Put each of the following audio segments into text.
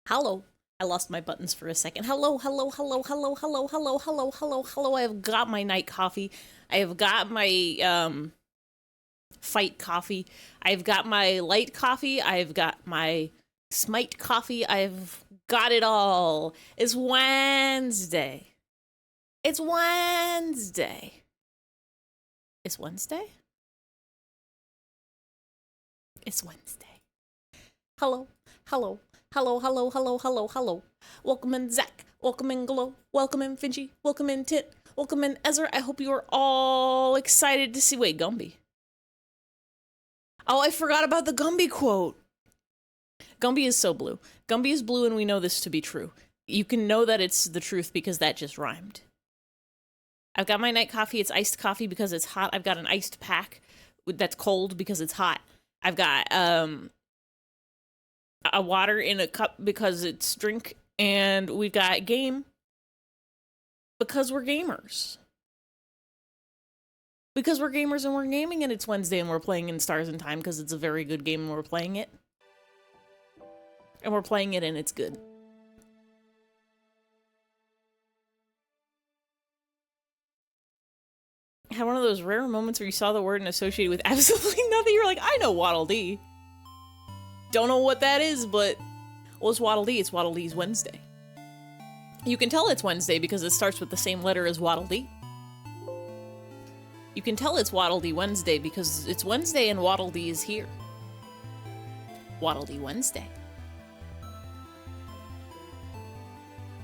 Hello. I lost my buttons for a second. Hello, hello, hello, hello, hello, hello, hello, hello, hello. I have got my night coffee. I have got my fight coffee. I've got my light coffee. I've got my smite coffee. I've got it all. It's Wednesday. It's Wednesday. It's Wednesday? It's Wednesday. Hello, hello, hello, hello, hello, hello, hello. Welcome in Zach. Welcome in Glow. Welcome in Finchie. Welcome in Tit. Welcome in Ezra. I hope you are all excited to see. Wait, Gumby. Oh, I forgot about the Gumby quote. Gumby is so blue. Gumby is blue, and we know this to be true. You can know that it's the truth because that just rhymed. I've got my night coffee. It's iced coffee because it's hot. I've got an iced pack that's cold because it's hot. I've got a water in a cup because it's drink, and we've got game because we're gamers. Because we're gamers and we're gaming, and it's Wednesday and we're playing in Stars in Time because it's a very good game and we're playing it. And we're playing it and it's good. Had one of those rare moments where you saw the word and associated with absolutely nothing. You're like, I know Waddle Dee. Don't know what that is, but well, it's Waddle Dee. It's Waddle Dee's Wednesday. You can tell it's Wednesday because it starts with the same letter as Waddle Dee. You can tell it's Waddle Dee Wednesday because it's Wednesday and Waddle Dee is here. Waddle Dee Wednesday.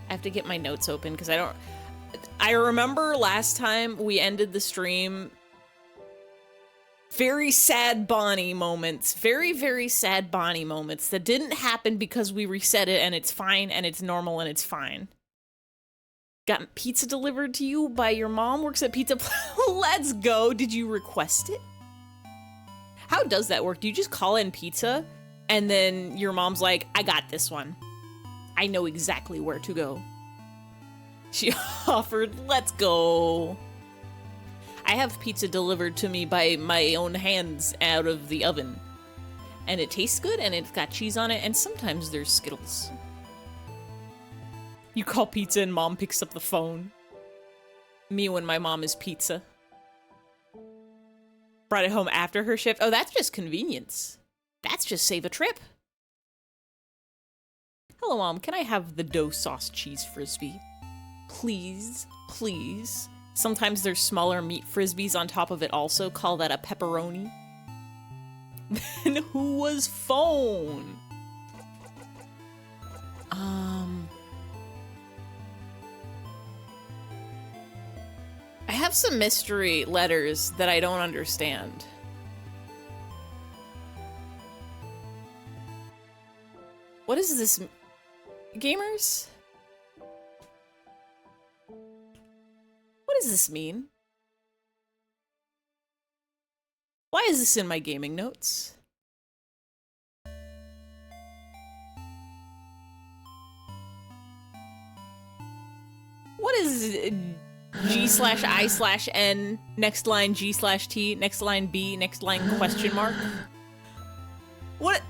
I have to get my notes open because I remember last time we ended the stream, very sad Bonnie moments, very, very sad Bonnie moments that didn't happen because we reset it and it's fine and it's normal and it's fine. Got pizza delivered to you by your mom, works at Pizza Let's go. Did you request it? How does that work? Do you just call in pizza and then your mom's like, I got this one. I know exactly where to go. She offered, let's go. I have pizza delivered to me by my own hands out of the oven. And it tastes good and it's got cheese on it and sometimes there's Skittles. You call pizza and mom picks up the phone. Me when my mom is pizza. Brought it home after her shift. Oh, that's just convenience. That's just save a trip. Hello, Mom. Can I have the dough sauce cheese frisbee? Please, please. Sometimes there's smaller meat frisbees on top of it also. Call that a pepperoni. Then who was phone? I have some mystery letters that I don't understand. What is this? Gamers? What does this mean? Why is this in my gaming notes? What is G/I/N, next line G/T, next line B, next line question mark? What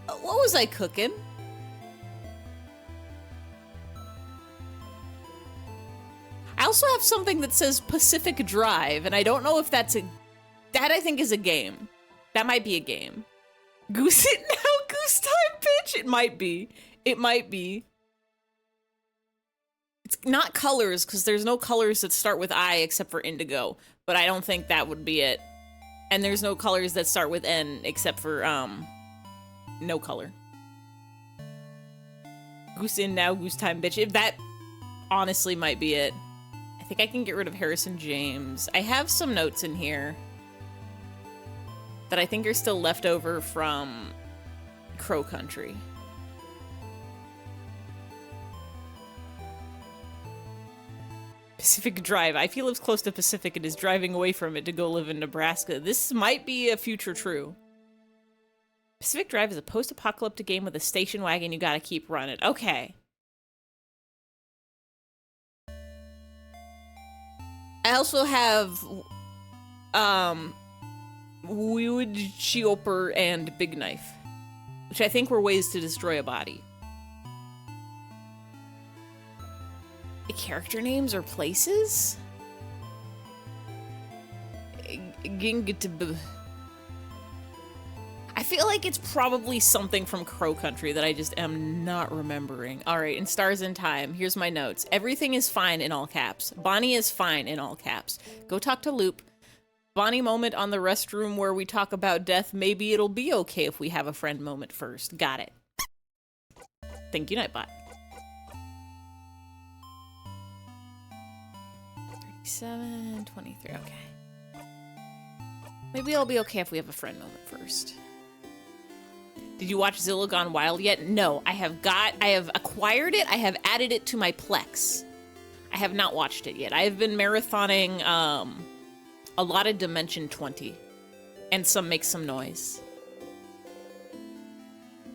was I cooking? I also have something that says Pacific Drive, and I don't know if that's that I think is a game. That might be a game. Goose it now, goose time, bitch! It might be. It might be. It's not colors, because there's no colors that start with I except for indigo, but I don't think that would be it. And there's no colors that start with N except for, no color. Goose in now, goose time, bitch. If that honestly might be it. I think I can get rid of Harrison James. I have some notes in here that I think are still left over from Crow Country. Pacific Drive. I feel it's close to Pacific and is driving away from it to go live in Nebraska. This might be a future true. Pacific Drive is a post-apocalyptic game with a station wagon you gotta keep running. Okay. I also have, Wood Chioper and Big Knife. which I think were ways to destroy a body. Character names or places? I feel like it's probably something from Crow Country that I just am not remembering. All right, in Stars in Time, here's my notes. Everything is fine in all caps. Bonnie is fine in all caps. Go talk to Loop. Bonnie moment on the restroom where we talk about death. Maybe it'll be okay if we have a friend moment first. Got it. Thank you, Nightbot. 37, 23, okay. Maybe it'll be okay if we have a friend moment first. Did you watch Zilla Gone Wild yet? No, I have acquired it. I have added it to my Plex. I have not watched it yet. I have been marathoning a lot of Dimension 20 and some Make Some Noise.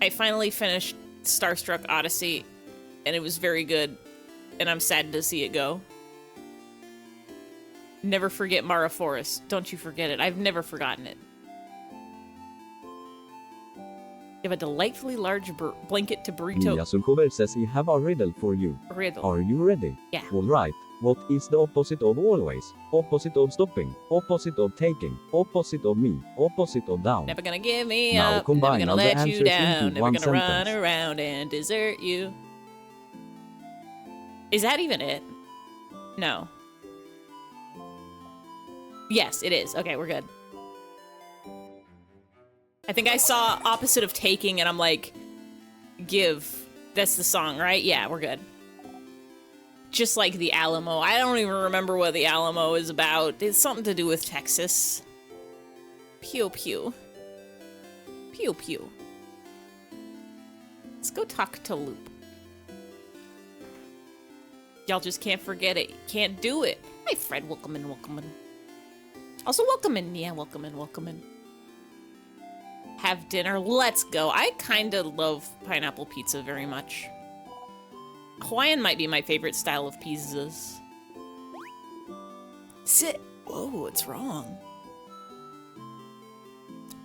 I finally finished Starstruck Odyssey and it was very good and I'm sad to see it go. Never forget Mara Forest. Don't you forget it. I've never forgotten it. You have a delightfully large blanket to burrito. Yasunkover says he have a riddle for you. Riddle. Are you ready? Yeah. Alright. What is the opposite of always? Opposite of stopping? Opposite of taking? Opposite of me? Opposite of down? Never gonna give me Now up. Never combine gonna all the let answers you down. into Never one gonna run sentence. around and desert you. Is that even it? No. Yes, it is. Okay, we're good. I think I saw opposite of taking and I'm like, give. That's the song, right? Yeah, we're good. Just like the Alamo. I don't even remember what the Alamo is about. It's something to do with Texas. Pew pew. Pew pew. Let's go talk to Loop. Y'all just can't forget it. Can't do it. Hi, Fred. Welcome in, welcome in. Also, welcome in. Yeah, welcome in, welcome in. Have dinner. Let's go. I kind of love pineapple pizza very much. Hawaiian might be my favorite style of pizzas. Sit. Whoa, what's wrong?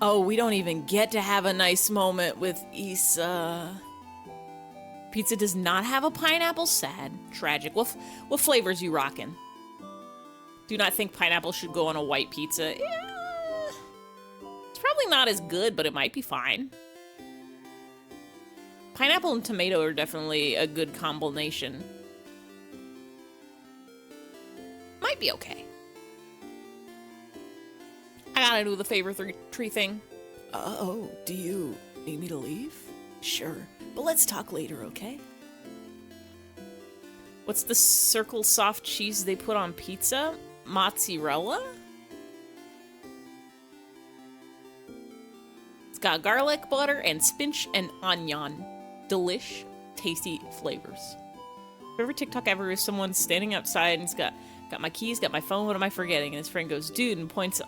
Oh, we don't even get to have a nice moment with Issa. Pizza does not have a pineapple. Sad. Tragic. What flavors you rockin'? Do not think pineapple should go on a white pizza. Yeah. It's probably not as good, but it might be fine. Pineapple and tomato are definitely a good combination. Might be okay. I gotta do the favorite tree thing. Oh, do you need me to leave? Sure, but let's talk later, okay? What's the circle soft cheese they put on pizza? Mozzarella? It's got garlic, butter, and spinach and onion. Delish, tasty flavors. Favorite TikTok ever is someone standing outside and he's got my keys, got my phone, what am I forgetting? And his friend goes, dude, and points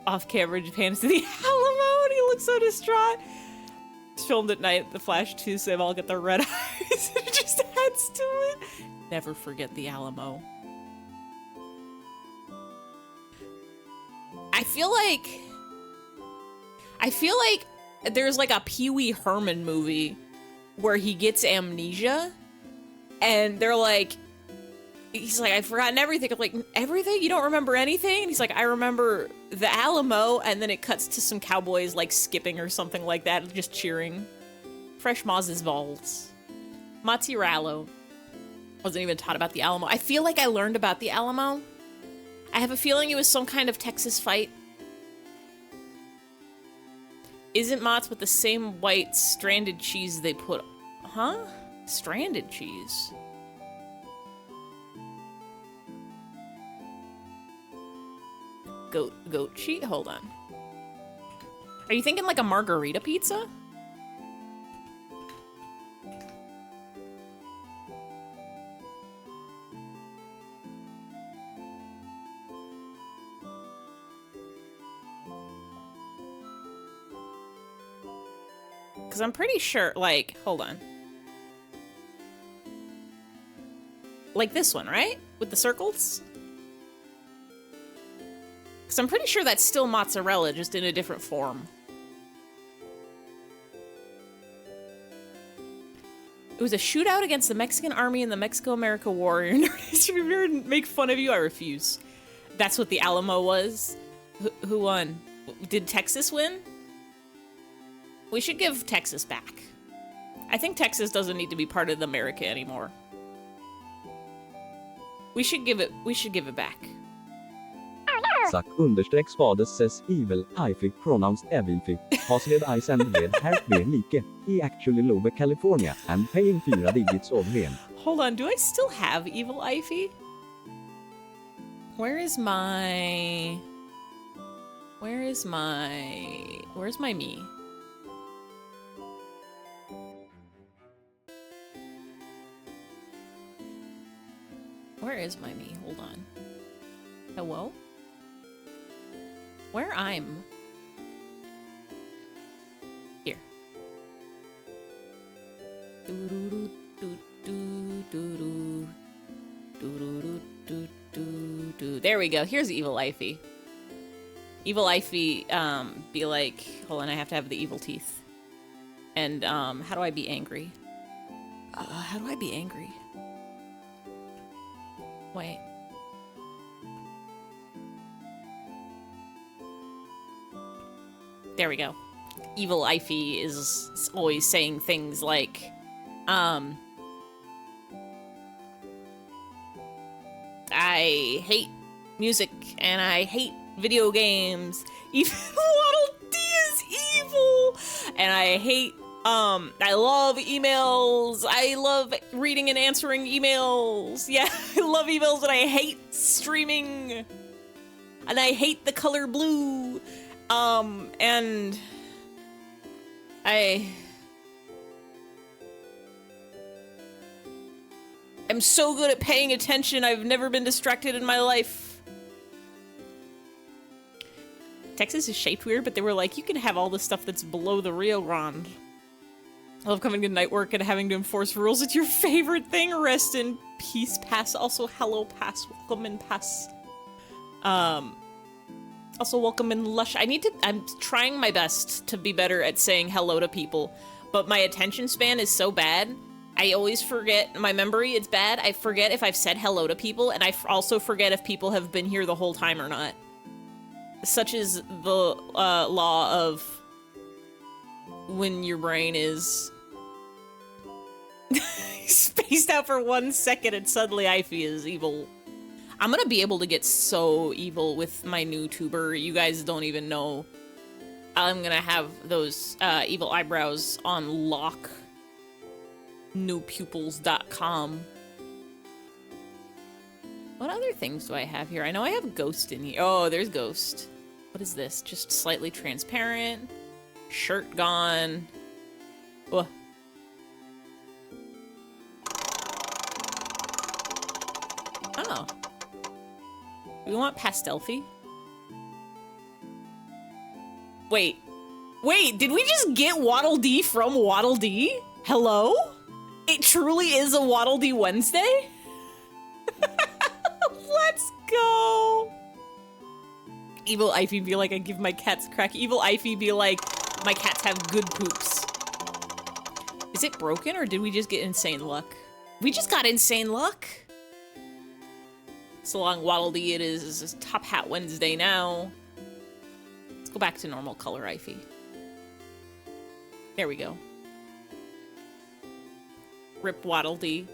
off camera, pans to the Alamo, and he looks so distraught. It's filmed at night, the Flash 2, so they've all got their red eyes. It just adds to it. Never forget the Alamo. I feel like there's like a Pee Wee Herman movie where he gets amnesia and they're like, he's like, I've forgotten everything. I'm like, everything? You don't remember anything? And he's like, I remember the Alamo. And then it cuts to some cowboys like skipping or something like that, just cheering. Fresh Maz's Vaults. Mozzarella. Wasn't even taught about the Alamo. I feel like I learned about the Alamo. I have a feeling it was some kind of Texas fight. Isn't Mott's with the same white stranded cheese they put... Huh? Stranded cheese. Goat cheese? Hold on. Are you thinking like a margarita pizza? Because I'm pretty sure, like, hold on. Like this one, right? With the circles? Because I'm pretty sure that's still mozzarella, just in a different form. It was a shootout against the Mexican army in the Mexico-America War. Your nerd history nerd make fun of you. I refuse. That's what the Alamo was. Who won? Did Texas win? We should give Texas back. I think Texas doesn't need to be part of America anymore. We should give it back. Zack _ says evil, Ify, pronounced evilfy, has red eyes and red hair, be like, he actually love California, and paying 4 digits of rent. Hold on, do I still have Evil Ify? Where's my me? Where is my me? Hold on. Hello? Where I'm? Here. There we go. Here's Evil Ify. Evil Ify, be like, hold on, I have to have the evil teeth. And, how do I be angry? How do I be angry? Wait. There we go. Evil Ify is always saying things like, I hate music and I hate video games. Even Waddle Dee is evil. And I hate, I love emails. I love reading and answering emails. Yeah, I love emails and I hate streaming. And I hate the color blue. And I am so good at paying attention. I've never been distracted in my life. Texas is shaped weird, but they were like, you can have all the stuff that's below the Rio Grande. I love coming to night work and having to enforce rules. It's your favorite thing. Rest in peace, Pass. Also, hello, Pass. Welcome in, Pass. Also, welcome in, Lush. I'm trying my best to be better at saying hello to people, but my attention span is so bad. I always forget. My memory is bad. I forget if I've said hello to people, and I also forget if people have been here the whole time or not. Such is the law of when your brain is spaced out for 1 second and suddenly Ify is evil. I'm gonna be able to get so evil with my new tuber. You guys don't even know. I'm gonna have those evil eyebrows on lock. Newpupils.com. What other things do I have here? I know I have Ghost in here. Oh, there's Ghost. What is this? Just slightly transparent. Shirt gone. Ugh. Oh. We want Pastelfy? Wait, did we just get Waddle Dee from Waddle Dee? Hello? It truly is a Waddle Dee Wednesday? Let's go! Evil Ify be like, I give my cats crack. Evil Ify be like, my cats have good poops. Is it broken or did we just get insane luck? We just got insane luck? So long, Waddle Dee, it is Top Hat Wednesday now. Let's go back to normal color Ify. There we go. Rip Waddle Dee.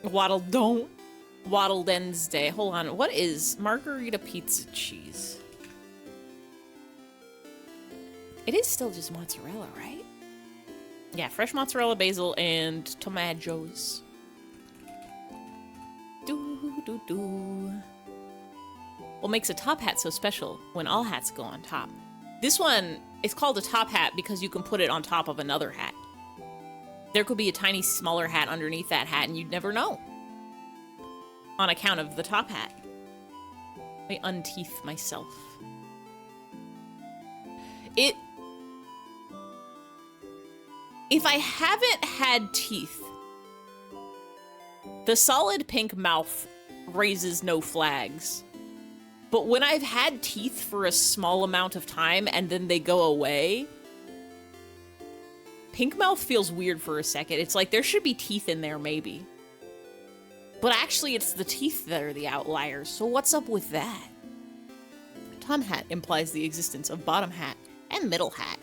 Waddle don't. Waddle Wednesday. Hold on, what is margarita pizza cheese? It is still just mozzarella, right? Yeah, fresh mozzarella, basil, and tomatoes. What makes a top hat so special when all hats go on top? This one is called a top hat because you can put it on top of another hat. There could be a tiny smaller hat underneath that hat and you'd never know. On account of the top hat. Let me unteeth myself. If I haven't had teeth, the solid pink mouth raises no flags. But when I've had teeth for a small amount of time and then they go away, Pink mouth feels weird for a second. It's like there should be teeth in there, maybe. But actually, it's the teeth that are the outliers, so what's up with that? Tom hat implies the existence of bottom hat and middle hat.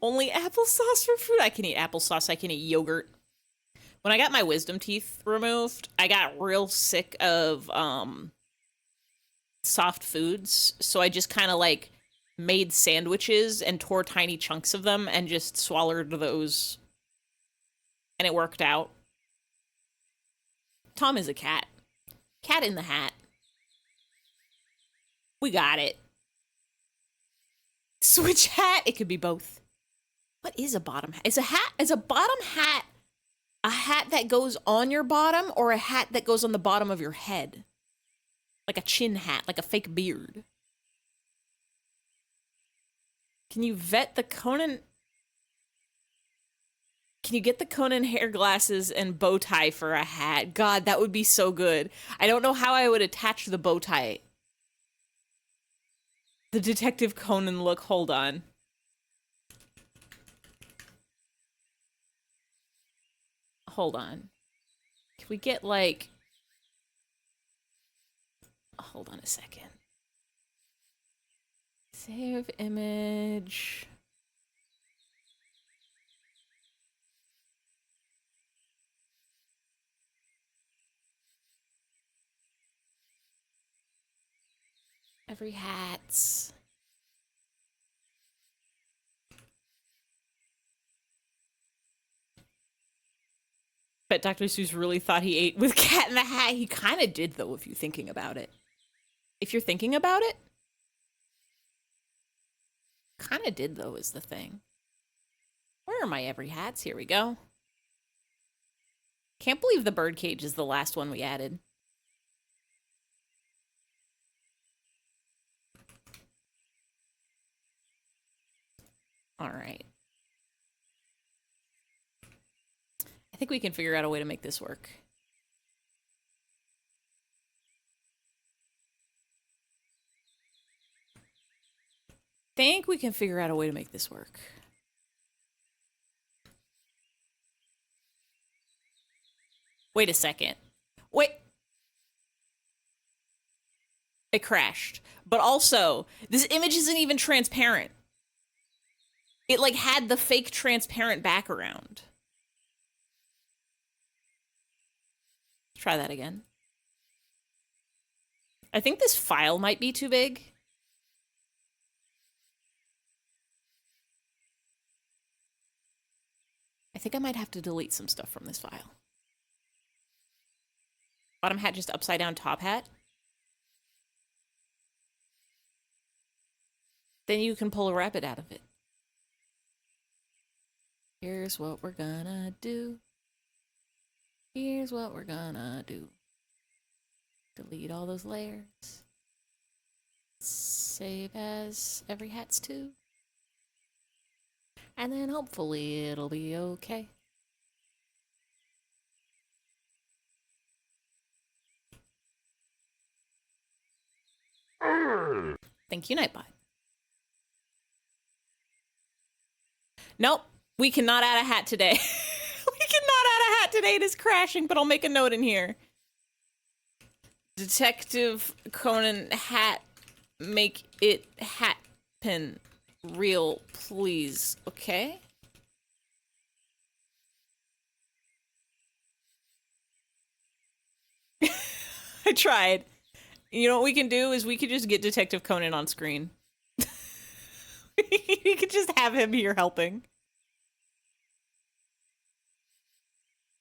Only applesauce for food? I can eat applesauce, I can eat yogurt. When I got my wisdom teeth removed, I got real sick of soft foods, so I just kind of like made sandwiches and tore tiny chunks of them and just swallowed those, and it worked out. Tom is a cat. Cat in the hat. We got it. Switch hat. It could be both. What is a bottom hat? Is a bottom hat a hat that goes on your bottom or a hat that goes on the bottom of your head? Like a chin hat, like a fake beard. Can you vet the Conan? Can you get the Conan hair glasses and bow tie for a hat? God, that would be so good. I don't know how I would attach the bow tie. The Detective Conan look, hold on. Hold on. Can we get like... Hold on a second. Save image... Every hats. Bet Dr. Seuss really thought he ate with Cat in the Hat. He kind of did, though, if you're thinking about it. If you're thinking about it, kind of did, though, is the thing. Where are my every hats? Here we go. Can't believe the birdcage is the last one we added. All right. I think we can figure out a way to make this work. Think we can figure out a way to make this work. Wait a second. Wait. It crashed. But also, this image isn't even transparent. It like had the fake transparent background. Try that again. I think this file might be too big. I think I might have to delete some stuff from this file. Bottom hat just upside down top hat. Then you can pull a rabbit out of it. Here's what we're gonna do. Here's what we're gonna do. Delete all those layers. Save as every hats too. And then hopefully it'll be okay. Thank you, Nightbot. Nope, we cannot add a hat today. We cannot add a hat today. It is crashing, but I'll make a note in here. Detective Conan hat, make it happen real, please. Okay? I tried. You know what we can do is we could just get Detective Conan on screen. We could just have him here helping.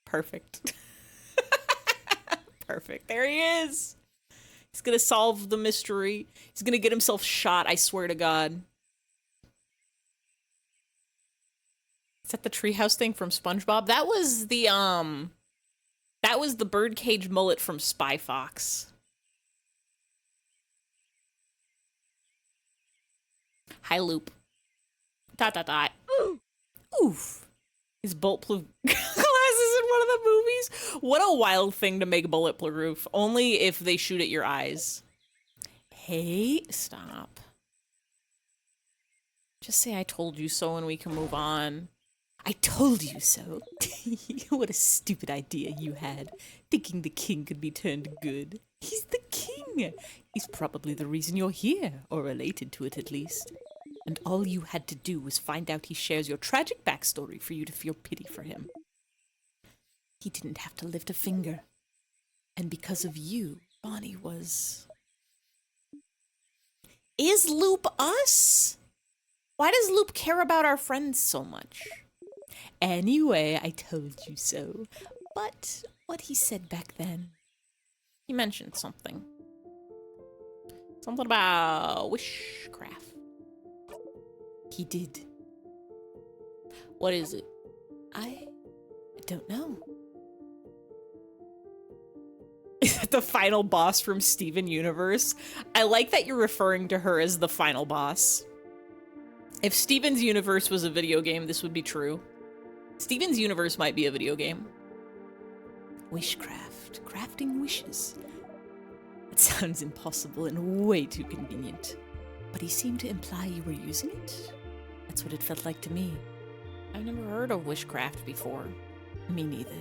Perfect. Perfect. There he is. He's gonna solve the mystery. He's gonna get himself shot, I swear to God. Is that the treehouse thing from SpongeBob? That was the birdcage mullet from Spy Fox. Hi, Loop. ... Oof. His bulletproof glasses in one of the movies? What a wild thing to make bulletproof. Only if they shoot at your eyes. Hey, stop. Just say I told you so and we can move on. I told you so. What a stupid idea you had, thinking the king could be turned good. He's the king. He's probably the reason you're here, or related to it at least. And all you had to do was find out he shares your tragic backstory for you to feel pity for him. He didn't have to lift a finger. And because of you, Bonnie was... Is Loop us? Why does Loop care about our friends so much? Anyway, I told you so. But what he said back then, he mentioned something. Something about wishcraft. He did. What is it? I don't know. Is that the final boss from Steven Universe? I like that you're referring to her as the final boss. If Steven's Universe was a video game, this would be true. Steven's Universe might be a video game. Wishcraft. Crafting wishes. It sounds impossible and way too convenient. But he seemed to imply you were using it? That's what it felt like to me. I've never heard of wishcraft before. Me neither.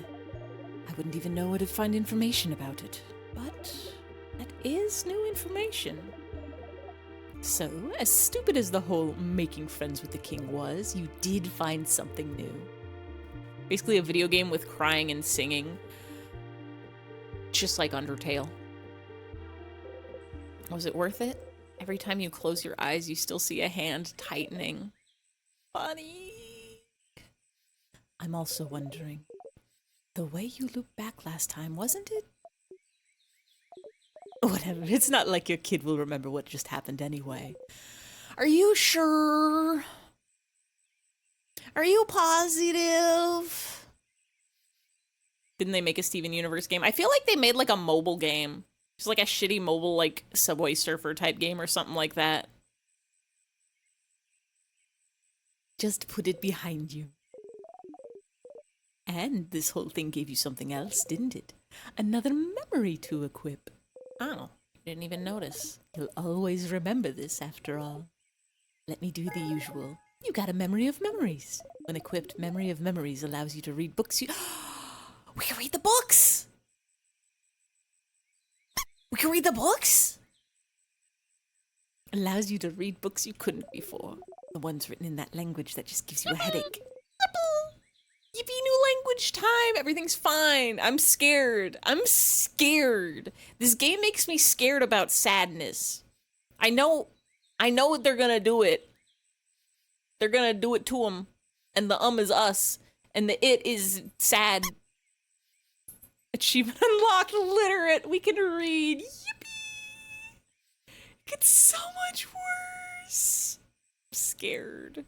I wouldn't even know where to find information about it. But that is new information. So, as stupid as the whole making friends with the king was, you did find something new. Basically a video game with crying and singing. Just like Undertale. Was it worth it? Every time you close your eyes, you still see a hand tightening. Funny. I'm also wondering, the way you looped back last time, wasn't it? Whatever, it's not like your kid will remember what just happened anyway. Are you sure? Are you positive? Didn't they make a Steven Universe game? I feel like they made like a mobile game. Just like a shitty mobile like Subway Surfer type game or something like that. Just put it behind you. And this whole thing gave you something else, didn't it? Another memory to equip. Oh, didn't even notice. You'll always remember this after all. Let me do the usual. You got a memory of memories. When equipped, memory of memories allows you to read books you... We can read the books! We can read the books? Allows you to read books you couldn't before. The ones written in that language that just gives you a headache. Yippee, new language time! Everything's fine. I'm scared. I'm scared. This game makes me scared about sadness. I know they're gonna do it. They're gonna do it to them. And the is us. And the it is sad. Achievement unlocked, literate. We can read. Yippee! It gets so much worse. I'm scared.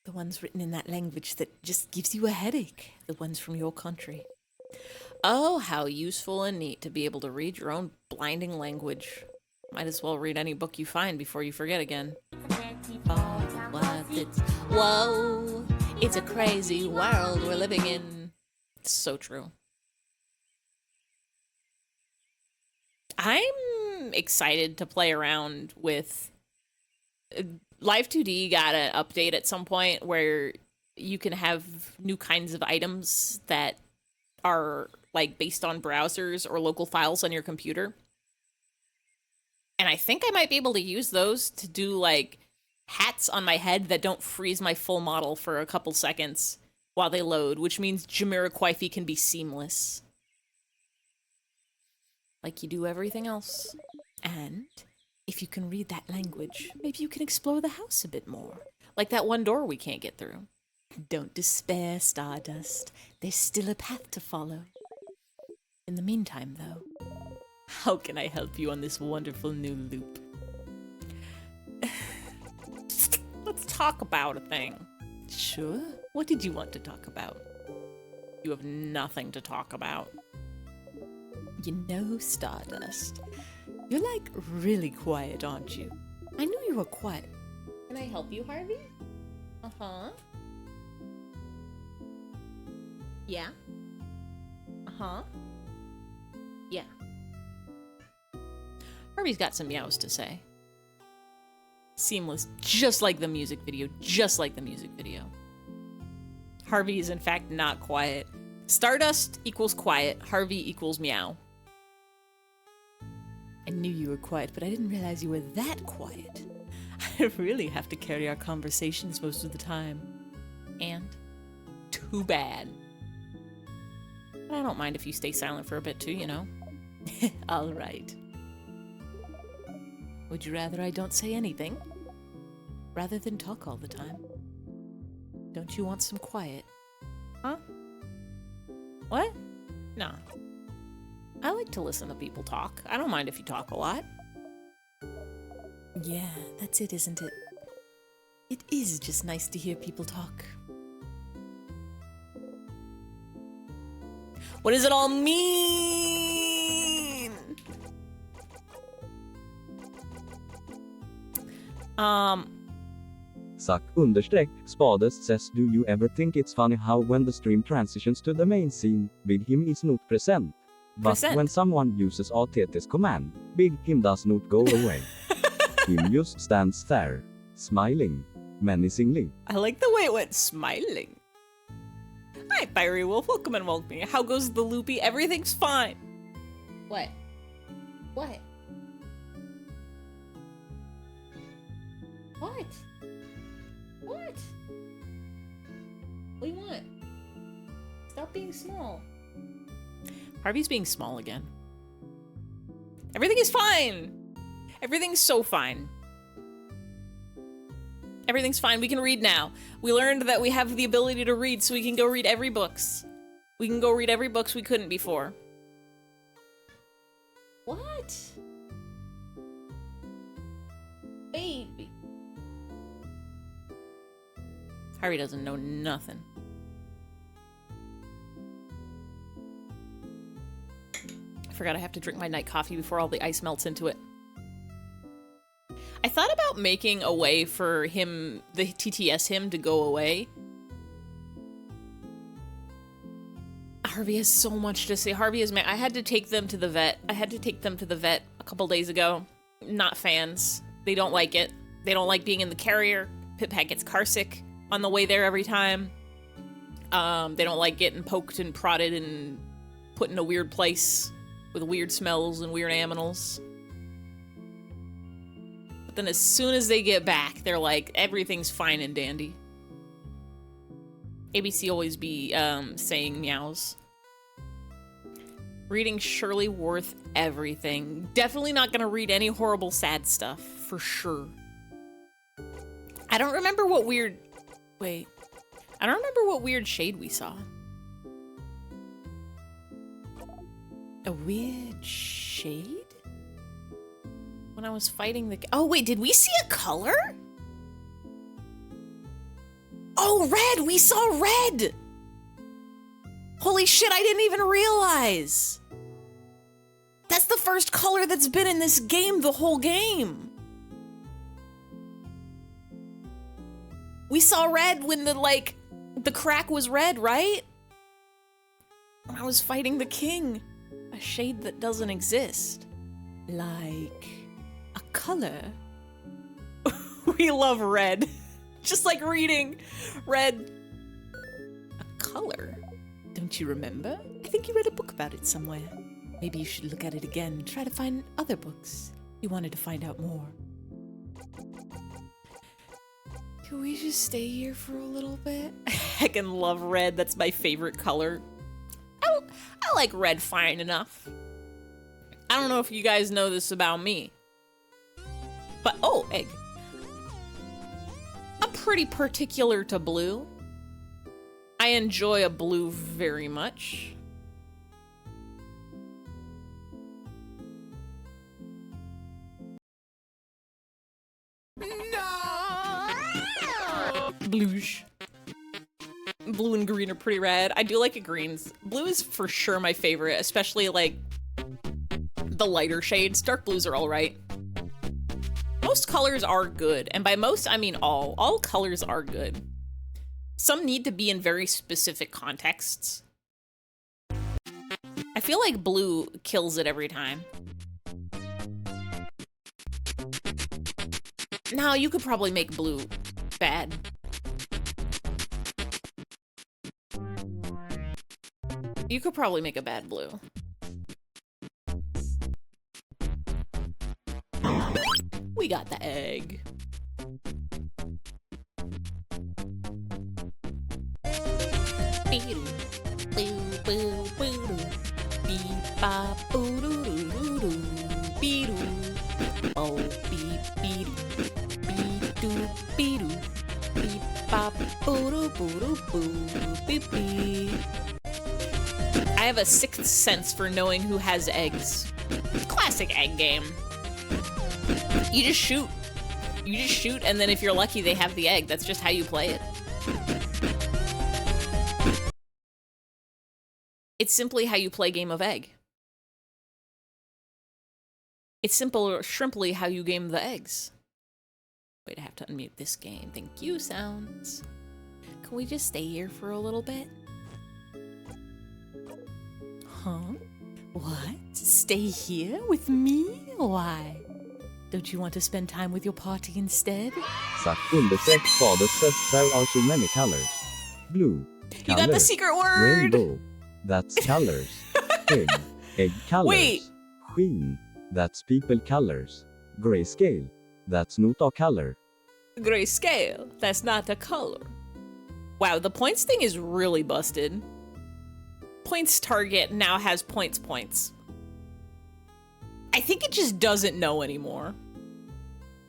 The ones written in that language that just gives you a headache. The ones from your country. Oh, how useful and neat to be able to read your own blinding language. Might as well read any book you find before you forget again. Whoa, it's a crazy world we're living in. It's so true. I'm excited to play around with... Live 2D got an update at some point where you can have new kinds of items that are like based on browsers or local files on your computer. And I think I might be able to use those to do like hats on my head that don't freeze my full model for a couple seconds while they load, which means Jamiroquai can be seamless. Like you do everything else. And if you can read that language, maybe you can explore the house a bit more. Like that one door we can't get through. Don't despair, Stardust. There's still a path to follow. In the meantime, though, how can I help you on this wonderful new loop? Let's talk about a thing. Sure. What did you want to talk about? You have nothing to talk about. You know, Stardust, you're like really quiet, aren't you? I knew you were quiet. Can I help you, Harvey? Uh-huh. Yeah. Uh-huh. Yeah. Harvey's got some meows to say. Seamless, just like the music video, just like the music video. Harvey is in fact not quiet. Stardust equals quiet, Harvey equals meow. I knew you were quiet, but I didn't realize you were that quiet. I really have to carry our conversations most of the time. And too bad. But I don't mind if you stay silent for a bit too, you know? All right. Would you rather I don't say anything? Rather than talk all the time? Don't you want some quiet? Huh? What? No. I like to listen to people talk. I don't mind if you talk a lot. Yeah, that's it, isn't it? It is just nice to hear people talk. What does it all mean? Suck_Spades says, do you ever think it's funny how when the stream transitions to the main scene, Big Him is not present? But when someone uses ATT's command, Big Him does not go away. Him just stands there, smiling, menacingly. I like the way it went, smiling. Hi, Fiery Wolf, welcome and welcome. How goes the loopy? Everything's fine. What? What? What? What? What do you want? Stop being small. Harvey's being small again. Everything is fine. Everything's so fine. Everything's fine. We can read now. We learned that we have the ability to read, so we can go read every books. We can go read every books we couldn't before. What? Baby. Harvey doesn't know nothing. I forgot I have to drink my night coffee before all the ice melts into it. I thought about making a way for him, the TTS him, to go away. Harvey has so much to say. Harvey is mad. I had to take them to the vet. I had to take them to the vet a couple days ago. Not fans. They don't like it. They don't like being in the carrier. Pip-Pat gets carsick on the way there every time. They don't like getting poked and prodded and put in a weird place with weird smells and weird animals. But then as soon as they get back, they're like, everything's fine and dandy. ABC always be saying meows. Reading Shirley Worth everything. Definitely not gonna read any horrible sad stuff, for sure. I don't remember what weird... Wait. I don't remember what weird shade we saw. A weird shade? When I was fighting the... Oh, wait, did we see a color? Oh, red! We saw red! Holy shit, I didn't even realize! That's the first color that's been in this game the whole game! We saw red when the crack was red, right? When I was fighting the king. A shade that doesn't exist. Like... a color. We love red. Just like reading. Red. A color? Don't you remember? I think you read a book about it somewhere. Maybe you should look at it again and try to find other books. You wanted to find out more. Can we just stay here for a little bit? I heckin' love red. That's my favorite color. I like red fine enough. I don't know if you guys know this about me. But, oh, egg. I'm pretty particular to blue. I enjoy a blue very much. No! Bluish. Blue and green are pretty rad. I do like a greens. Blue is for sure my favorite, especially like the lighter shades. Dark blues are all right. Most colors are good, and by most I mean all. All colors are good. Some need to be in very specific contexts. I feel like blue kills it every time. No, you could probably make blue bad. You could probably make a bad blue. We got the egg. I have a sixth sense for knowing who has eggs. Classic egg game. You just shoot. You just shoot, and then if you're lucky, they have the egg. That's just how you play it. It's simply how you play Game of Egg. It's simply how you game the eggs. Wait, I have to unmute this game. Thank you, sounds. Can we just stay here for a little bit? Huh? What? Stay here with me? Why? Don't you want to spend time with your party instead? Zack understreck Spades says there are so many colors. Blue. Color. You got the secret word! Rainbow. That's colors. Egg. Egg colors. Wait! Queen. That's people colors. Grayscale. That's not a color. Grayscale. That's not a color. Wow, the points thing is really busted. Points target now has points. I think it just doesn't know anymore.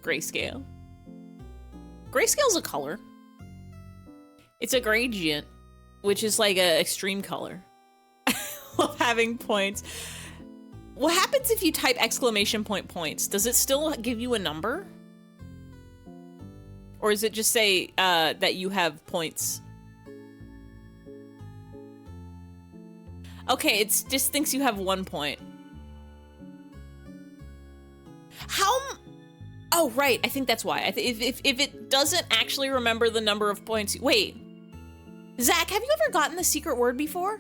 Grayscale. Grayscale's a color. It's a gradient, which is like an extreme color. I love having points. What happens if you type exclamation point points? Does it still give you a number? Or does it just say that you have points? Okay, it just thinks you have 1 point. How? Oh, right. I think that's why. If it doesn't actually remember the number of points... Wait. Zach, have you ever gotten the secret word before?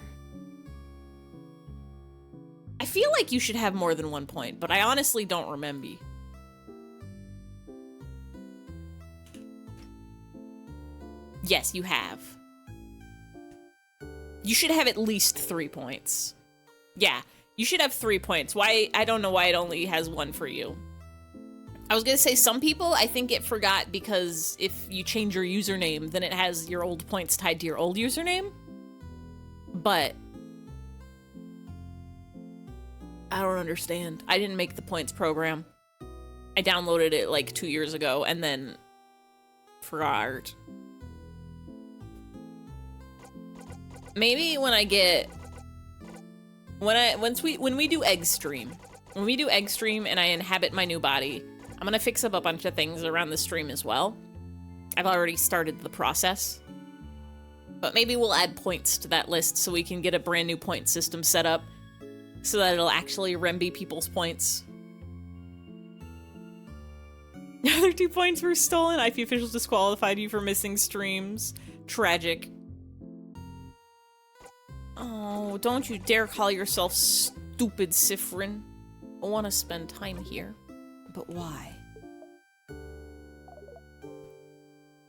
I feel like you should have more than 1 point, but I honestly don't remember. Yes, you have. You should have at least 3 points. Yeah, you should have 3 points. Why? I don't know why it only has 1 for you. I was gonna say some people, I think it forgot because if you change your username, then it has your old points tied to your old username. But I don't understand. I didn't make the points program. I downloaded it like 2 years ago and then forgot. Maybe when I get when we do egg stream and I inhabit my new body, I'm gonna fix up a bunch of things around the stream as well. I've already started the process, but maybe we'll add points to that list so we can get a brand new point system set up so that it'll actually remby people's points. Other 2 points were stolen. IP officials disqualified you for missing streams. Tragic. Oh, don't you dare call yourself stupid, Sifrin. I want to spend time here. But why?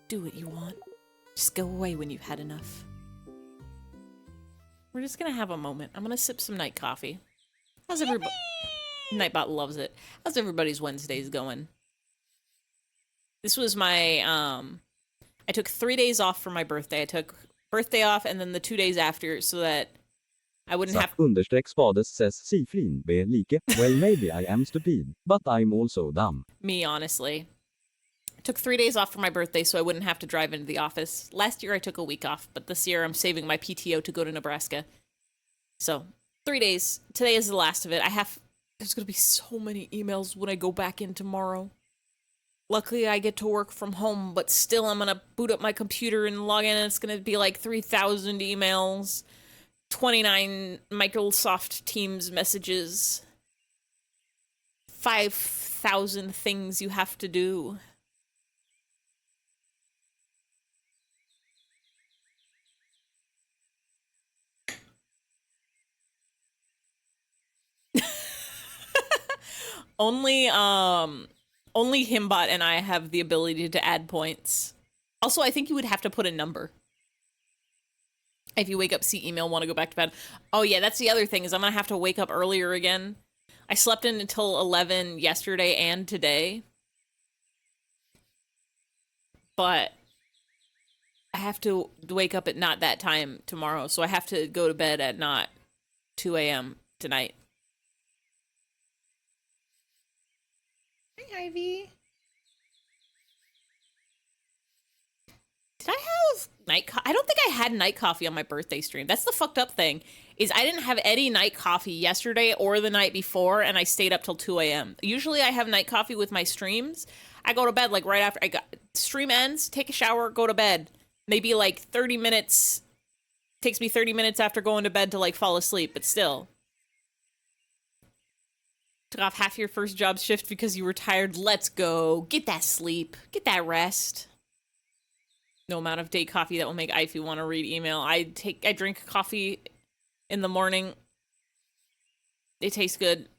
Do what you want. Just go away when you've had enough. We're just gonna have a moment. I'm gonna sip some night coffee. How's everybody? Nightbot loves it. How's everybody's Wednesdays going? This was my, I took 3 days off for my birthday. I took birthday off and then the 2 days after so that I wouldn't have... Understreck Spades says Sifrin be like, well maybe I am stupid, but I'm also dumb. Me, honestly. I took 3 days off for my birthday so I wouldn't have to drive into the office. Last year I took a week off, but this year I'm saving my PTO to go to Nebraska. So, 3 days. Today is the last of it. There's gonna be so many emails when I go back in tomorrow. Luckily, I get to work from home, but still I'm gonna boot up my computer and log in and it's gonna be like 3,000 emails, 29 Microsoft Teams messages, 5,000 things you have to do. Only Only Himbot and I have the ability to add points. Also, I think you would have to put a number. If you wake up, see email, want to go back to bed. Oh yeah, that's the other thing, is I'm going to have to wake up earlier again. I slept in until 11 yesterday and today. But I have to wake up at not that time tomorrow, so I have to go to bed at not 2 a.m. tonight. Hi, Ivy. Did I have night I don't think I had night coffee on my birthday stream. That's the fucked up thing, is I didn't have any night coffee yesterday or the night before, and I stayed up till 2 a.m. Usually I have night coffee with my streams. I go to bed like right after stream ends, take a shower, go to bed. Maybe like 30 minutes. Takes me 30 minutes after going to bed to like fall asleep, but still. Took off half your first job shift because you were tired. Let's go. Get that sleep. Get that rest. No amount of day coffee that will make Ify want to read email. I drink coffee in the morning. It tastes good.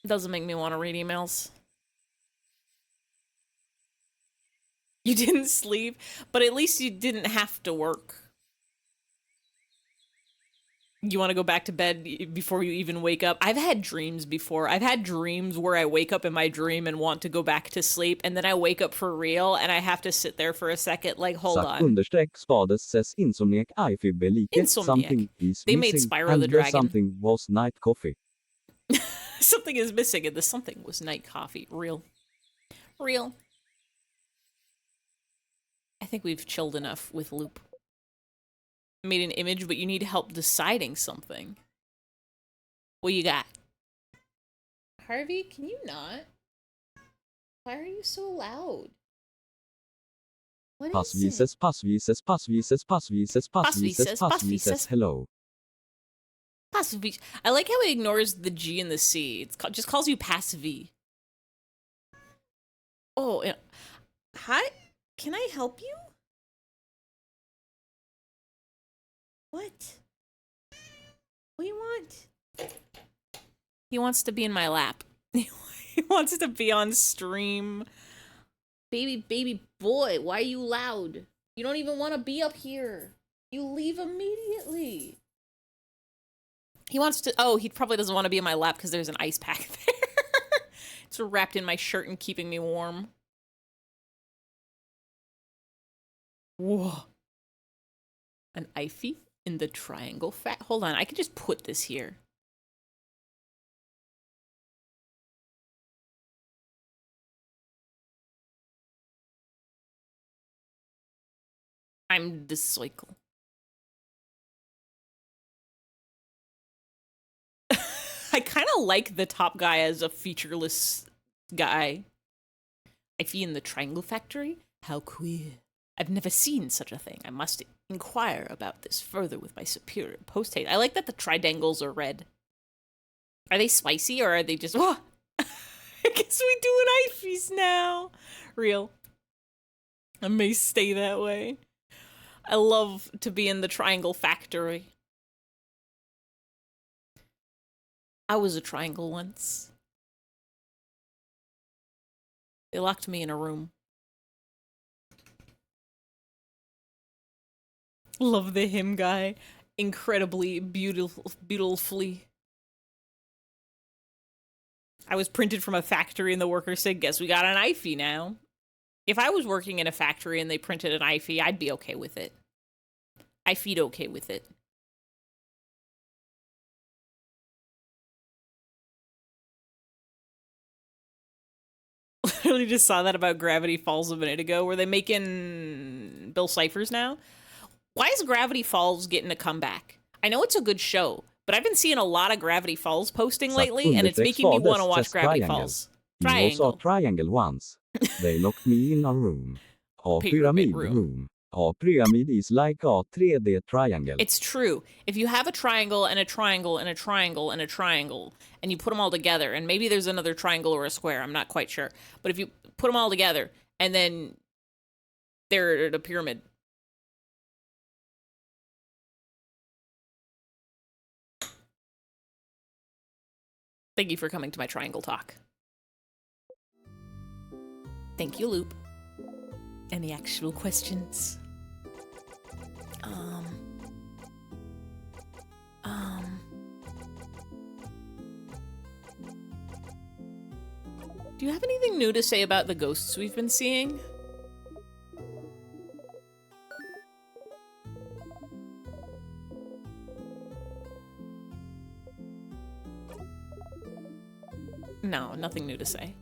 Doesn't make me want to read emails. You didn't sleep, but at least you didn't have to work. You want to go back to bed before you even wake up? I've had dreams before. I've had dreams where I wake up in my dream and want to go back to sleep, and then I wake up for real, and I have to sit there for a second, like, hold on. _Spades says Insomniac Ify Belike. Something is they missing, made Spyro and the Dragon. Something was night coffee. Something is missing, and the something was night coffee. Real. Real. I think we've chilled enough with Loop. Made an image, but you need help deciding something. What you got? Harvey, can you not? Why are you so loud? What is it? Pasvi says hello. Pasvi. I like how it ignores the G and the C. It just calls you Pasvi. Oh, hi. Can I help you? What? What do you want? He wants to be in my lap. He wants to be on stream. Baby boy, why are you loud? You don't even want to be up here. You leave immediately. He wants to... Oh, he probably doesn't want to be in my lap because there's an ice pack there. It's wrapped in my shirt and keeping me warm. Whoa. An Ify in the triangle fat. Hold on, I can just put this here. I'm the cycle. I kind of like the top guy as a featureless guy. Ify in the triangle factory? How queer. I've never seen such a thing. I must inquire about this further with my superior post-haste. I like that the tridangles are red. Are they spicy or are they just... Oh, I guess we do an Ifys now. Real. I may stay that way. I love to be in the triangle factory. I was a triangle once. They locked me in a room. Love the him guy. Incredibly beautifully. I was printed from a factory and the worker said, guess we got an Ify now. If I was working in a factory and they printed an Ify, I'd be okay with it. Ify'd okay with it. Literally just saw that about Gravity Falls a minute ago. Were they making Bill Cipher's now? Why is Gravity Falls getting a comeback? I know it's a good show, but I've been seeing a lot of Gravity Falls posting lately, and it's making me want to watch Gravity Falls. Triangle. You saw Triangle once. They locked me in a room. A pyramid room. A pyramid is like a 3D triangle. It's true. If you have a triangle and a triangle and a triangle and a triangle, and you put them all together, and maybe there's another triangle or a square, I'm not quite sure. But if you put them all together, and then they're at a pyramid. Thank you for coming to my triangle talk. Thank you, Loop. Any actual questions? Do you have anything new to say about the ghosts we've been seeing? No, nothing new to say.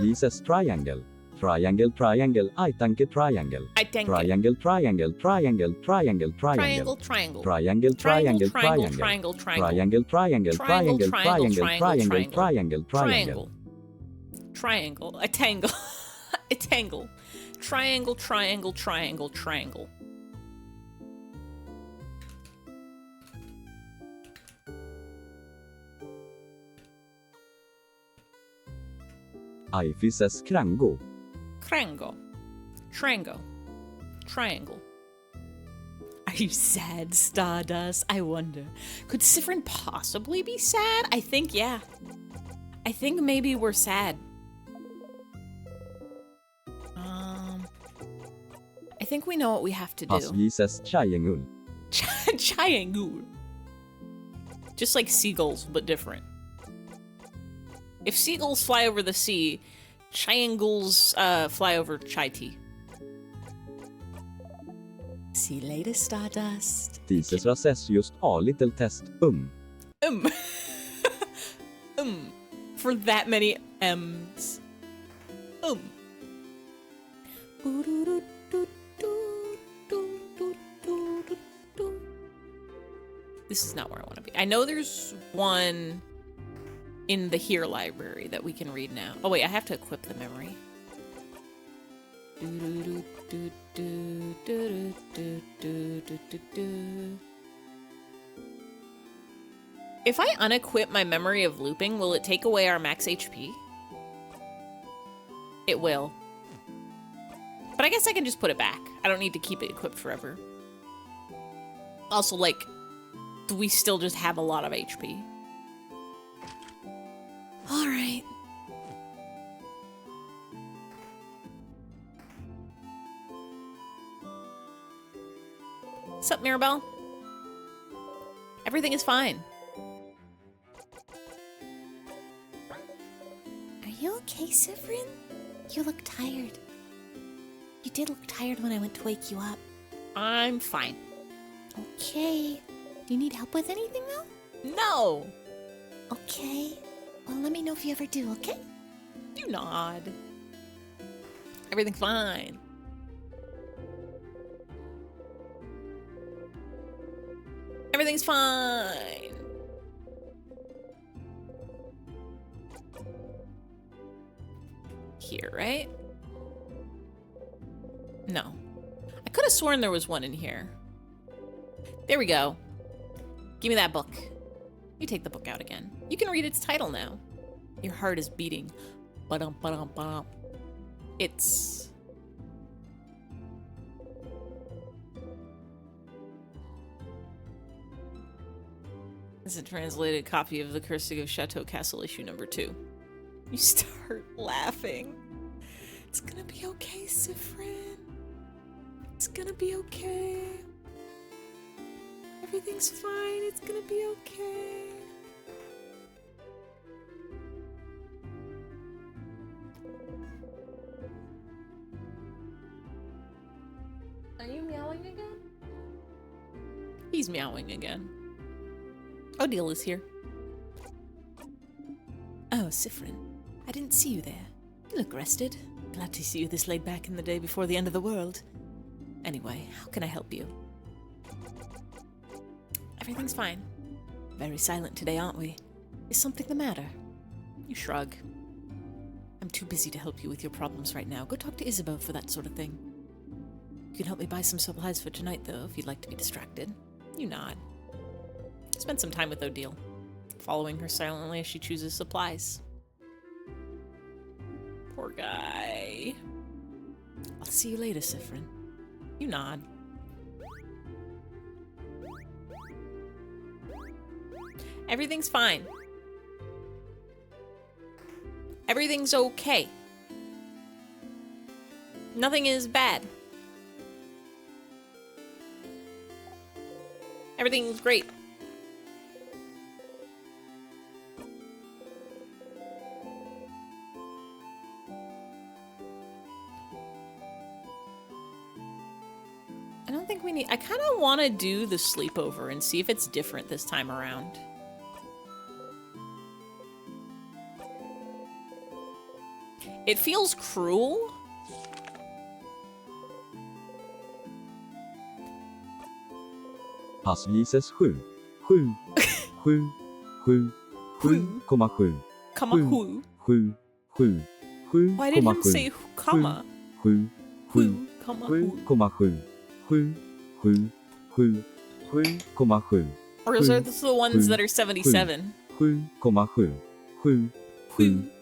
Jesus triangle. Triangle, triangle, I think a triangle. I think Triangle, triangle, triangle, triangle, triangle. triangle. Triangle, triangle, triangle. Triangle, Triangle, triangle, triangle, triangle, triangle, triangle, triangle. Triangle. A tangle. A tangle. Triangle, triangle, triangle, triangle. Ivy says krango. Crango. Trango. Triangle. Are you sad, Stardust? I wonder. Could Siffrin possibly be sad? I think, yeah. I think maybe we're sad. I think we know what we have to do. Asvi says triangle. Triangle. Just like seagulls, but different. If seagulls fly over the sea, triangles fly over chai tea. See you later, Stardust. Tisesra says just a little test. For that many M's. This is not where I want to be. I know there's one in the Here library that we can read now. Oh wait, I have to equip the memory. If I unequip my memory of looping, will it take away our max HP? It will. But I guess I can just put it back. I don't need to keep it equipped forever. Also, like, we still just have a lot of HP. Alright. What's up, Mirabelle? Everything is fine. Are you okay, Siffrin? You look tired. You did look tired when I went to wake you up. I'm fine. Okay. Do you need help with anything, though? No! Okay. Well, let me know if you ever do, okay? Do nod. Everything's fine. Everything's fine. Here, right? No. I could have sworn there was one in here. There we go. Give me that book. You take the book out again. You can read its title now. Your heart is beating. Ba-dum, ba-dum, ba-dum. It's... It's a translated copy of the Cursigo Chateau Castle issue number 2. You start laughing. It's gonna be okay, Siffrin. It's gonna be okay. Everything's fine. It's gonna be okay. Are you meowing again? He's meowing again. Odile is here. Oh, Siffrin. I didn't see you there. You look rested. Glad to see you this laid back in the day before the end of the world. Anyway, how can I help you? Everything's fine. Very silent today, aren't we? Is something the matter? You shrug. I'm too busy to help you with your problems right now. Go talk to Isabeau for that sort of thing. You can help me buy some supplies for tonight, though, if you'd like to be distracted. You nod. Spend some time with Odile, following her silently as she chooses supplies. Poor guy. I'll see you later, Siffrin. You nod. Everything's fine. Everything's okay. Nothing is bad. Everything's great. I don't think we need... I kind of want to do the sleepover and see if it's different this time around. It feels cruel. Passvises 7, 7, 7, 7, 7,7. Comma who? 7, 7, 7, Why did him say comma? 7, Who, comma who? 7,7. 7, 7, 7, 7,7. Or those are the ones that are 77. 7,7. 7, Who, 7,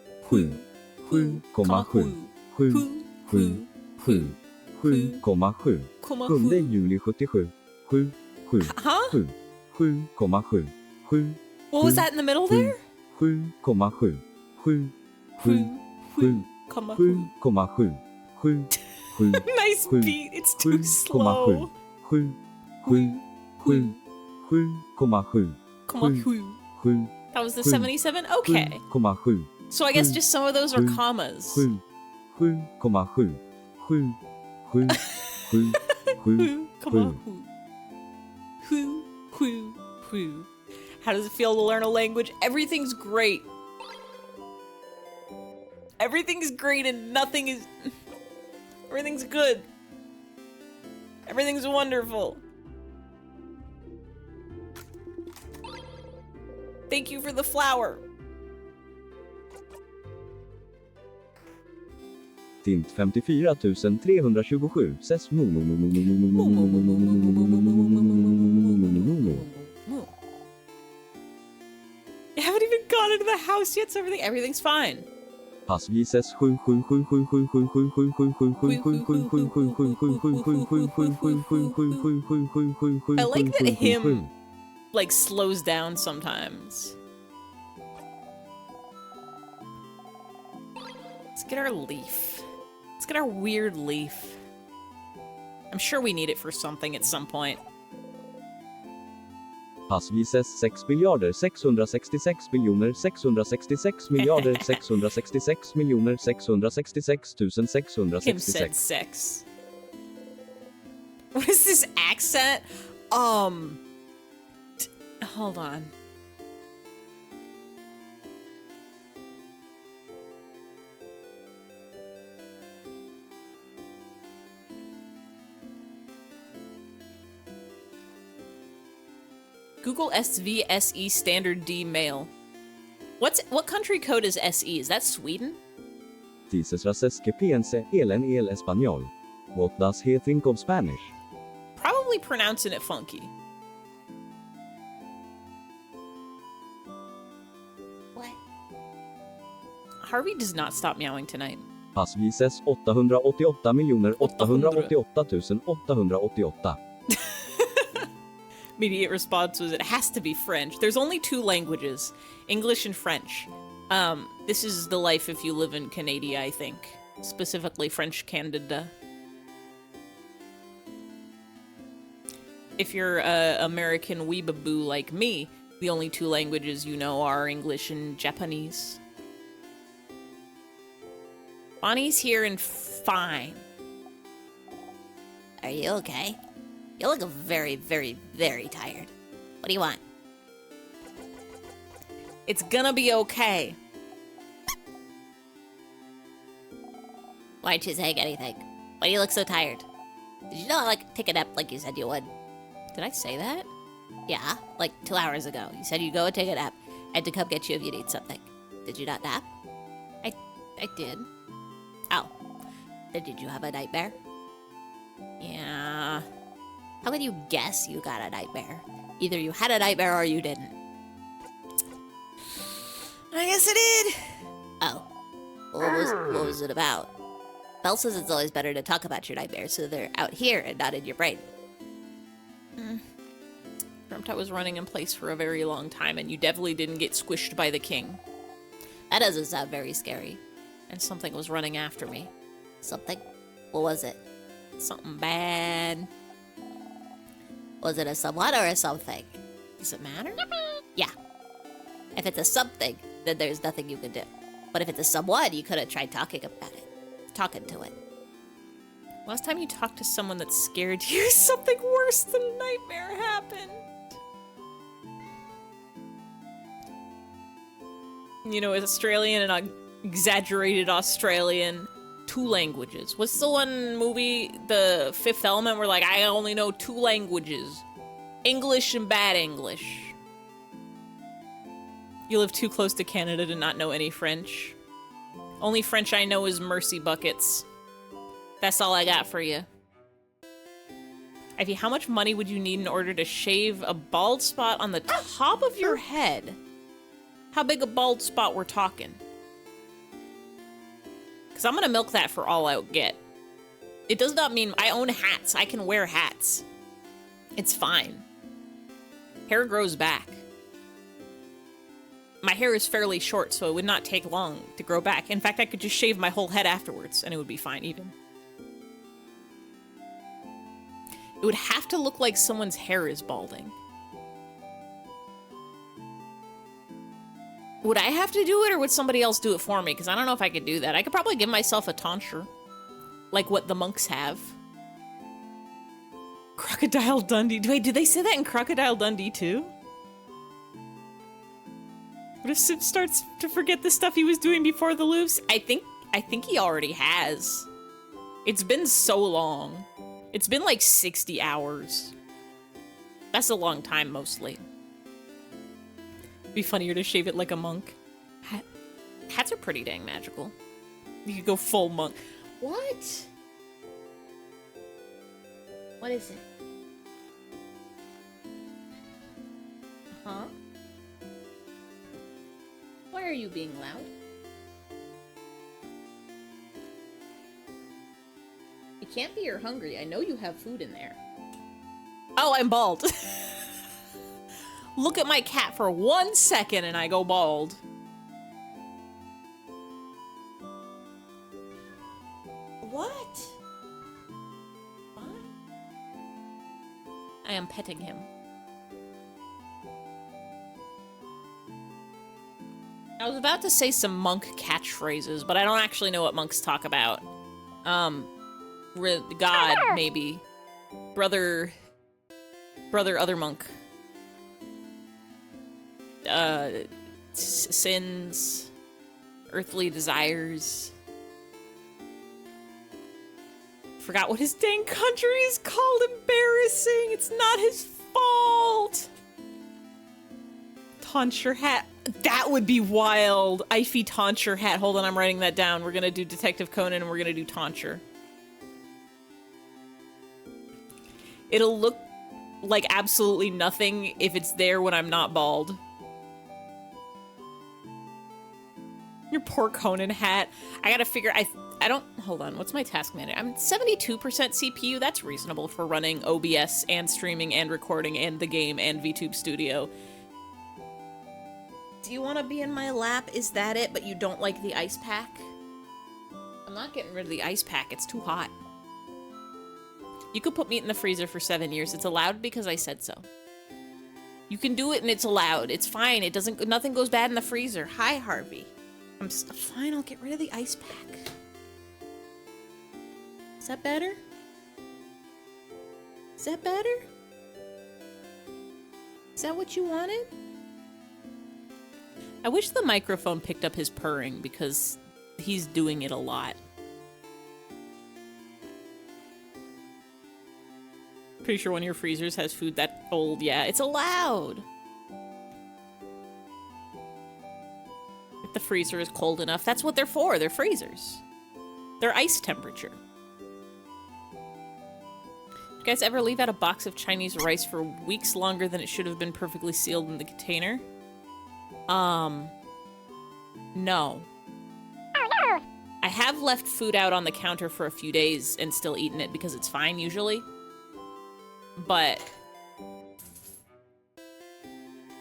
7, comma 7,7. who? 7, 7, 7, 7,7. Comma 7 who? juli 77. 7, 7, Huh? 7, 7,7. 7, What was that in the middle there? 7,7. 7, Who, 7, comma who? 7,7. 7, 7, Nice who, beat. It's too 7,7. slow. 7, Who, 7, 7,7. comma Who, who? 7, That was the who, 77? Okay. 7,7. So I guess who, just some of those are who, commas. 7, 7,7. 7, 7, 7, 7. Who, comma who. who? Who? How does it feel to learn a language? Everything's great. Everything's great and nothing is... Everything's good. Everything's wonderful. Thank you for the flower. Tint 54 327 ses mu. I haven't even gone into the house yet, so everything's fine. Passvises 7, 7, 7, 7, 7, 7, 7, 7, 7, I like that him like slows down sometimes. Let's get our leaf. Let's get our weird leaf. I'm sure we need it for something at some point. Passvises 6 miljarder 666 miljoner 666 miljarder 666 miljoner 666 Him said 666. sex. What is this accent? Hold on. Google SVSE Standard D Mail. What country code is SE? Is that Sweden? Dices rases que piense el español. What does he think of Spanish? Probably pronouncing it funky. What? Harvey does not stop meowing tonight. Passvises 888 miljoner 888 888. Immediate response was, it has to be French. There's only two languages, English and French. This is the life if you live in Canada, I think. Specifically French Canada. If you're a American weeaboo like me, the only two languages you know are English and Japanese. Bonnie's here and fine. Are you okay? You look very, very, very tired. What do you want? It's gonna be okay. Why aren't you saying anything? Why do you look so tired? Did you not, take a nap like you said you would? Did I say that? Yeah, 2 hours ago. You said you'd go and take a nap. I had to come get you if you need something. Did you not nap? I did. Oh. Then did you have a nightmare? Yeah. How can you guess you got a nightmare? Either you had a nightmare or you didn't. I guess I did. Oh. What was it about? Belle says it's always better to talk about your nightmares so they're out here and not in your brain. Dreamt I was running in place for a very long time, and you definitely didn't get squished by the king. That doesn't sound very scary. And something was running after me. Something? What was it? Something bad. Was it a someone or a something? Does it matter? Yeah. If it's a something, then there's nothing you can do. But if it's a someone, you could have tried talking about it. Talking to it. Last time you talked to someone that scared you, something worse than a nightmare happened. You know, as Australian and exaggerated Australian, 2 languages. What's the one movie, The Fifth Element, where like, I only know 2 languages. English and bad English. You live too close to Canada to not know any French. Only French I know is mercy buckets. That's all I got for you. Ivy, how much money would you need in order to shave a bald spot on the top of your head? How big a bald spot we're talking? Because I'm gonna milk that for all I'll get. It does not mean I own hats. I can wear hats. It's fine. Hair grows back. My hair is fairly short, so it would not take long to grow back. In fact, I could just shave my whole head afterwards, and it would be fine even. It would have to look like someone's hair is balding. Would I have to do it, or would somebody else do it for me? Because I don't know if I could do that. I could probably give myself a tonsure. Like what the monks have. Crocodile Dundee. Wait, do they say that in Crocodile Dundee too? What if Sid starts to forget the stuff he was doing before the loops? I think he already has. It's been so long. It's been like 60 hours. That's a long time, mostly. Be funnier to shave it like a monk. Hats are pretty dang magical. You could go full monk. What? What is it? Huh? Why are you being loud? It can't be you're hungry. I know you have food in there. Oh, I'm bald. Look at my cat for 1 second and I go bald. What? What? I am petting him. I was about to say some monk catchphrases, but I don't actually know what monks talk about. God, maybe. Brother, other monk. Sins. Earthly desires. Forgot what his dang country is called. Embarrassing. It's not his fault. Tonsure hat. That would be wild. Ivy tonsure hat. Hold on, I'm writing that down. We're gonna do Detective Conan and we're gonna do tonsure. It'll look like absolutely nothing if it's there when I'm not bald. Your poor Conan hat. I gotta figure, I don't, hold on, what's my task manager? I'm 72% CPU, that's reasonable for running OBS and streaming and recording and the game and VTube Studio. Do you want to be in my lap? Is that it? But you don't like the ice pack? I'm not getting rid of the ice pack, it's too hot. You could put meat in the freezer for 7 years. It's allowed because I said so. You can do it and it's allowed. It's fine. It doesn't, nothing goes bad in the freezer. Hi, Harvey. I'm fine, I'll get rid of the ice pack. Is that better? Is that better? Is that what you wanted? I wish the microphone picked up his purring because he's doing it a lot. Pretty sure one of your freezers has food that old. Yeah, it's allowed. If the freezer is cold enough, that's what they're for. They're freezers. They're ice temperature. You guys ever leave out a box of Chinese rice for weeks longer than it should have been perfectly sealed in the container? No. I have left food out on the counter for a few days and still eaten it because it's fine usually. But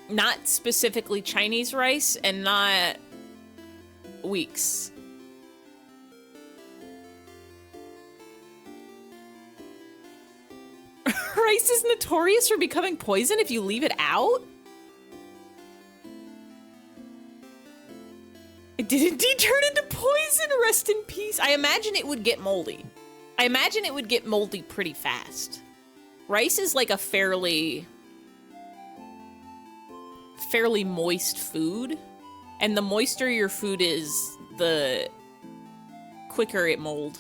Not specifically Chinese rice and not weeks. Rice is notorious for becoming poison if you leave it out? It did indeed turn into poison, rest in peace. I imagine it would get moldy. I imagine it would get moldy pretty fast. Rice is like a fairly moist food. And the moister your food is, the quicker it mold.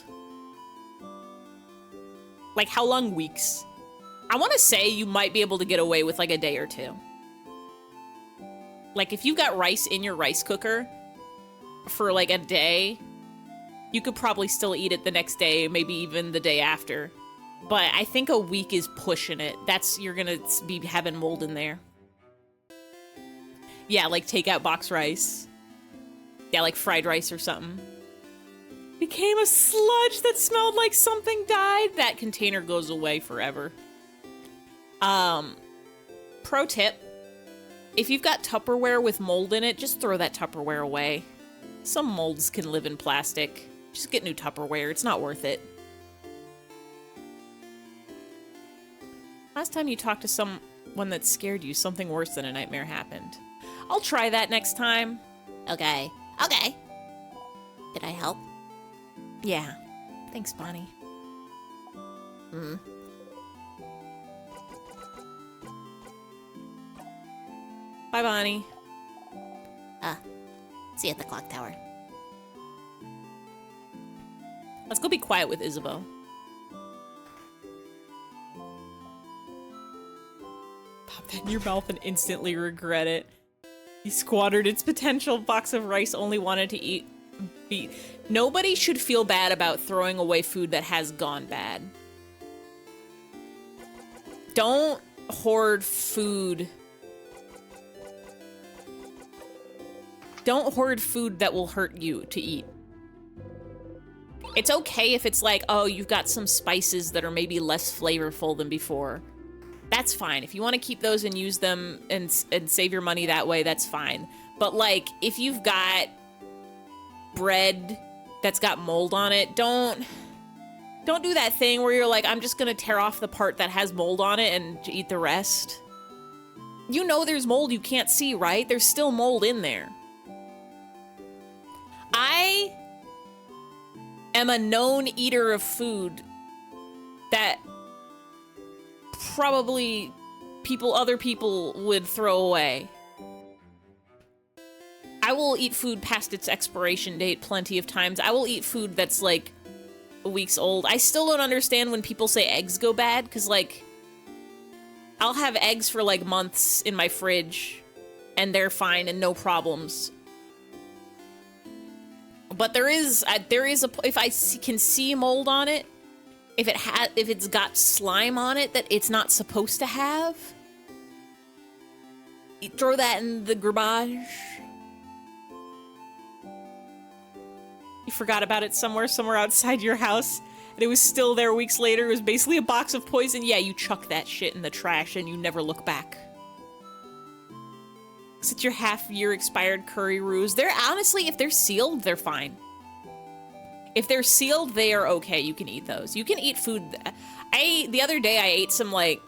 Like, how long? Weeks? I want to say you might be able to get away with like a day or two. Like, if you've got rice in your rice cooker for like a day, you could probably still eat it the next day, maybe even the day after. But I think a week is pushing it. You're gonna be having mold in there. Yeah, like takeout box rice. Yeah, like fried rice or something. Became a sludge that smelled like something died. That container goes away forever. Pro tip. If you've got Tupperware with mold in it, just throw that Tupperware away. Some molds can live in plastic. Just get new Tupperware. It's not worth it. Last time you talked to someone that scared you, something worse than a nightmare happened. I'll try that next time. Okay. Okay. Did I help? Yeah. Thanks, Bonnie. Bye, Bonnie. See you at the clock tower. Let's go be quiet with Isabeau. Pop that in your mouth and instantly regret it. You squandered its potential. Box of rice only wanted to eat. Nobody should feel bad about throwing away food that has gone bad. Don't hoard food. Don't hoard food that will hurt you to eat. It's okay if it's like, oh, you've got some spices that are maybe less flavorful than before. That's fine. If you want to keep those and use them and save your money that way, that's fine. But like, if you've got bread that's got mold on it, don't do that thing where you're like, I'm just gonna tear off the part that has mold on it and eat the rest. You know there's mold you can't see, right? There's still mold in there. I am a known eater of food that probably other people would throw away. I will eat food past its expiration date plenty of times. I will eat food that's like weeks old. I still don't understand when people say eggs go bad, because like I'll have eggs for like months in my fridge and they're fine and no problems. But there is if I can see mold on it, if it's got slime on it that it's not supposed to have, you throw that in the garbage. You forgot about it somewhere outside your house, and it was still there weeks later. It was basically a box of poison. Yeah, you chuck that shit in the trash and you never look back. It's your half-year expired curry roos. They're honestly, if they're sealed, they're fine. If they're sealed, they are okay. You can eat those. You can eat food. The other day I ate some like...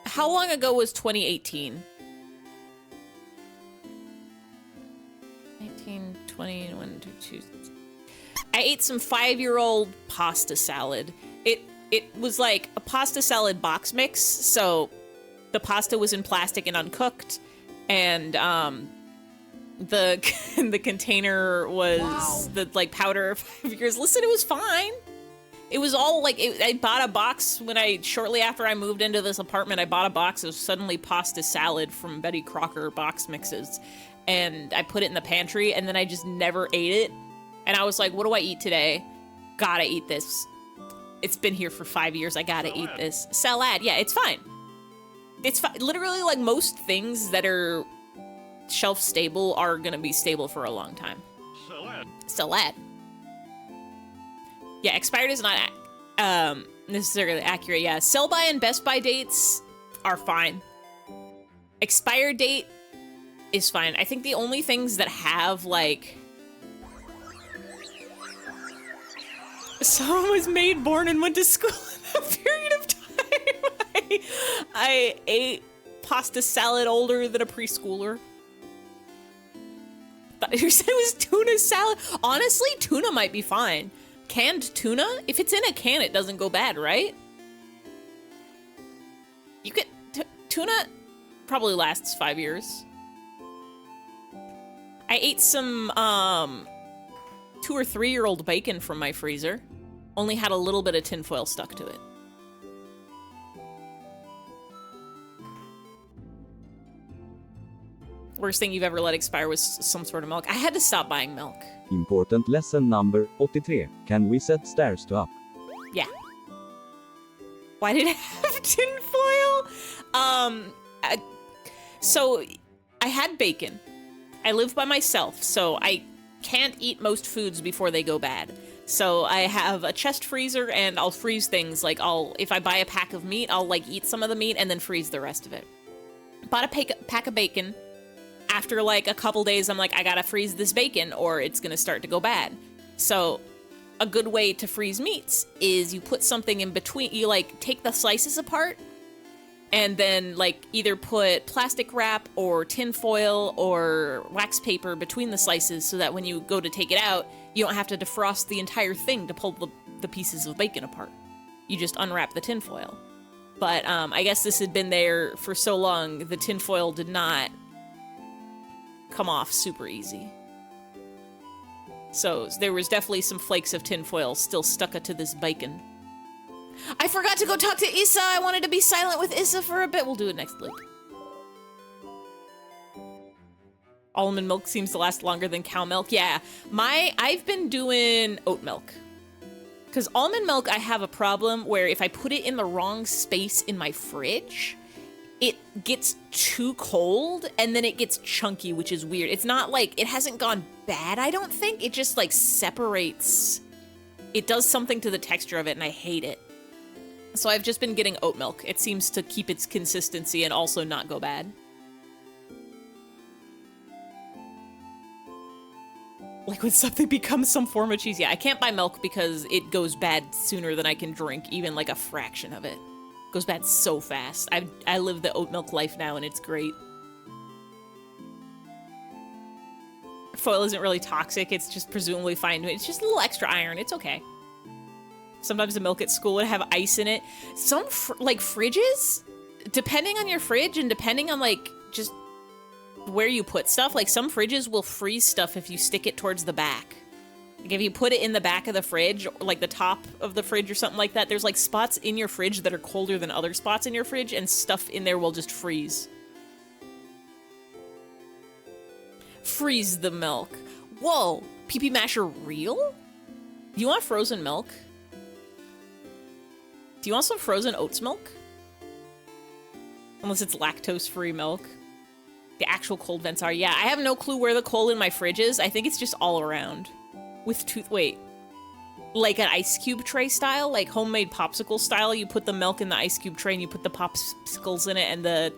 How long ago was 2018? 19, 20, 1, 2, 2. I ate some 5-year-old pasta salad. It was like a pasta salad box mix, so the pasta was in plastic and uncooked, and the container was the like powder 5 years. Listen, it was fine. It was all like I bought a box shortly after I moved into this apartment. I bought a box of suddenly pasta salad from Betty Crocker box mixes, and I put it in the pantry, and then I just never ate it. And I was like, what do I eat today? Gotta eat this. It's been here for 5 years. I gotta eat this. Salad. Yeah, it's fine. It's literally like most things that are shelf stable are gonna be stable for a long time. Salad. Yeah, expired is not necessarily accurate. Yeah, sell by and Best Buy dates are fine. Expire date is fine. I think the only things that have like someone was made, born, and went to school in that period of time. I ate pasta salad older than a preschooler. But who said it was tuna salad? Honestly, tuna might be fine. Canned tuna? If it's in a can, it doesn't go bad, right? You could... tuna probably lasts 5 years. I ate some, 2 or 3 year old bacon from my freezer. Only had a little bit of tinfoil stuck to it. Worst thing you've ever let expire was some sort of milk. I had to stop buying milk. Important lesson number 83. Can we set stairs to up? Yeah. Why did it have tinfoil? So I had bacon. I live by myself, so I can't eat most foods before they go bad. So I have a chest freezer, and I'll freeze things. Like if I buy a pack of meat, I'll like eat some of the meat and then freeze the rest of it. Bought a pack of bacon. After like a couple days, I'm like, I gotta freeze this bacon or it's gonna start to go bad. So a good way to freeze meats is you put something in between. You like take the slices apart and then like either put plastic wrap or tin foil or wax paper between the slices so that when you go to take it out, you don't have to defrost the entire thing to pull the pieces of bacon apart. You just unwrap the tin foil. But I guess this had been there for so long, the tin foil did not come off super easy. So there was definitely some flakes of tinfoil still stuck to this bacon. I forgot to go talk to Issa. I wanted to be silent with Issa for a bit. We'll do it next loop. Almond milk seems to last longer than cow milk. Yeah, I've been doing oat milk. Because almond milk, I have a problem where if I put it in the wrong space in my fridge, it gets too cold and then it gets chunky, which is weird. It's not like, it hasn't gone bad, I don't think. It just like separates. It does something to the texture of it and I hate it. So I've just been getting oat milk. It seems to keep its consistency and also not go bad. Like when something becomes some form of cheese. Yeah, I can't buy milk because it goes bad sooner than I can drink even like a fraction of it. Goes bad so fast. I live the oat milk life now and it's great. Foil isn't really toxic. It's just presumably fine. It's just a little extra iron. It's okay. Sometimes the milk at school would have ice in it. Some like fridges, depending on your fridge and depending on like just where you put stuff, like some fridges will freeze stuff if you stick it towards the back. Like if you put it in the back of the fridge, or like the top of the fridge or something like that, there's like spots in your fridge that are colder than other spots in your fridge and stuff in there will just freeze. Freeze the milk. Whoa, PP Masher real? Do you want frozen milk? Do you want some frozen oats milk? Unless it's lactose-free milk. The actual cold vents are. Yeah, I have no clue where the cold in my fridge is. I think it's just all around. With wait. Like an ice cube tray style? Like homemade popsicle style? You put the milk in the ice cube tray and you put the popsicles in it and the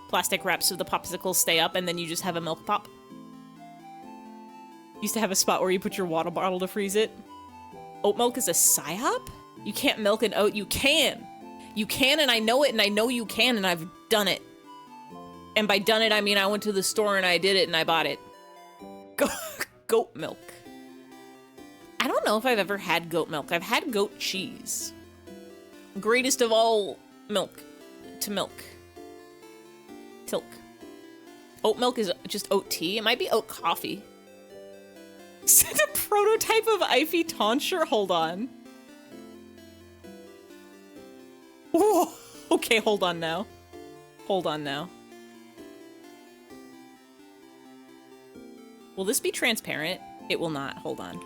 plastic wrap so the popsicles stay up and then you just have a milk pop. Used to have a spot where you put your water bottle to freeze it. Oat milk is a psyop? You can't milk an oat. You can. You can, and I know it, and I know you can, and I've done it. And by done it, I mean I went to the store and I did it and I bought it. Goat milk. I don't know if I've ever had goat milk. I've had goat cheese. Greatest of all milk. To milk. Tilk. Oat milk is just oat tea. It might be oat coffee. Is it a prototype of Ivy tonsure? Hold on. Whoa. Okay, hold on now. Hold on now. Will this be transparent? It will not. Hold on.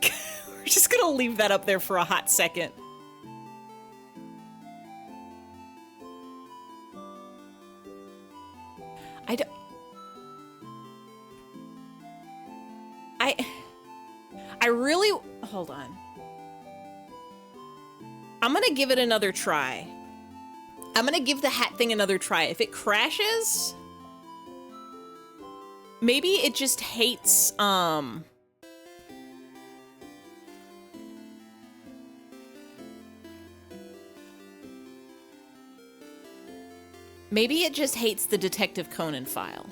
We're just gonna leave that up there for a hot second. I really... Hold on. I'm gonna give it another try. I'm gonna give the hat thing another try. If it crashes, maybe it just hates, maybe it just hates the Detective Conan file.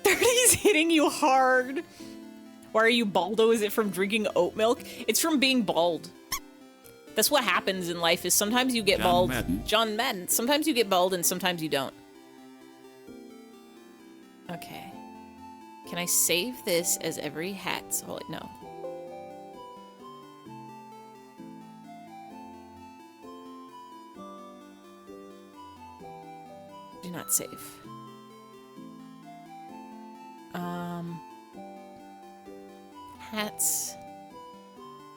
30's hitting you hard. Why are you baldo? Is it from drinking oat milk? It's from being bald. That's what happens in life, is sometimes you get bald. John Madden. Sometimes you get bald and sometimes you don't. Okay. Can I save this as every hat's... Oh, no. Do not save. Hats.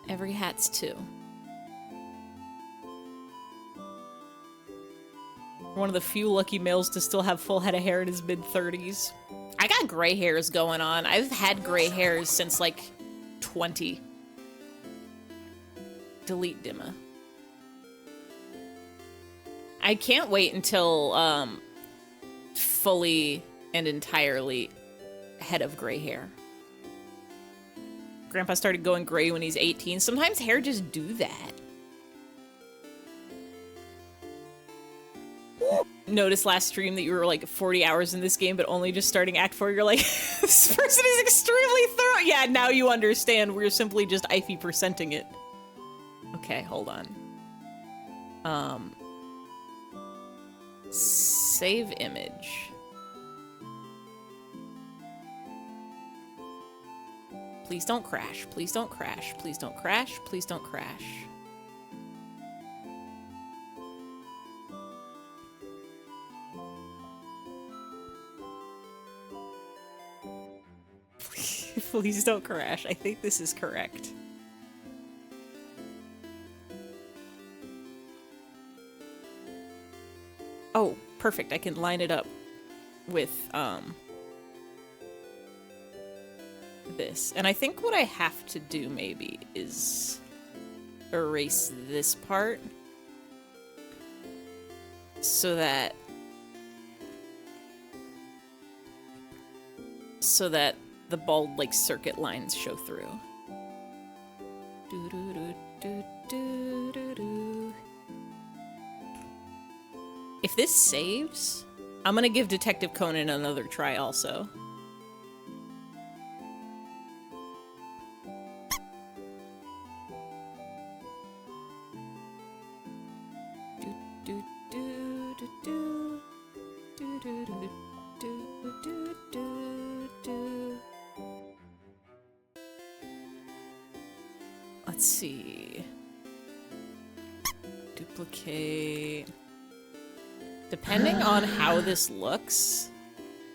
Every hat's 2. One of the few lucky males to still have full head of hair in his mid-30s. I got gray hairs going on. I've had gray hairs since like 20. Delete Dimma. I can't wait until fully and entirely head of gray hair. Grandpa started going gray when he's 18. Sometimes hair just do that. Noticed last stream that you were like 40 hours in this game, but only just starting Act 4. You're like, this person is extremely thorough. Yeah, now you understand. We're simply just IFE% it. Okay, hold on. Save image. Please don't crash. Please don't crash. Please don't crash. Please don't crash. Please don't crash. I think this is correct. Oh, perfect. I can line it up with, this. And I think what I have to do maybe is erase this part so that the bald like circuit lines show through. If this saves, I'm gonna give Detective Conan another try also. Let's see. Duplicate. Depending on how this looks,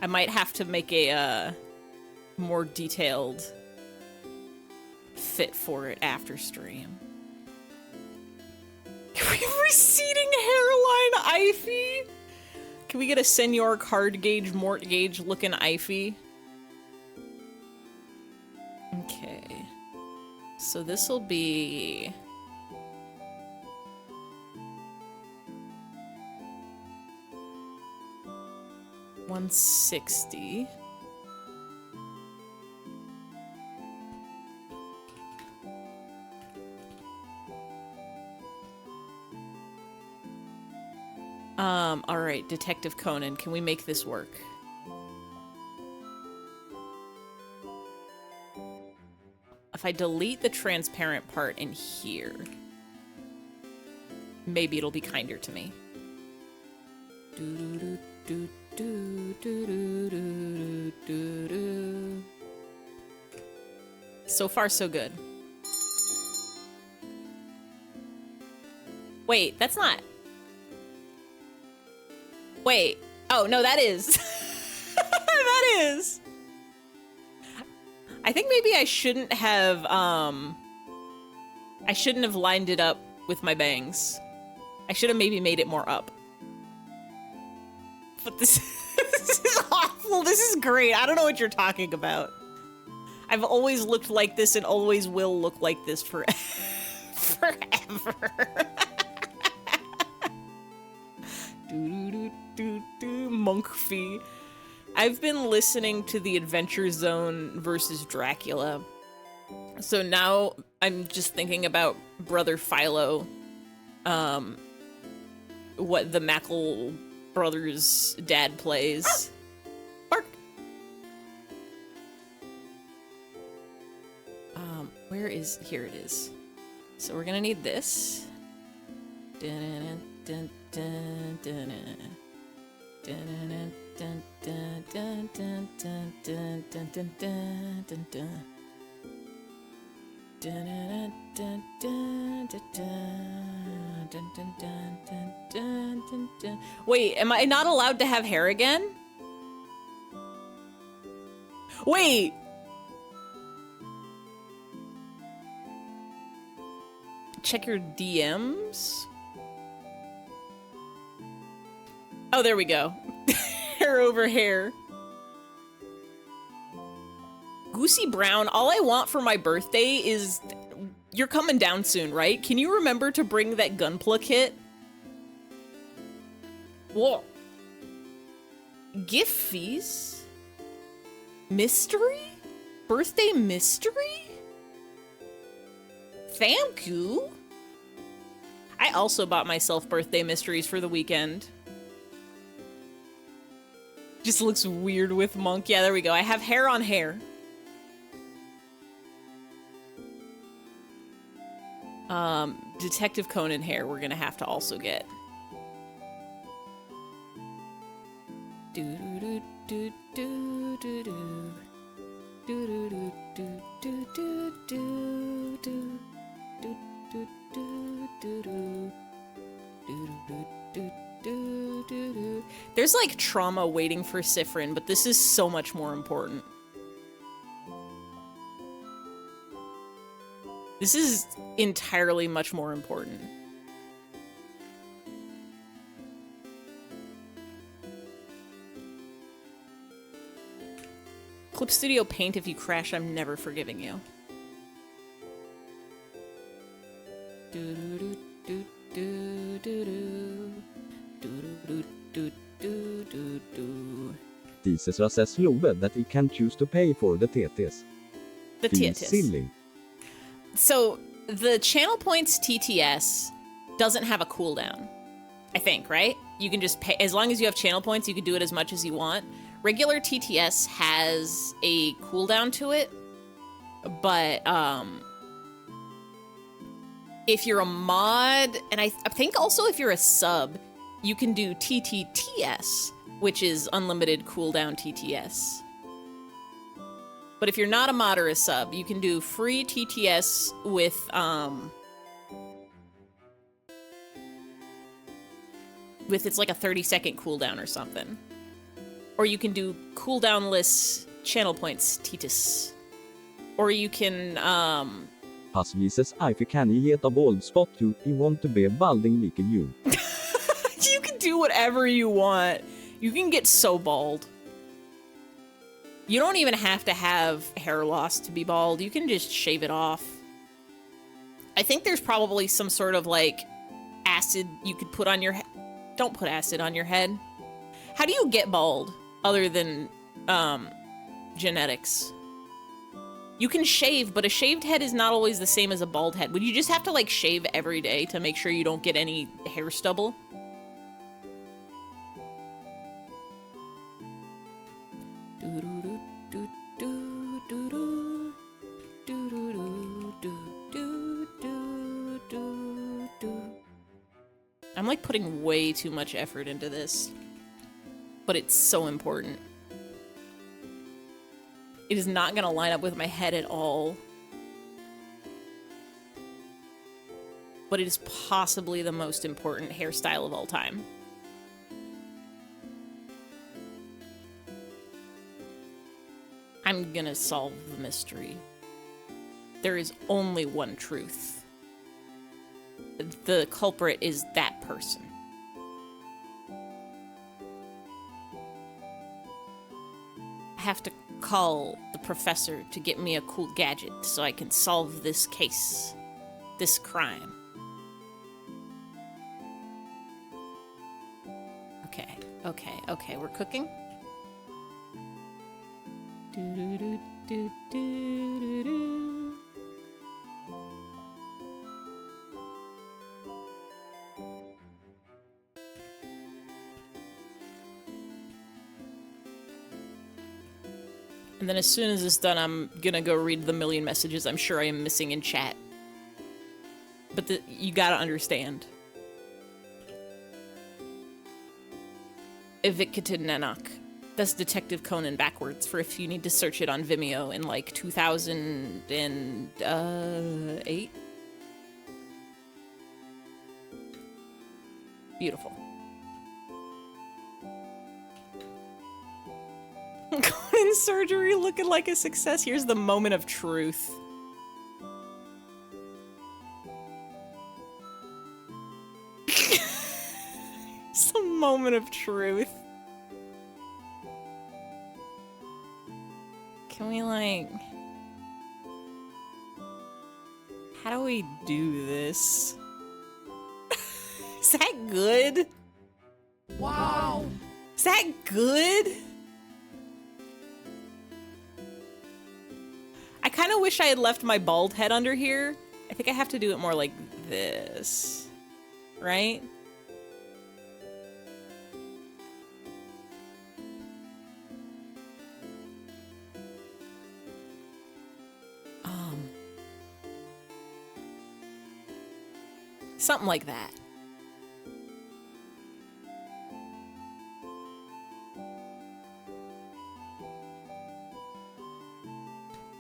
I might have to make a more detailed fit for it after stream. Receding hairline Ify? Can we get a Senor Card Gauge, Mort Gauge looking Ify? Okay. So this will be... $160. All right, Detective Conan, can we make this work? If I delete the transparent part in here, maybe it'll be kinder to me. So far, so good. Wait, that's not... Wait. Oh, no, that is. That is. I think maybe I shouldn't have lined it up with my bangs. I should have maybe made it more up. But this is awful. This is great. I don't know what you're talking about. I've always looked like this and always will look like this forever. Monkfie. I've been listening to the Adventure Zone versus Dracula. So now I'm just thinking about Brother Philo, what the Mackle brothers' dad plays. Bark. Where is, here it is. So we're gonna need this. Dun, dun, dun, dun, dun, dun, dun, dun, dun, dun, dun, dun, dun, dun, dun, dun. Wait, am I not allowed to have hair again? Wait! Check your DMs? Oh, there we go. Hair over hair. Goosey Brown, all I want for my birthday is... You're coming down soon, right? Can you remember to bring that Gunpla kit? Whoa. Gift fees? Mystery? Birthday mystery? Thank you. I also bought myself birthday mysteries for the weekend. Just looks weird with Monk. Yeah, there we go. I have hair on hair. Detective Conan hair we're gonna have to also get. There's like trauma waiting for Sifrin, but this is so much more important. This is entirely much more important. Clip Studio Paint, if you crash, I'm never forgiving you. Teaser says Lube that he can choose to pay for the TTS. The Feels TTS. silly. So, the Channel Points TTS doesn't have a cooldown, I think, right? You can just pay, as long as you have Channel Points, you can do it as much as you want. Regular TTS has a cooldown to it, but, if you're a mod, and I think also if you're a sub, you can do TTTS, which is unlimited cooldown TTS. But if you're not a mod or a sub, you can do free TTS with, it's like a 30-second cooldown or something. Or you can do cooldownless channel points TTS. Or you can, Passvises Ify kan I get a bald spot too, I want to be balding like you. You can do whatever you want. You can get so bald. You don't even have to have hair loss to be bald. You can just shave it off. I think there's probably some sort of, like, acid you could put on your head. Don't put acid on your head. How do you get bald other than, genetics? You can shave, but a shaved head is not always the same as a bald head. Would you just have to, like, shave every day to make sure you don't get any hair stubble? I'm like putting way too much effort into this, but it's so important. It is not gonna line up with my head at all, but it is possibly the most important hairstyle of all time. I'm gonna solve the mystery. There is only one truth. The culprit is that person. have to call the professor to get me a cool gadget so I can solve this case, this crime. Okay, we're cooking. Do-do-do-do-do-do-do. And then as soon as it's done, I'm gonna go read the million messages I'm sure I am missing in chat. But you gotta understand. Evicated Nanak. That's Detective Conan backwards for if you need to search it on Vimeo in like 2008. Beautiful. Conan surgery looking like a success. Here's the moment of truth. Some moment of truth. Can we, like... How do we do this? Is that good? Wow! Is that good? I kind of wish I had left my bald head under here. I think I have to do it more like this. Right? Something like that.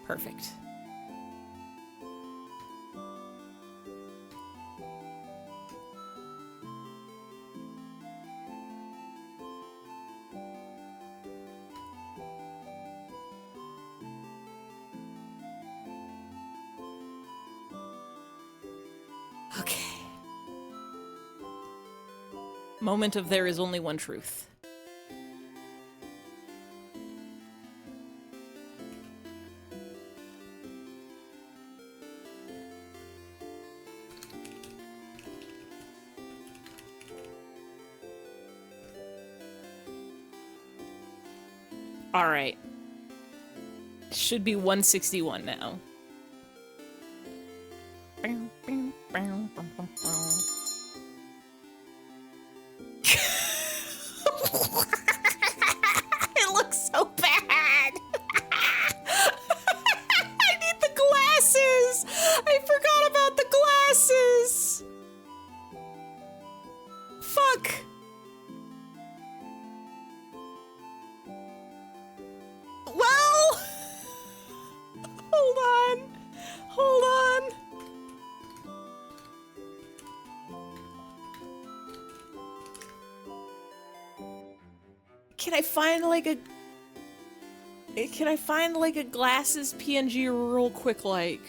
Perfect. Okay. Moment of there is only one truth. All right. Should be 161 now. It looks so bad. I need the glasses. I forgot about the glasses. Fuck. Well, hold on. Hold on. Can I find like a glasses PNG real quick like?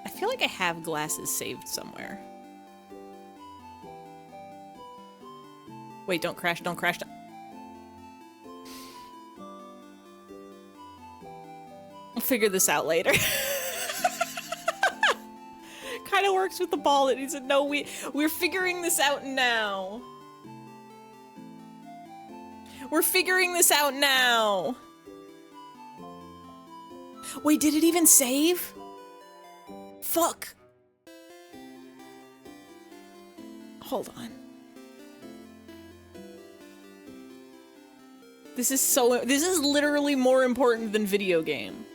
I feel like I have glasses saved somewhere. Wait, don't crash, don't crash. I'll figure this out later. Kind of works with the ball. It needs to know we're figuring this out now. We're figuring this out now. Wait, did it even save? Fuck. Hold on. This is literally more important than video game.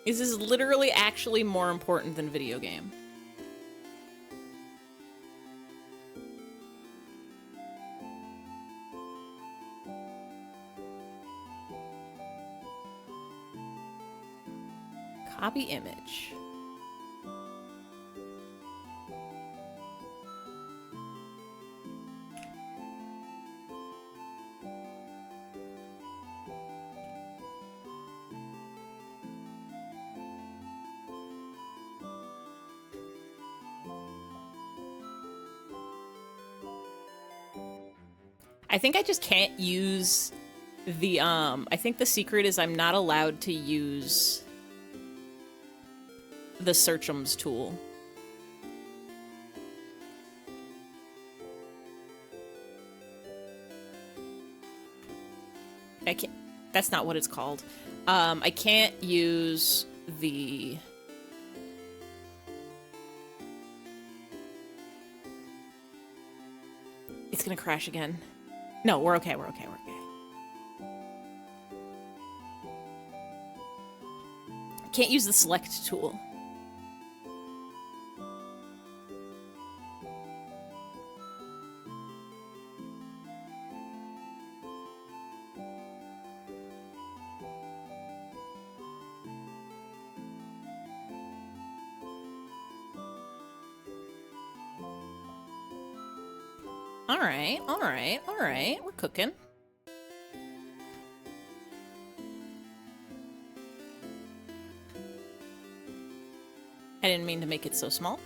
This is literally actually more important than video game. Copy image. I think I just can't use the, I think the secret is I'm not allowed to use the Searchums tool. I can't, that's not what it's called. I can't use the... It's gonna crash again. No, we're okay, we're okay, we're okay. Can't use the select tool. All right, we're cooking. I didn't mean to make it so small.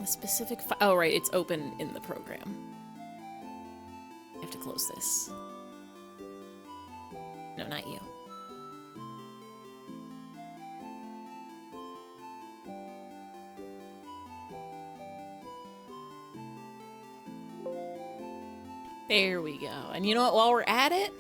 Specific oh right, it's open in the program. I have to close this. No, not you. There we go. And you know what, while we're at it,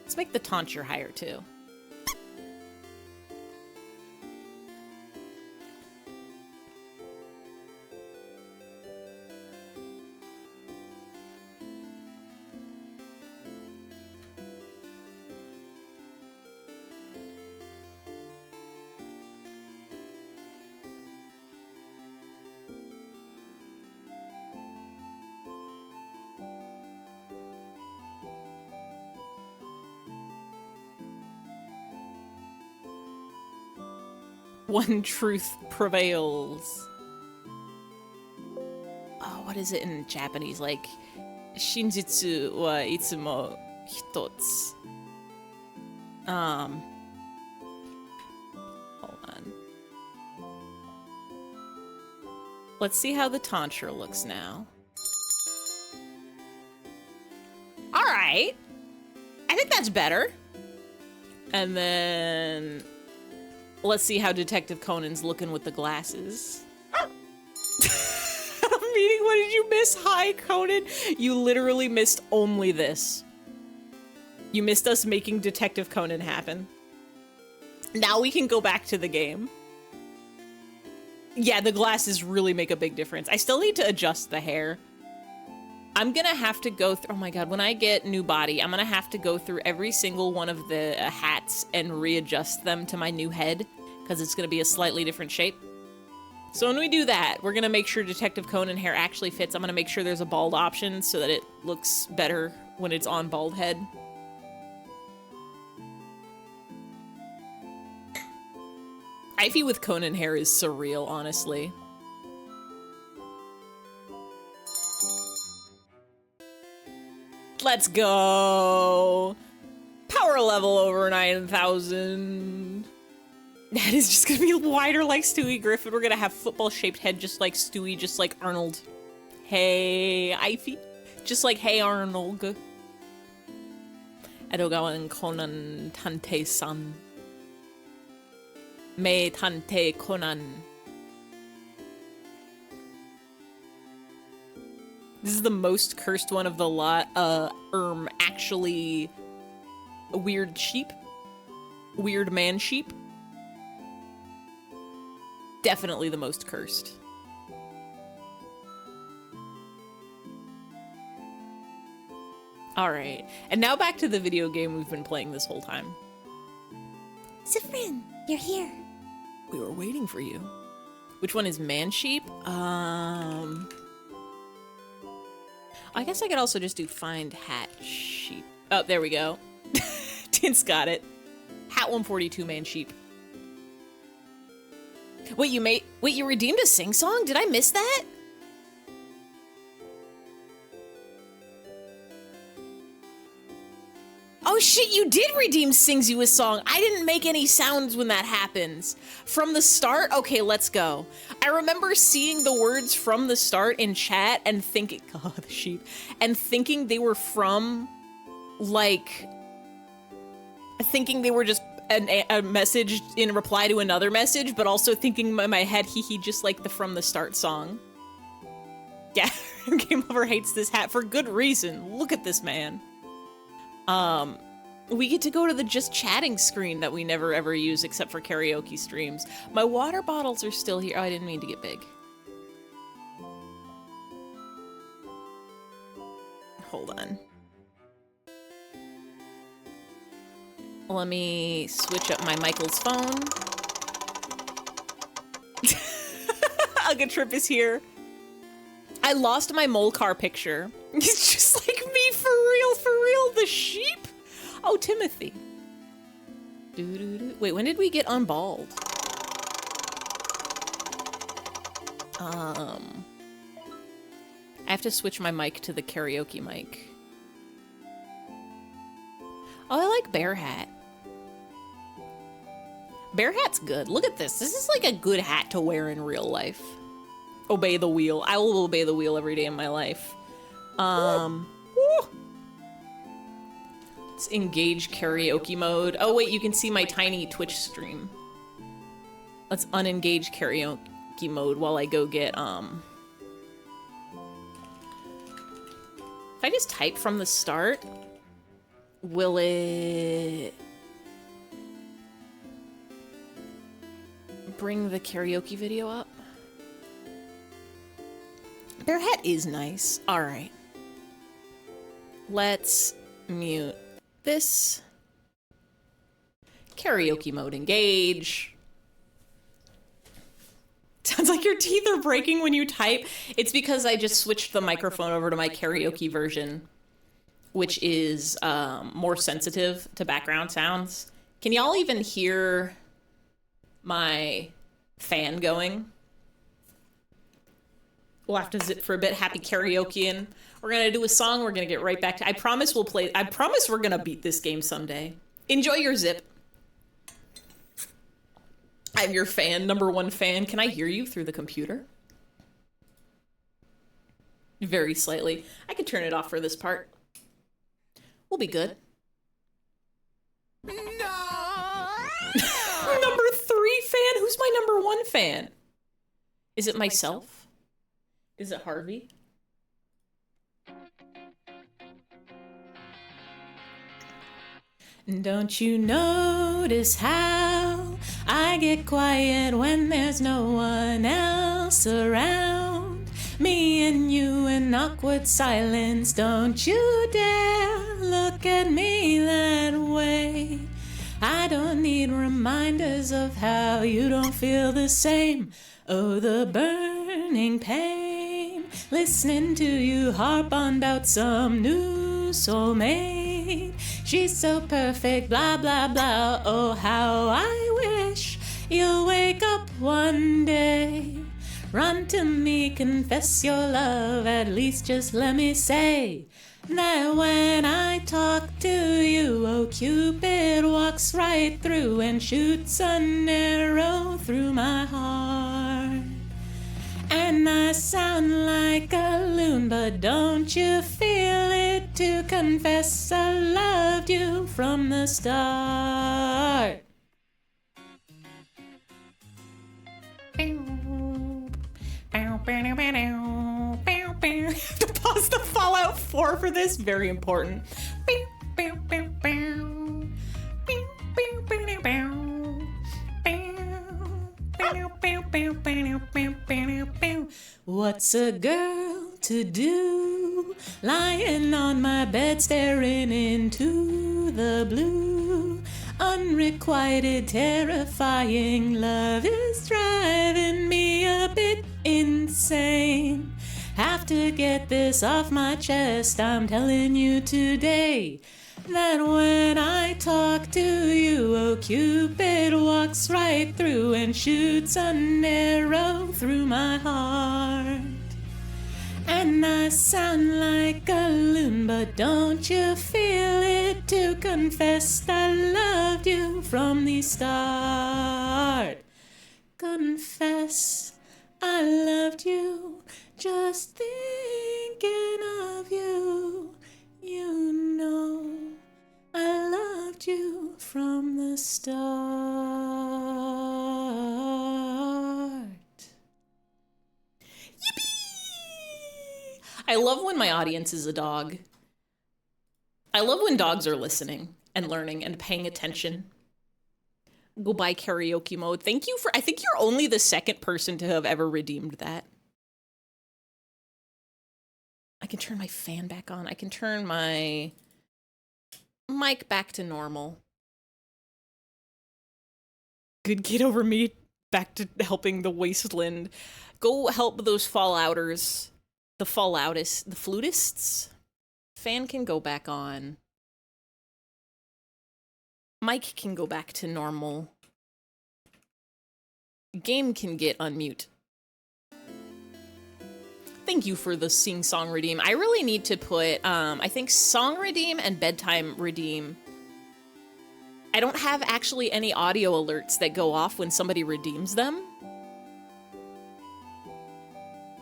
let's make the tonsure higher too. One truth prevails. Oh, what is it in Japanese? Like, shinjitsu wa itsumo hitotsu. Hold on. Let's see how the tonsure looks now. All right. I think that's better. And then... let's see how Detective Conan's looking with the glasses. Meeting, what did you miss? Hi, Conan. You literally missed only this. You missed us making Detective Conan happen. Now we can go back to the game. Yeah, the glasses really make a big difference. I still need to adjust the hair. I'm gonna have to go through, oh my god, when I get new body, I'm gonna have to go through every single one of the hats and readjust them to my new head, because it's gonna be a slightly different shape. So when we do that, we're gonna make sure Detective Conan hair actually fits. I'm gonna make sure there's a bald option so that it looks better when it's on bald head. Ivy with Conan hair is surreal, honestly. Let's go! Power level over 9,000. That is just gonna be wider like Stewie Griffin. We're gonna have football-shaped head just like Stewie, just like Arnold. Hey, Ivy. Just like Hey Arnold. Edogawa Conan Tante-san. Me Tante Conan. This is the most cursed one of the lot. actually a weird sheep. Weird man sheep. Definitely the most cursed. All right, and now back to the video game we've been playing this whole time. Zephyrin, you're here. We were waiting for you. Which one is man sheep? I guess I could also just do find hat sheep. Oh, there we go. Tint's got it. Hat 142 man sheep. Wait, you redeemed a sing-song? Did I miss that? Oh shit, you did redeem Sings You a Song. I didn't make any sounds when that happens. From the start? Okay, let's go. I remember seeing the words from the start in chat and thinking, oh, the sheep, and thinking they were from, like, thinking they were just a message in reply to another message, but also thinking in my head, he just like the From the Start song. Yeah, Game Over hates this hat for good reason. Look at this man. We get to go to the just chatting screen that we never ever use except for karaoke streams. My water bottles are still here. Oh, I didn't mean to get big. Hold on. Let me switch up my Michael's phone. Uga Trip is here. I lost my mole car picture. It's just like me, for real, the sheep? Oh, Timothy. Wait, when did we get unballed? I have to switch my mic to the karaoke mic. Oh, I like Bear Hat. Bear Hat's good. Look at this. This is like a good hat to wear in real life. Obey the wheel. I will obey the wheel every day in my life. Let's engage karaoke mode. Oh wait, you can see my tiny Twitch stream. Let's unengage karaoke mode while I go get, If I just type from the start, will it bring the karaoke video up? Bear Hat is nice. All right. Let's mute this. Karaoke mode engage. Sounds like your teeth are breaking when you type. It's because I just switched the microphone over to my karaoke version, which is more sensitive to background sounds. Can y'all even hear my fan going? We'll have to zip for a bit. Happy karaokeing. We're gonna do a song. We're gonna get right back to. I promise we'll play. I promise we're gonna beat this game someday. Enjoy your zip. I'm your fan, #1 fan. Can I hear you through the computer? Very slightly. I could turn it off for this part. We'll be good. No. #3 fan? Who's my #1 fan? Is it myself? Is it Harvey? Don't you notice how I get quiet when there's no one else around? Me and you in awkward silence. Don't you dare look at me that way. I don't need reminders of how you don't feel the same. Oh, the burning pain, listening to you harp on about some new soulmate. She's so perfect, blah, blah, blah. Oh, how I wish you'll wake up one day. Run to me, confess your love, at least just let me say that when I talk to you, oh, Cupid walks right through and shoots an arrow through my heart. And I sound like a loon, but don't you feel it to confess I loved you from the start? I have to pause the Fallout 4 for this. Very important. What's a girl to do? Lying on my bed staring into the blue. Unrequited, terrifying love is driving me a bit insane. Have to get this off my chest, I'm telling you today. That when I talk to you, oh Cupid walks right through and shoots an arrow through my heart. And I sound like a loon, but don't you feel it to confess I loved you from the start? Confess I loved you, just thinking of you, you know. I loved you from the start. Yippee! I love when my audience is a dog. I love when dogs are listening and learning and paying attention. Goodbye, karaoke mode. Thank you for... I think you're only the second person to have ever redeemed that. I can turn my fan back on. I can turn my mic back to normal. Good get over me. Back to helping the wasteland. Go help those fallouters. The falloutists. The flutists. Fan can go back on. Mic can go back to normal. Game can get unmute. Thank you for the Sing Song Redeem. I really need to put, I think Song Redeem and Bedtime Redeem. I don't have actually any audio alerts that go off when somebody redeems them.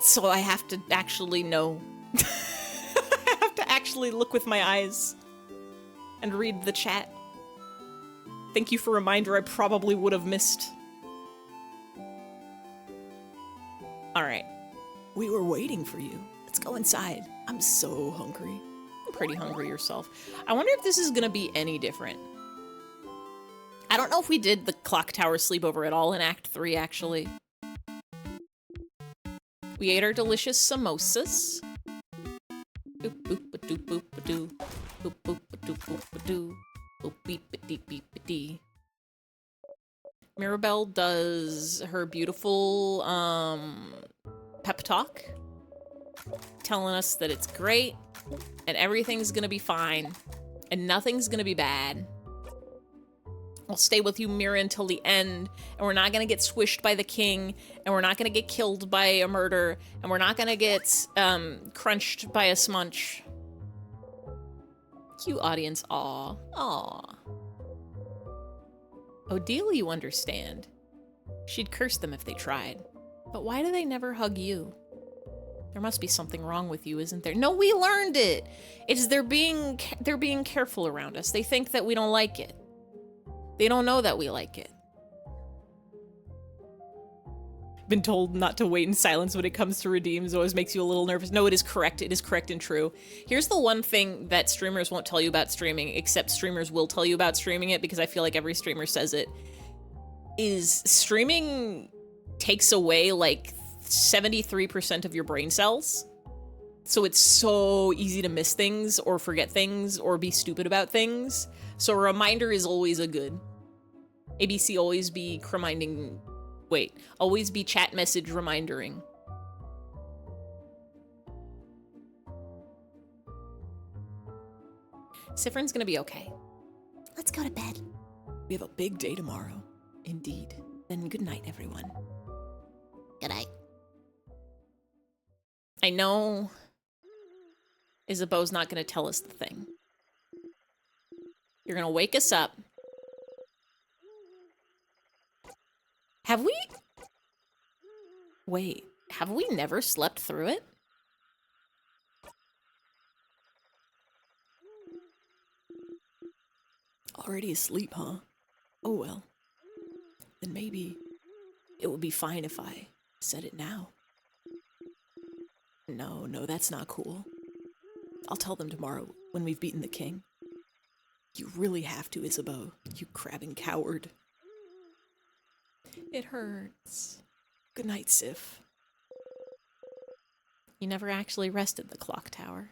So I have to actually know. I have to actually look with my eyes and read the chat. Thank you for a reminder I probably would have missed. All right. We were waiting for you. Let's go inside. I'm so hungry. I'm pretty hungry yourself. I wonder if this is gonna be any different. I don't know if we did the clock tower sleepover at all in Act 3, actually. We ate our delicious samosas. Boop boop ba doop boop ba doo. Boop boop ba doop boop ba doo. Boop beep ba deep beep ba dee. Mirabelle does her beautiful pep talk, telling us that it's great and everything's gonna be fine and nothing's gonna be bad. I'll stay with you, Mira, until the end, and we're not gonna get swished by the king, and we're not gonna get killed by a murder, and we're not gonna get crunched by a smunch. Cute audience, aw, aw. Odile, you understand. She'd curse them if they tried. But why do they never hug you? There must be something wrong with you, isn't there? No, we learned it. It's they're being careful around us. They think that we don't like it. They don't know that we like it. Been told not to wait in silence when it comes to redeems. Always makes you a little nervous. No, it is correct. It is correct and true. Here's the one thing that streamers won't tell you about streaming, except streamers will tell you about streaming it, because I feel like every streamer says it, is streaming takes away like 73% of your brain cells. So it's so easy to miss things or forget things or be stupid about things. So a reminder is always a good. ABC always be reminding, always be chat message remindering. Sifrin's gonna be okay. Let's go to bed. We have a big day tomorrow. Indeed. Then good night, everyone. Good night. I know Isabeau's not going to tell us the thing. You're going to wake us up. Have we... Wait, have we never slept through it? Already asleep, huh? Oh well. Then maybe it would be fine if I said it now. No, that's not cool. I'll tell them tomorrow when we've beaten the king. You really have to, Isabeau, you crabbing coward. It hurts. Good night, Sif. You never actually rested the clock tower.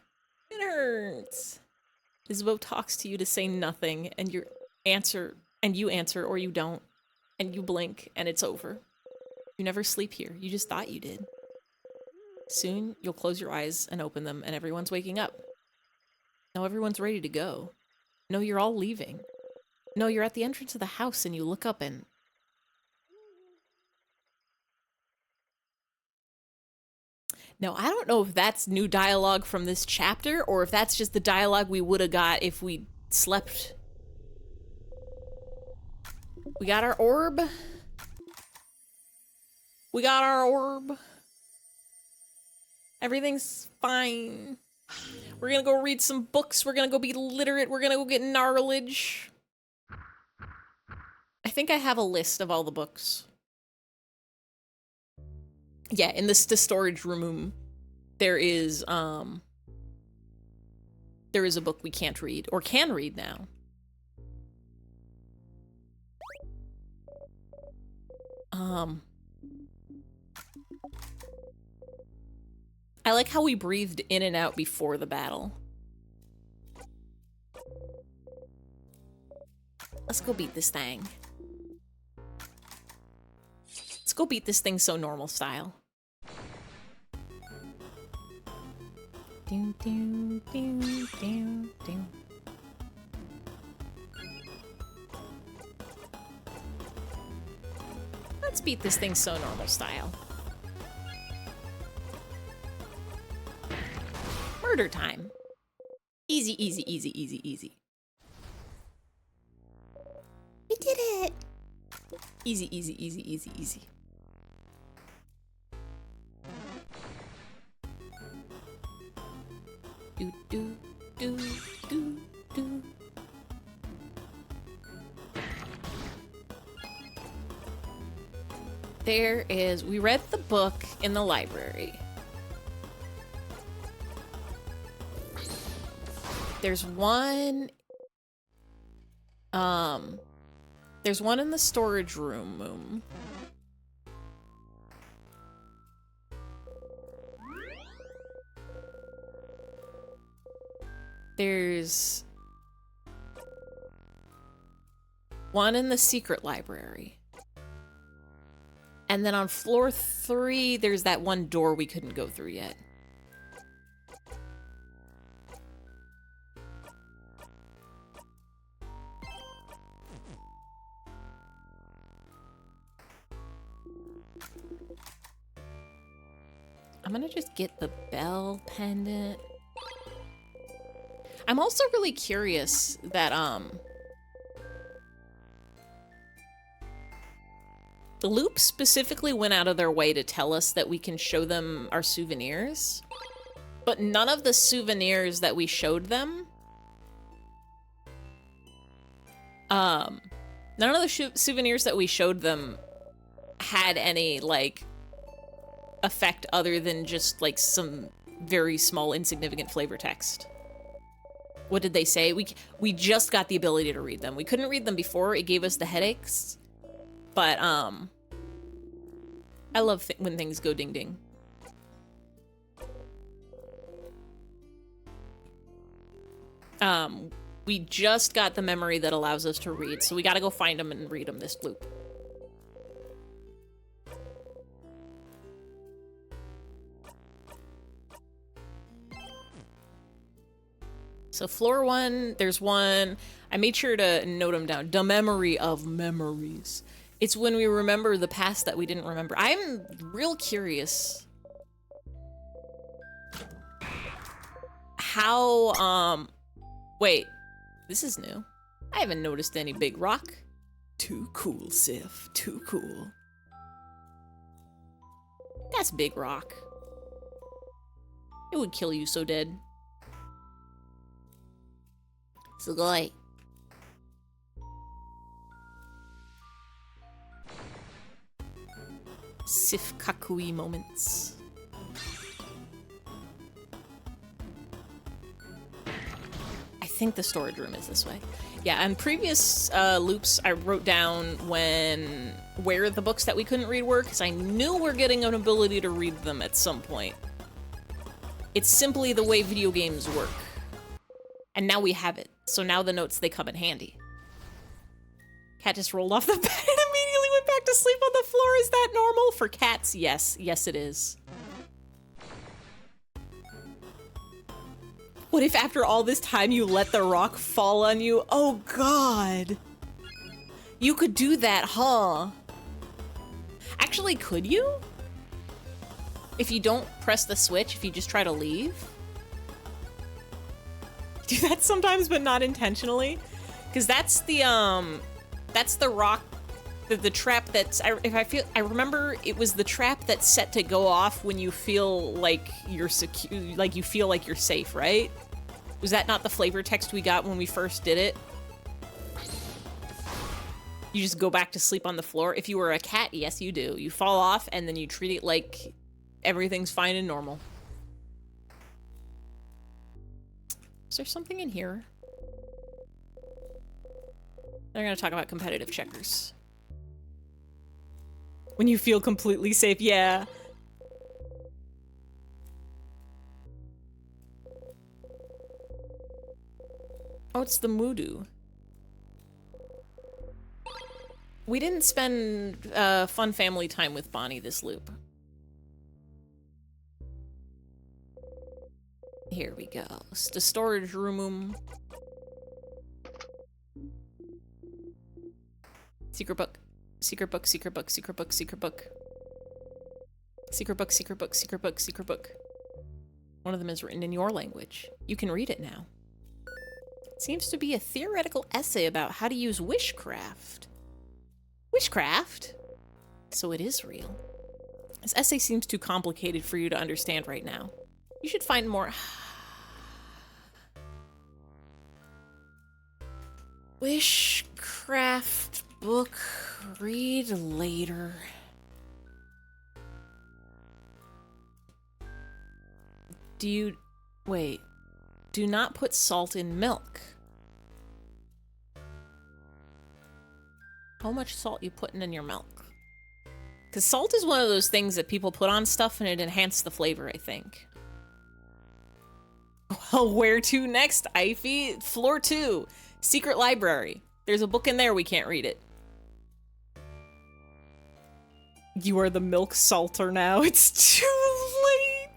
It hurts. Isabeau talks to you to say nothing, and you answer, or you don't, and you blink, and it's over. You never sleep here. You just thought you did. Soon, you'll close your eyes and open them, and everyone's waking up. Now everyone's ready to go. No, you're all leaving. No, you're at the entrance of the house, and you look up and... Now, I don't know if that's new dialogue from this chapter, or if that's just the dialogue we would have got if we slept. We got our orb. We got our orb. Everything's fine. We're gonna go read some books. We're gonna go be literate. We're gonna go get knowledge. I think I have a list of all the books. Yeah, in the storage room, there is a book we can't read, or can read now. I like how we breathed in and out before the battle. Let's go beat this thing. Let's go beat this thing so normal style. Let's beat this thing so normal style. Murder time. Easy, easy, easy, easy, easy. We did it! Easy, easy, easy, easy, easy. Do, do, do, do, do. There is... We read the book in the library. There's one... There's one in the storage room. There's one in the secret library. And then on floor 3, there's that one door we couldn't go through yet. I'm gonna just get the bell pendant. I'm also really curious that, the Loop specifically went out of their way to tell us that we can show them our souvenirs, but none of the souvenirs that we showed them, none of the souvenirs that we showed them had any, like, effect other than just, like, some very small, insignificant flavor text. What did they say? We just got the ability to read them. We couldn't read them before. It gave us the headaches. But, I love when things go ding-ding. We just got the memory that allows us to read, so we gotta go find them and read them this loop. So floor 1, there's one. I made sure to note them down. The memory of memories. It's when we remember the past that we didn't remember. I'm real curious how, wait, this is new. I haven't noticed any big rock. Too cool, Sif. Too cool. That's big rock. It would kill you so dead. Sugoi. Sif Kakui moments. I think the storage room is this way. Yeah, on previous loops, I wrote down where the books that we couldn't read were, because I knew we're getting an ability to read them at some point. It's simply the way video games work. And now we have it. So now the notes, they come in handy. Cat just rolled off the bed and immediately went back to sleep on the floor. Is that normal? For cats, yes. Yes, it is. What if after all this time you let the rock fall on you? Oh, God. You could do that, huh? Actually, could you? If you don't press the switch, if you just try to leave? Do that sometimes, but not intentionally? Because that's the rock, the trap that's, I remember it was the trap that's set to go off when you feel like you're secure, like you feel like you're safe, right? Was that not the flavor text we got when we first did it? You just go back to sleep on the floor. If you were a cat, yes, you do. You fall off and then you treat it like everything's fine and normal. Is there something in here? They're gonna talk about competitive checkers. When you feel completely safe, yeah. Oh, it's the Moodoo. We didn't spend fun family time with Bonnie this loop. Here we go. It's the storage room. Secret book. Secret book, secret book, secret book, secret book. Secret book, secret book, secret book, secret book. One of them is written in your language. You can read it now. It seems to be a theoretical essay about how to use wishcraft. Wishcraft? So it is real. This essay seems too complicated for you to understand right now. You should find more... Wishcraft book, read later. Wait. Do not put salt in milk. How much salt you putting in your milk? Because salt is one of those things that people put on stuff and it enhances the flavor, I think. Well, where to next, Ify? Floor 2. Secret library. There's a book in there, we can't read it. You are the milk salter now. It's too late.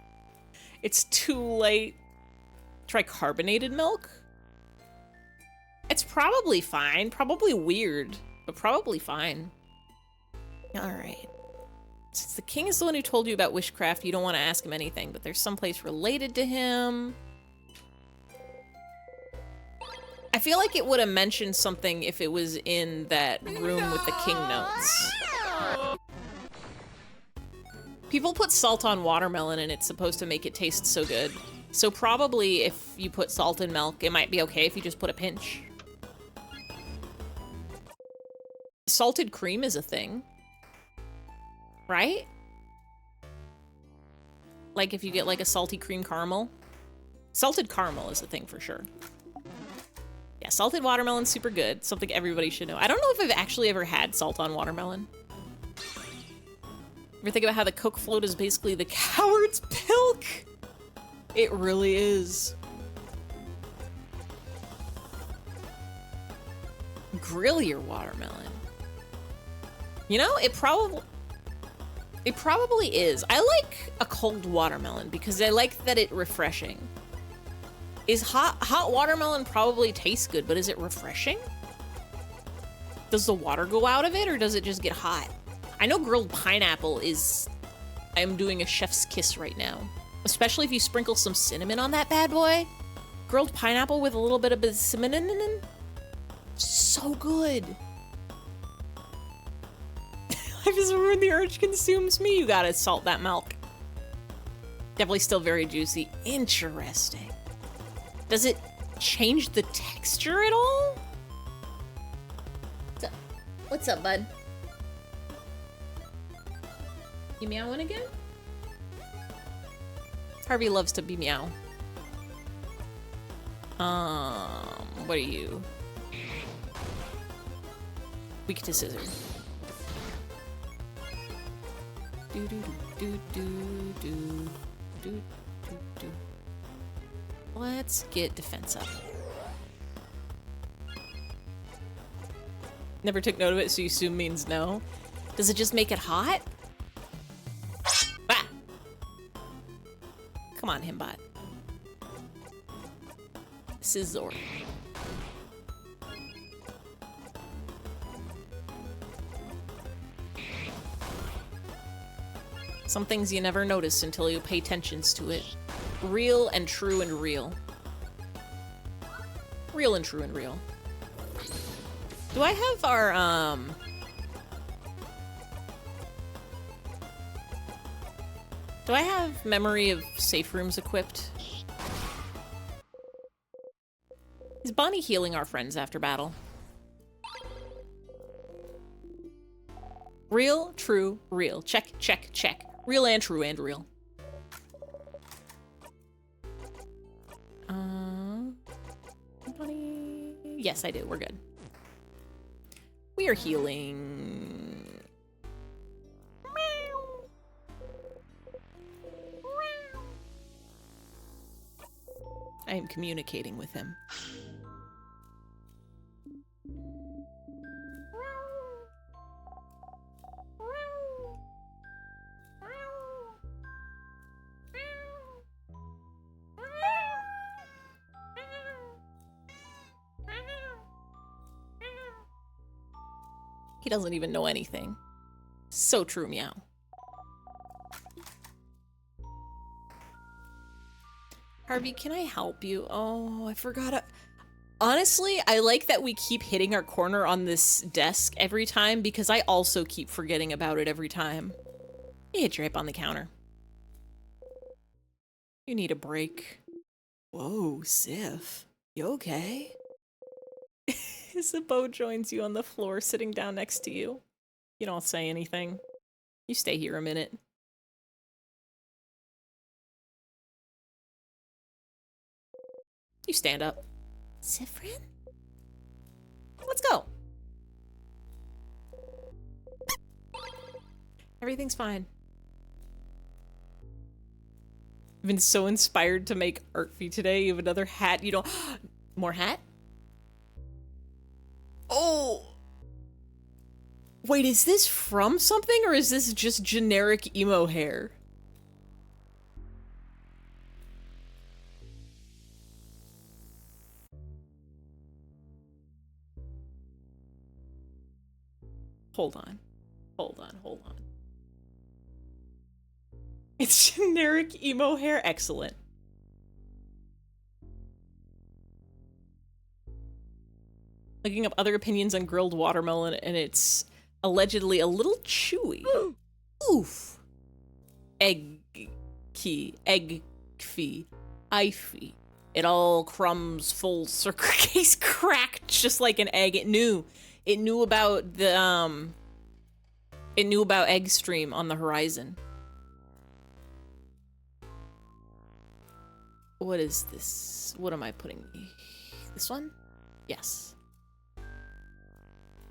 It's too late. Try carbonated milk? It's probably fine. Probably weird, but probably fine. Alright. Since the king is the one who told you about wishcraft, you don't want to ask him anything, but there's someplace related to him. I feel like it would have mentioned something if it was in that room with the king notes. People put salt on watermelon and it's supposed to make it taste so good. So probably if you put salt in milk, it might be okay if you just put a pinch. Salted cream is a thing. Right? Like if you get like a salty cream caramel. Salted caramel is a thing for sure. Yeah, salted watermelon's super good. Something everybody should know. I don't know if I've actually ever had salt on watermelon. Ever think about how the Coke float is basically the coward's pilk? It really is. Grill your watermelon. You know, it probably is. I like a cold watermelon because I like that it's refreshing. Is hot watermelon probably tastes good, but is it refreshing? Does the water go out of it or does it just get hot? I know grilled pineapple is... I am doing a chef's kiss right now. Especially if you sprinkle some cinnamon on that bad boy. Grilled pineapple with a little bit of cinnamon. So good. Life is when the urge consumes me. You gotta salt that milk. Definitely still very juicy. Interesting. Does it change the texture at all? What's up, bud? You meowing again? Harvey loves to be meow. What are you? Weak to scissor. Do do do do do do do. Let's get defense up. Never took note of it, so you assume means no. Does it just make it hot? Ah! Come on, Himbot. This is Zor. Some things you never notice until you pay attention to it. Real and true and real. Real and true and real. Do I have our, do I have memory of safe rooms equipped? Is Bonnie healing our friends after battle? Real, true, real. Check, check, check. Real and true and real. Bonnie... Yes, I do. We're good. We are healing. I am communicating with him. He doesn't even know anything. So true, meow. Harvey, can I help you? Oh, I forgot. Honestly, I like that we keep hitting our corner on this desk every time because I also keep forgetting about it every time. You hit your hip on the counter. You need a break. Whoa, Sif. You okay? Isabeau joins you on the floor, sitting down next to you. You don't say anything. You stay here a minute. You stand up. Siffrin? Let's go. Everything's fine. I've been so inspired to make Artfie today. You have another hat. You don't... More hat? Oh! Wait, is this from something or is this just generic emo hair? Hold on. Hold on, hold on. It's generic emo hair? Excellent. Looking up other opinions on grilled watermelon, and it's allegedly a little chewy. Oof. Egg-key. Egg-fee. Ify. It all crumbs full circle case cracked just like an egg. It knew. It knew about the, it knew about Eggstream on the horizon. What is this? What am I putting? This one? Yes.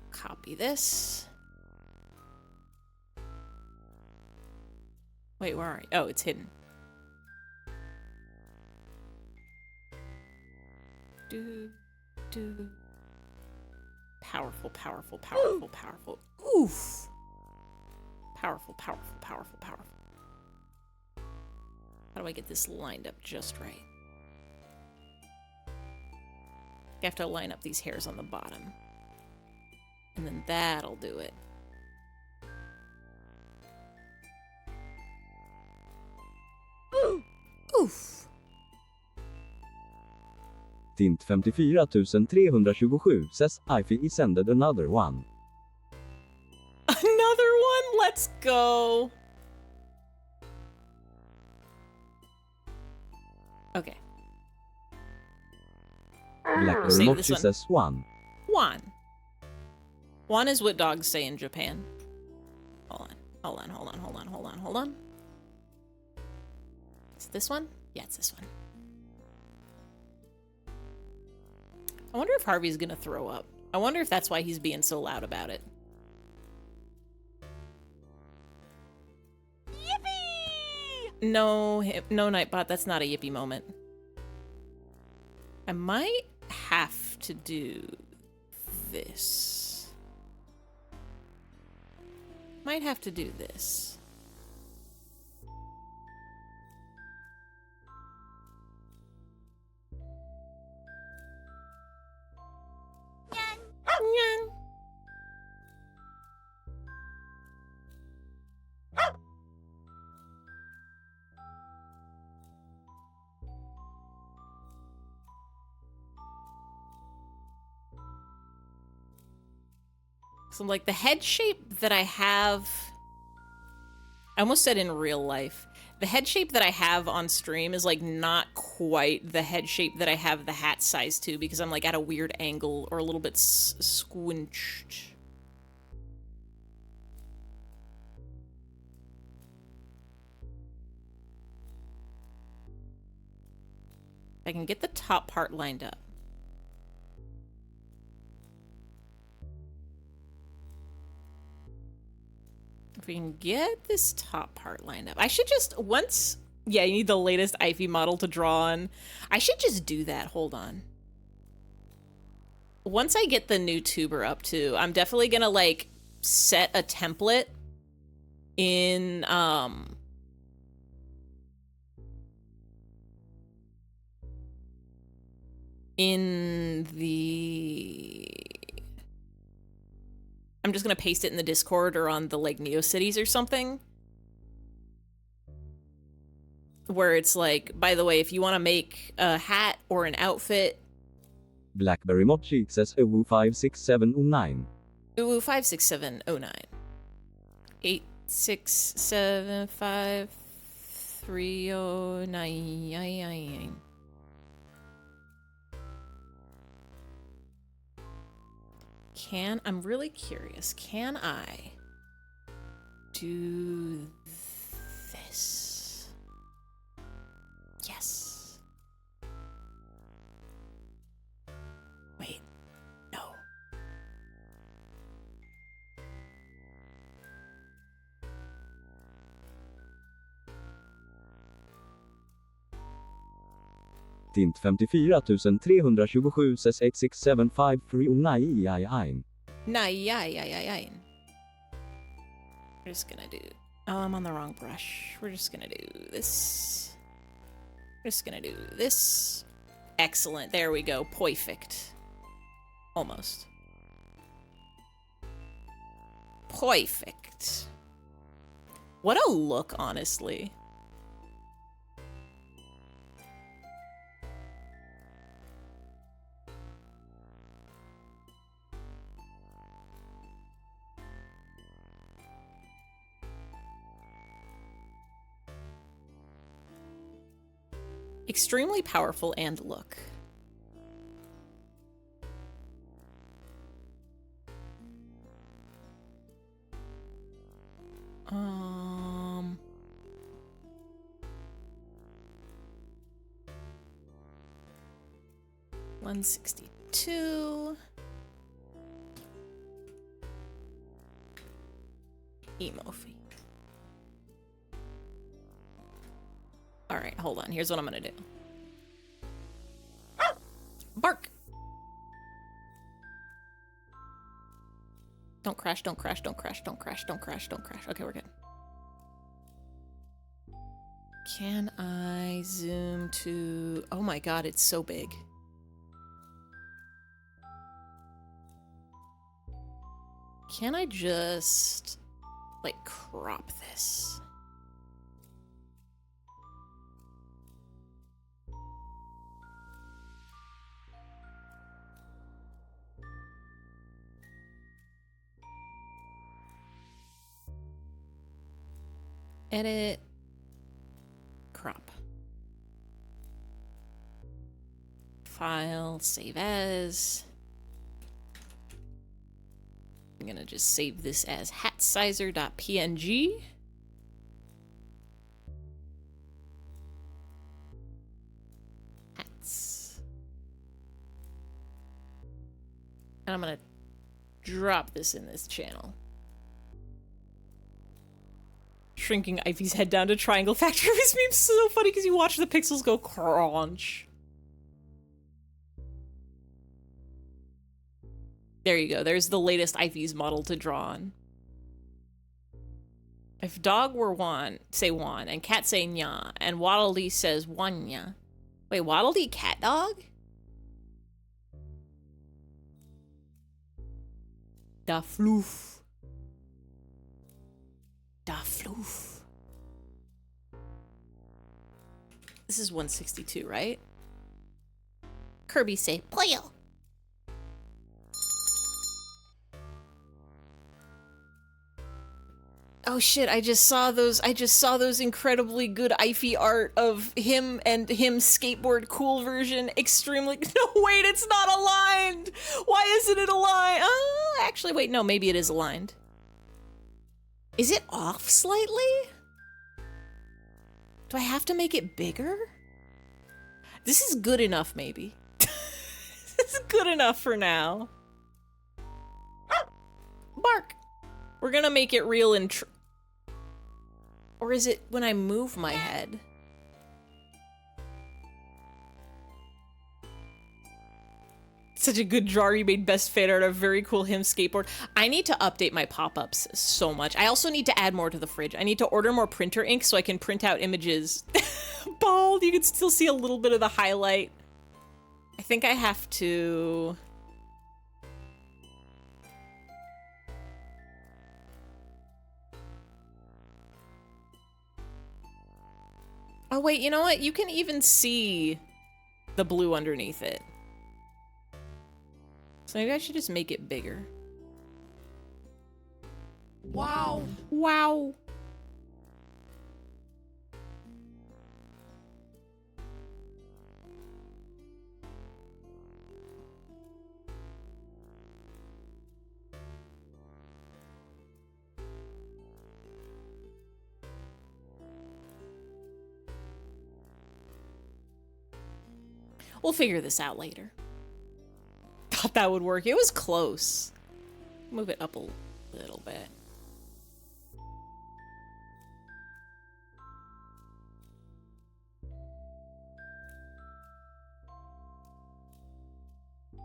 Copy this. Wait, where are you? Oh, it's hidden. Do. Powerful, powerful, powerful, powerful. Oof. Powerful, powerful, powerful, powerful. How do I get this lined up just right? I have to line up these hairs on the bottom. And then that'll do it. Oof. Tint 54327 says Ify sended another one. Another one? Let's go. Okay. Black Save Mochi this one. says one. Juan. Juan is what dogs say in Japan. Hold on. Hold on, hold on, hold on, hold on, hold on. Is it this one? Yeah, it's this one. I wonder if Harvey's gonna throw up. I wonder if that's why he's being so loud about it. Yippee! No, no, Nightbot, that's not a yippee moment. I might have to do this. Might have to do this. Nyan. So like the head shape that I have, I almost said in real life, the head shape that I have on stream is like not quite the head shape that I have the hat size to, because I'm like at a weird angle or a little bit squinched. I can get the top part lined up. If we can get this top part lined up. I should just, once... Yeah, you need the latest Ivy model to draw on. I should just do that. Hold on. Once I get the new tuber up too, I'm definitely gonna, like, set a template in, in the... I'm just gonna paste it in the Discord or on the, like, NeoCities or something. Where it's like, by the way, if you want to make a hat or an outfit... Blackberry Mochi says Uwu56709. Uwu56709. 8675309. I'm really curious, can I do this? Yes. Wait, no. Tint 54327 says 8675309. Nine. We're just gonna do... Oh, I'm on the wrong brush. We're just gonna do this. We're just gonna do this. Excellent. There we go. Perfect. Almost. Perfect. What a look, honestly. Extremely powerful and look. Um... 162. Emofi. Alright, hold on. Here's what I'm gonna do. Bark! Don't crash, don't crash, don't crash, don't crash, don't crash, don't crash. Okay, we're good. Can I zoom to... Oh my god, it's so big. Can I just, like, crop this? Edit. Crop. File, save as. I'm gonna just save this as hatsizer.png. Hats. And I'm gonna drop this in this channel. Shrinking Ivy's head down to triangle factory. This meme's so funny because you watch the pixels go crunch. There you go. There's the latest Ivy's model to draw on. If dog were Juan, say Juan, and cat say nya, and Waddle Dee says Wanya. Wait, Waddle Dee cat dog? Da floof. Da floof. This is 162, right? Kirby say Poyo. Oh shit, I just saw those incredibly good Ivy art of him and him skateboard cool version. Extremely no wait, it's not aligned! Why isn't it aligned? Actually wait, no, maybe it is aligned. Is it off slightly? Do I have to make it bigger? This is good enough, maybe. This is good enough for now. Bark! We're gonna make it real and or is it when I move my head? Such a good drawer. You made best fan art of very cool him skateboard. I need to update my pop-ups so much. I also need to add more to the fridge. I need to order more printer ink so I can print out images. Bald, you can still see a little bit of the highlight. I think I have to... Oh wait, you know what? You can even see the blue underneath it. So maybe I should just make it bigger. Wow. Wow. We'll figure this out later. Thought that would work. It was close. Move it up a little bit.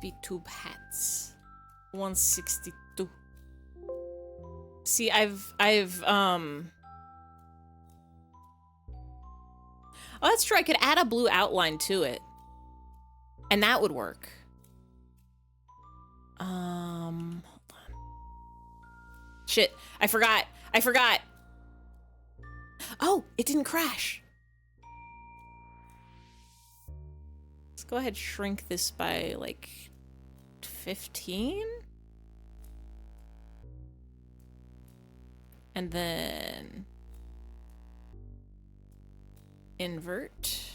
VTube hats. 162. See, I've oh, that's true. I could add a blue outline to it. And that would work. Hold on. Shit, I forgot. Oh, it didn't crash. Let's go ahead and shrink this by like 15. And then invert.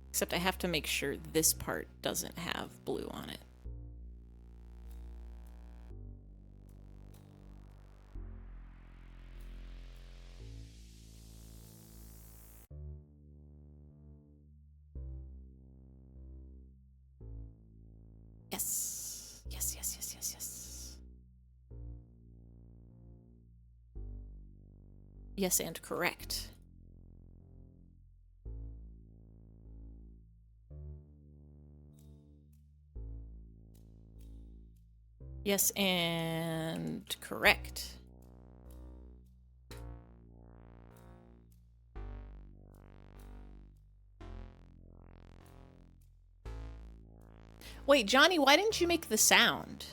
Except I have to make sure this part doesn't have blue on it. Yes. Yes, yes, yes, yes, yes. Yes, and correct. Yes, and correct. Wait, Johnny, why didn't you make the sound?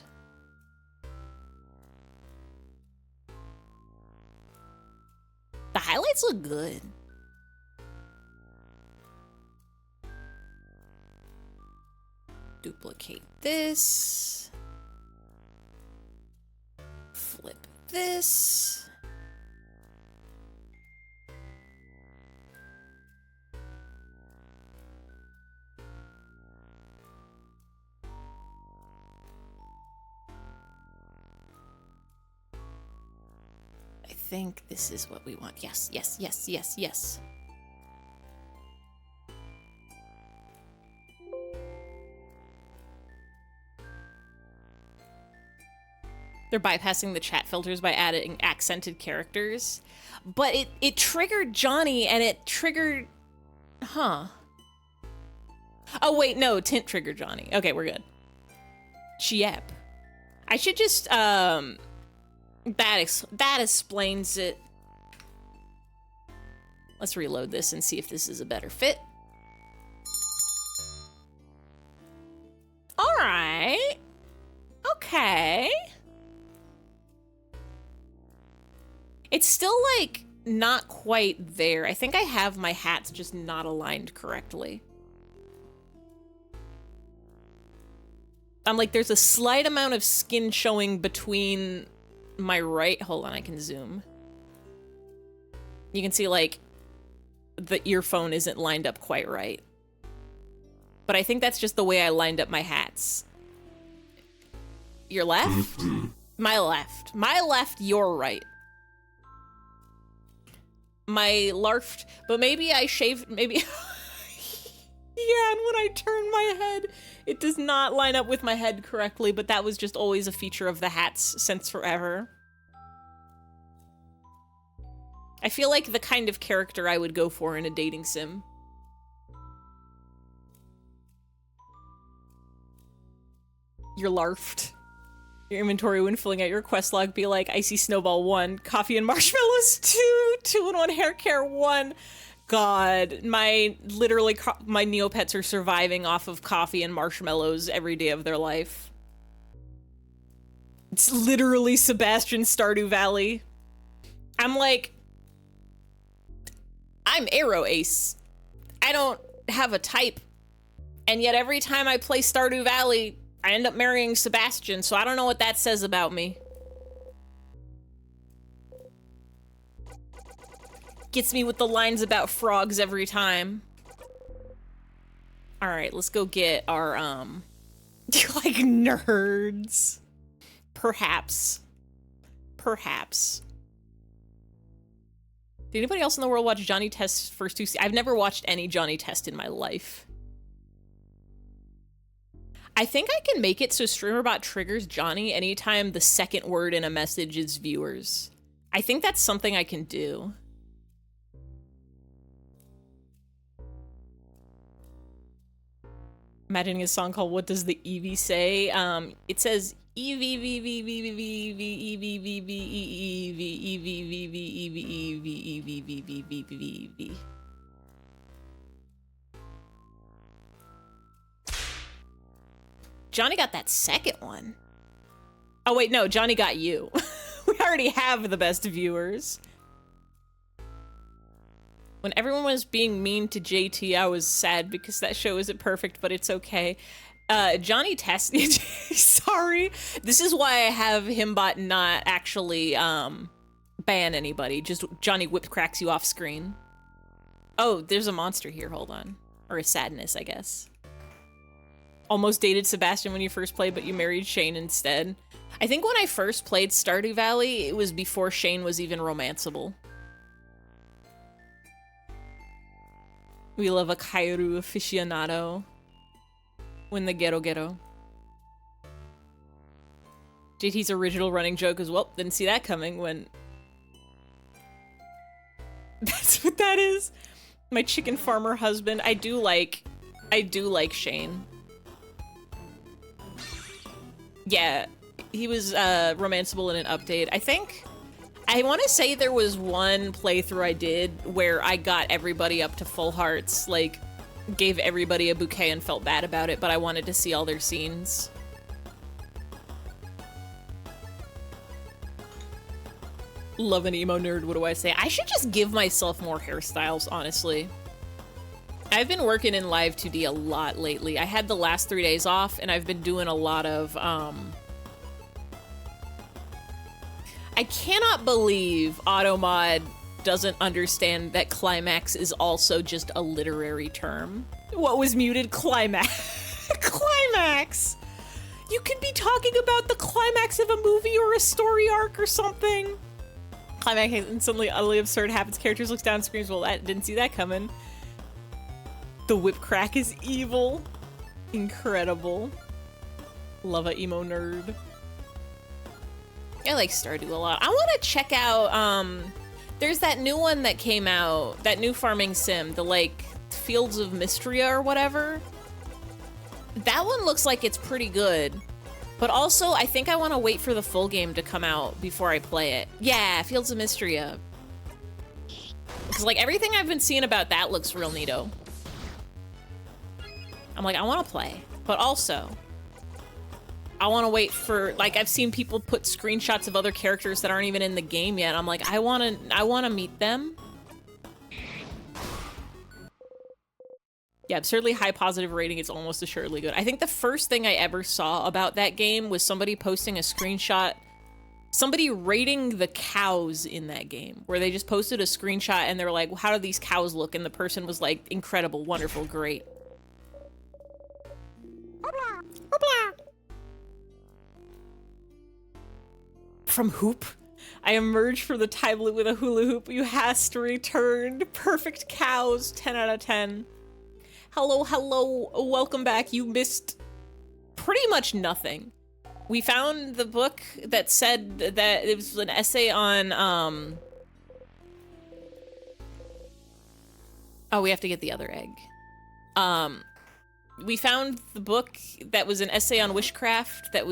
The highlights look good. Duplicate this. Flip this. I think this is what we want. Yes, yes, yes, yes, yes. They're bypassing the chat filters by adding accented characters. But it triggered Johnny, and it triggered... Huh. Oh, wait, no, Tint triggered Johnny. Okay, we're good. Chiep. I should just, that explains it. Let's reload this and see if this is a better fit. All right. Okay. It's still, like, not quite there. I think I have my hats just not aligned correctly. I'm like, there's a slight amount of skin showing between my right... Hold on, I can zoom. You can see, like, the earphone isn't lined up quite right. But I think that's just the way I lined up my hats. Your left? My left. My left, your right. My larfed, but maybe I shaved, maybe... Yeah, and when I turn my head, it does not line up with my head correctly, but that was just always a feature of the hats since forever. I feel like the kind of character I would go for in a dating sim. You're larfed. Your inventory when filling out your quest log be like Icy Snowball 1, Coffee and Marshmallows 2, 2-in-1 Hair Care 1. God, my Neopets are surviving off of coffee and marshmallows every day of their life. It's literally Sebastian Stardew Valley. I'm like, I'm Arrow Ace. I don't have a type. And yet every time I play Stardew Valley, I end up marrying Sebastian, so I don't know what that says about me. Gets me with the lines about frogs every time. All right, let's go get our, like nerds. Perhaps. Perhaps. Did anybody else in the world watch Johnny Test's first 2 seasons? I've never watched any Johnny Test in my life. I think I can make it so StreamerBot triggers Johnny anytime the second word in a message is viewers. I think that's something I can do. Imagining a song called "What Does the Eevee Say?" It says Eevee, Eevee, Eevee, Eevee, Eevee, Eevee, Eevee, Eevee, Eevee, Eevee, Eevee, Eevee. Johnny got that second one. Oh wait, no, Johnny got you. We already have the best viewers. When everyone was being mean to JT, I was sad because that show isn't perfect, but it's okay. Johnny Test, sorry. This is why I have Himbot not actually ban anybody. Just Johnny whip cracks you off screen. Oh, there's a monster here, hold on. Or a sadness, I guess. Almost dated Sebastian when you first played, but you married Shane instead. I think when I first played Stardew Valley, it was before Shane was even romanceable. We love a Kairu aficionado. When the Gero Gero. JT's original running joke is, well, didn't see that coming when... That's what that is. My chicken farmer husband. I do like Shane. Yeah, he was romanceable in an update. I want to say there was one playthrough I did where I got everybody up to full hearts, like, gave everybody a bouquet and felt bad about it, but I wanted to see all their scenes. Love an emo nerd, what do I say? I should just give myself more hairstyles, honestly. I've been working in Live 2D a lot lately. I had the last 3 days off, and I've been doing a lot of, I cannot believe Automod doesn't understand that climax is also just a literary term. What was muted? Climax. Climax! You could be talking about the climax of a movie or a story arc or something. Climax instantly utterly absurd happens. Characters looks down and screams, well, I didn't see that coming. The whip crack is evil. Incredible. Love a emo nerd. I like Stardew a lot. I want to check out, there's that new one that came out, that new farming sim, the like Fields of Mystria or whatever. That one looks like it's pretty good. But also, I think I want to wait for the full game to come out before I play it. Yeah, Fields of Mystria. Because like everything I've been seeing about that looks real neato. I'm like, I want to play. But also, I want to wait for, like, I've seen people put screenshots of other characters that aren't even in the game yet. I'm like, I want to meet them. Yeah, absurdly high positive rating. It's almost assuredly good. I think the first thing I ever saw about that game was somebody posting a screenshot, somebody rating the cows in that game, where they just posted a screenshot and they're like, well, how do these cows look? And the person was like, incredible, wonderful, great. From Hoop. I emerged from the time loop with a hula hoop. You has to return. Perfect cows. 10 out of 10. Hello, hello. Welcome back. You missed pretty much nothing. We found the book that said that it was an essay on, oh, we have to get the other egg. We found the book that was an essay on witchcraft that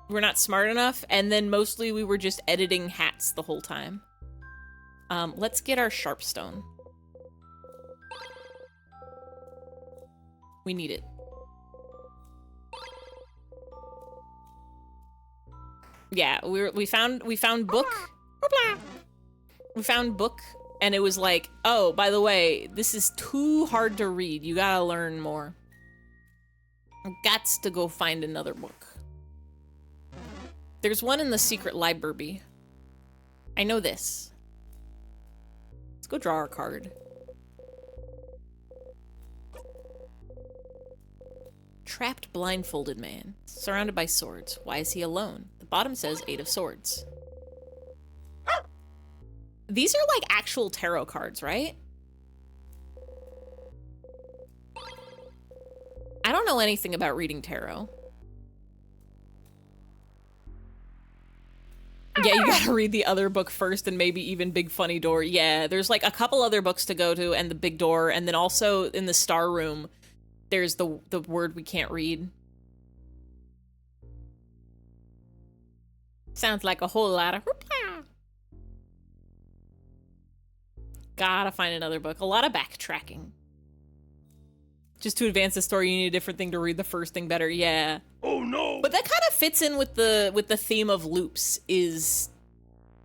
we're not smart enough, and then mostly we were just editing hats the whole time. Let's get our sharpstone. We need it. Yeah, we found book. We found book, and it was like, oh, by the way, this is too hard to read. You gotta learn more. Gots to go find another book. There's one in the secret library. I know this. Let's go draw our card. Trapped blindfolded man, surrounded by swords. Why is he alone? The bottom says 8 of swords. These are like actual tarot cards, right? I don't know anything about reading tarot. Yeah, you gotta read the other book first and maybe even Big Funny Door. Yeah, there's like a couple other books to go to and the Big Door, and then also in the Star Room, there's the word we can't read. Sounds like a whole lot of gotta find another book. A lot of backtracking. Just to advance the story, you need a different thing to read the first thing better. Yeah. Oh no! But that kind of fits in with the theme of loops. Is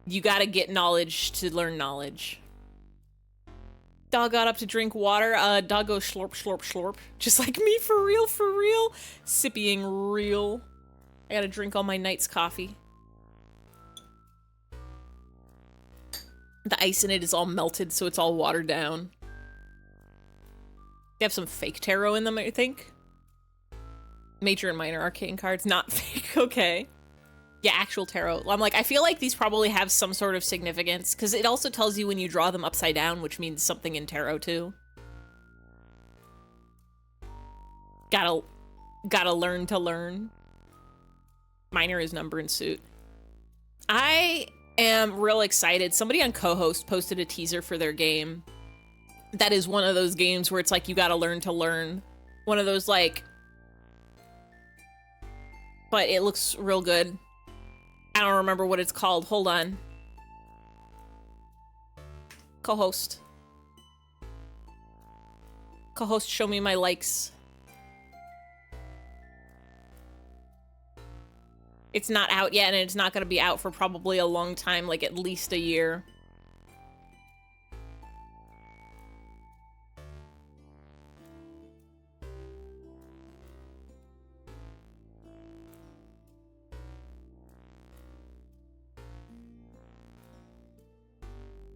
you gotta get knowledge to learn knowledge. Dog got up to drink water. Dog goes slurp, slurp, slurp. Just like me, for real, for real. Sipping real. I gotta drink all my night's coffee. The ice in it is all melted, so it's all watered down. They have some fake tarot in them, I think. Major and minor arcane cards, not fake, okay. Yeah, actual tarot. I'm like, I feel like these probably have some sort of significance, because it also tells you when you draw them upside down, which means something in tarot too. Gotta learn to learn. Minor is number and suit. I am real excited. Somebody on co-host posted a teaser for their game. That is one of those games where it's like, you gotta learn to learn. One of those like, but it looks real good. I don't remember what it's called. Hold on. Co-host. Co-host, show me my likes. It's not out yet, and it's not going to be out for probably a long time, like at least a year.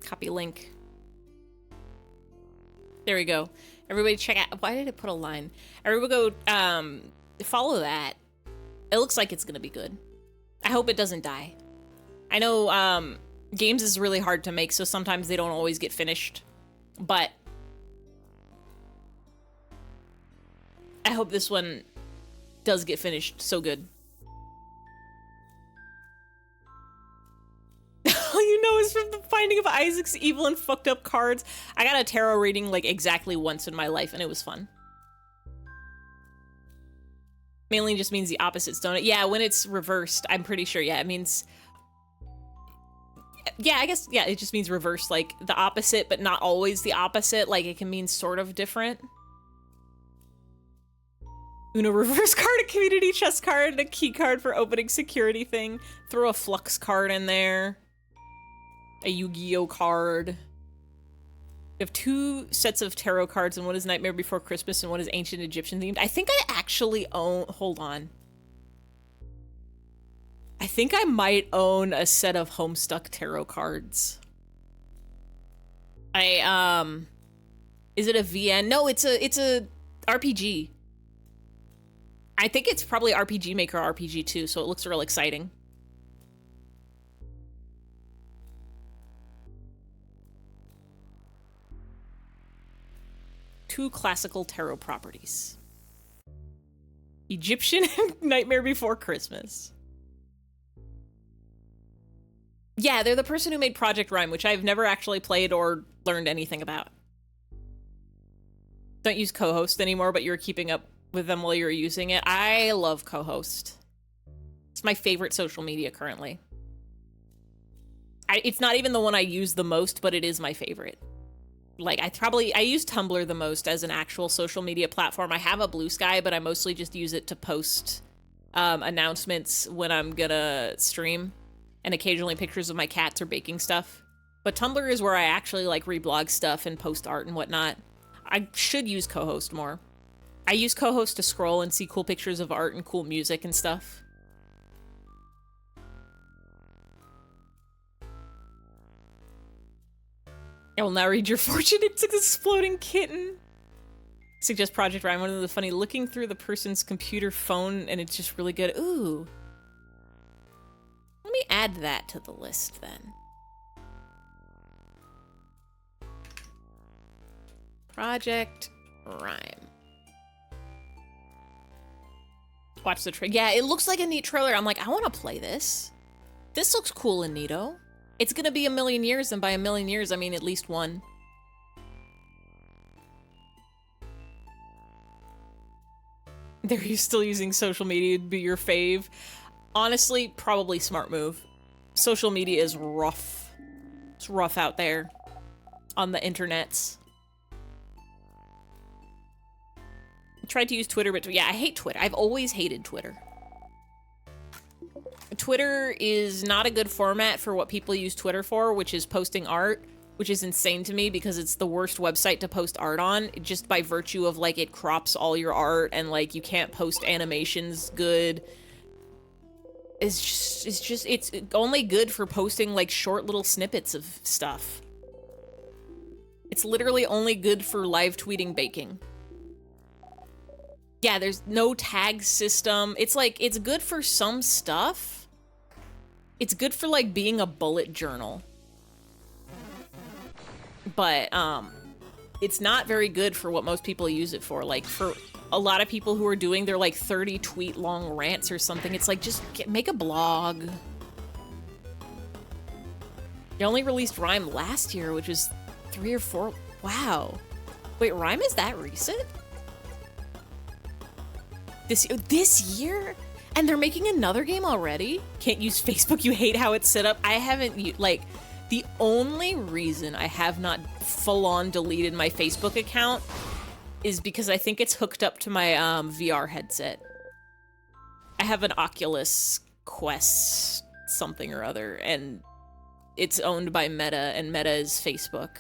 Copy link. There we go. Everybody check out. Why did it put a line? Everybody go follow that. It looks like it's gonna be good. I hope it doesn't die. I know games is really hard to make, so sometimes they don't always get finished. But I hope this one does get finished so good. was from the Finding of Isaac's Evil and Fucked Up Cards. I got a tarot reading like exactly once in my life, and it was fun. Mainly just means the opposites, don't it? Yeah, when it's reversed, I'm pretty sure. Yeah, it means... Yeah, I guess, yeah, it just means reversed, like the opposite, but not always the opposite. Like it can mean sort of different. Uno reverse card, a community chest card, and a key card for opening security thing. Throw a flux card in there. A Yu-Gi-Oh card. You have 2 sets of tarot cards, and one is Nightmare Before Christmas and one is Ancient Egyptian themed. I think I actually own... Hold on. I think I might own a set of Homestuck tarot cards. Is it a VN? No, it's a RPG. I think it's probably RPG Maker RPG too, so it looks real exciting. Two classical tarot properties. Egyptian and Nightmare Before Christmas. Yeah, they're the person who made Project Rhyme, which I've never actually played or learned anything about. Don't use co-host anymore, but you're keeping up with them while you're using it. I love co-host. It's my favorite social media currently. It's not even the one I use the most, but it is my favorite. Like, I use Tumblr the most as an actual social media platform. I have a Blue Sky, but I mostly just use it to post announcements when I'm gonna stream, and occasionally pictures of my cats or baking stuff. But Tumblr is where I actually like reblog stuff and post art and whatnot. I should use co-host more. I use co-host to scroll and see cool pictures of art and cool music and stuff. I will now read your fortune. It's an exploding kitten. Suggest Project Rhyme. One of the funny, looking through the person's computer phone, and it's just really good. Ooh. Let me add that to the list then. Project Rhyme. Watch the trailer. Yeah, it looks like a neat trailer. I'm like, I want to play this. This looks cool and neato. It's gonna be a million years, and by a million years, I mean at least one. They're still using social media to be your fave. Honestly, probably smart move. Social media is rough. It's rough out there on the internets. I tried to use Twitter, but yeah, I hate Twitter. I've always hated Twitter. Twitter is not a good format for what people use Twitter for, which is posting art, which is insane to me because it's the worst website to post art on, just by virtue of, like, it crops all your art and, like, you can't post animations good. It's only good for posting, like, short little snippets of stuff. It's literally only good for live tweeting baking. Yeah, there's no tag system. It's like, it's good for some stuff. It's good for, like, being a bullet journal. But, it's not very good for what most people use it for. Like, for a lot of people who are doing their, like, 30 tweet long rants or something, it's like, just make a blog. They only released Rhyme last year, which was 3 or 4. Wow. Wait, Rhyme is that recent? This year? And they're making another game already? Can't use Facebook, you hate how it's set up. I haven't, like, the only reason I have not full-on deleted my Facebook account is because I think it's hooked up to my VR headset. I have an Oculus Quest something or other, and it's owned by Meta, and Meta is Facebook.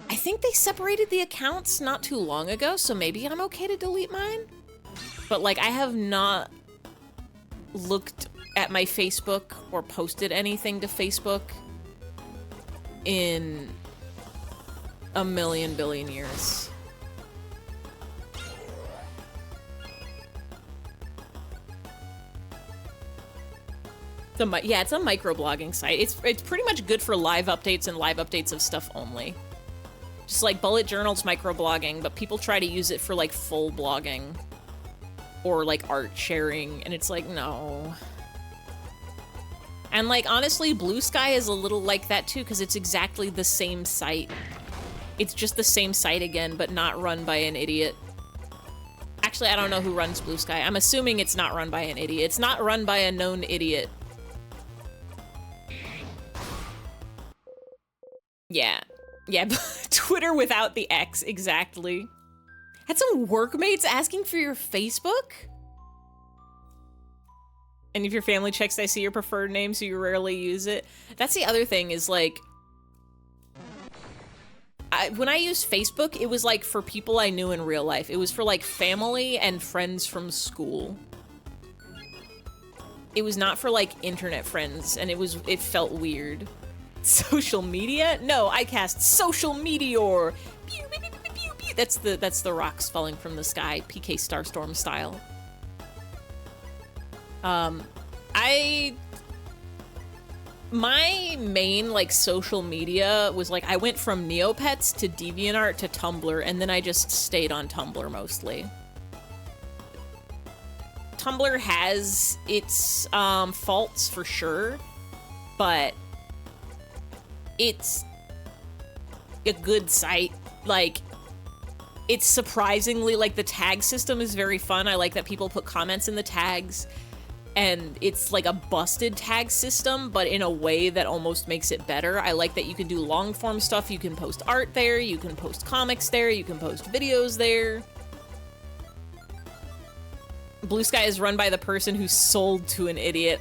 I think they separated the accounts not too long ago, so maybe I'm okay to delete mine? But, like, I have not looked at my Facebook or posted anything to Facebook in a million billion years. Yeah, it's a microblogging site. It's pretty much good for live updates and live updates of stuff only. Just like bullet journals, microblogging, but people try to use it for, like, full blogging. Or, like, art sharing, and it's like, no. And like, honestly, Blue Sky is a little like that too, because it's exactly the same site. It's just the same site again, but not run by an idiot. Actually, I don't know who runs Blue Sky. I'm assuming it's not run by an idiot. It's not run by a known idiot. Yeah. Yeah, Twitter without the X, exactly. Had some workmates asking for your Facebook? And if your family checks, I see your preferred name, so you rarely use it. That's the other thing, is like... when I used Facebook, it was like for people I knew in real life. It was for like family and friends from school. It was not for like internet friends, and it felt weird. Social media? No, I cast Social Meteor. Pew, pew, pew, pew, pew, pew. That's the rocks falling from the sky, PK Starstorm style. My main like social media was like I went from Neopets to DeviantArt to Tumblr, and then I just stayed on Tumblr mostly. Tumblr has its faults for sure, but it's a good site. Like, it's surprisingly, like, the tag system is very fun. I like that people put comments in the tags, and it's like a busted tag system, but in a way that almost makes it better. I like that you can do long form stuff. You can post art there, you can post comics there, you can post videos there. Blue Sky is run by the person who sold to an idiot.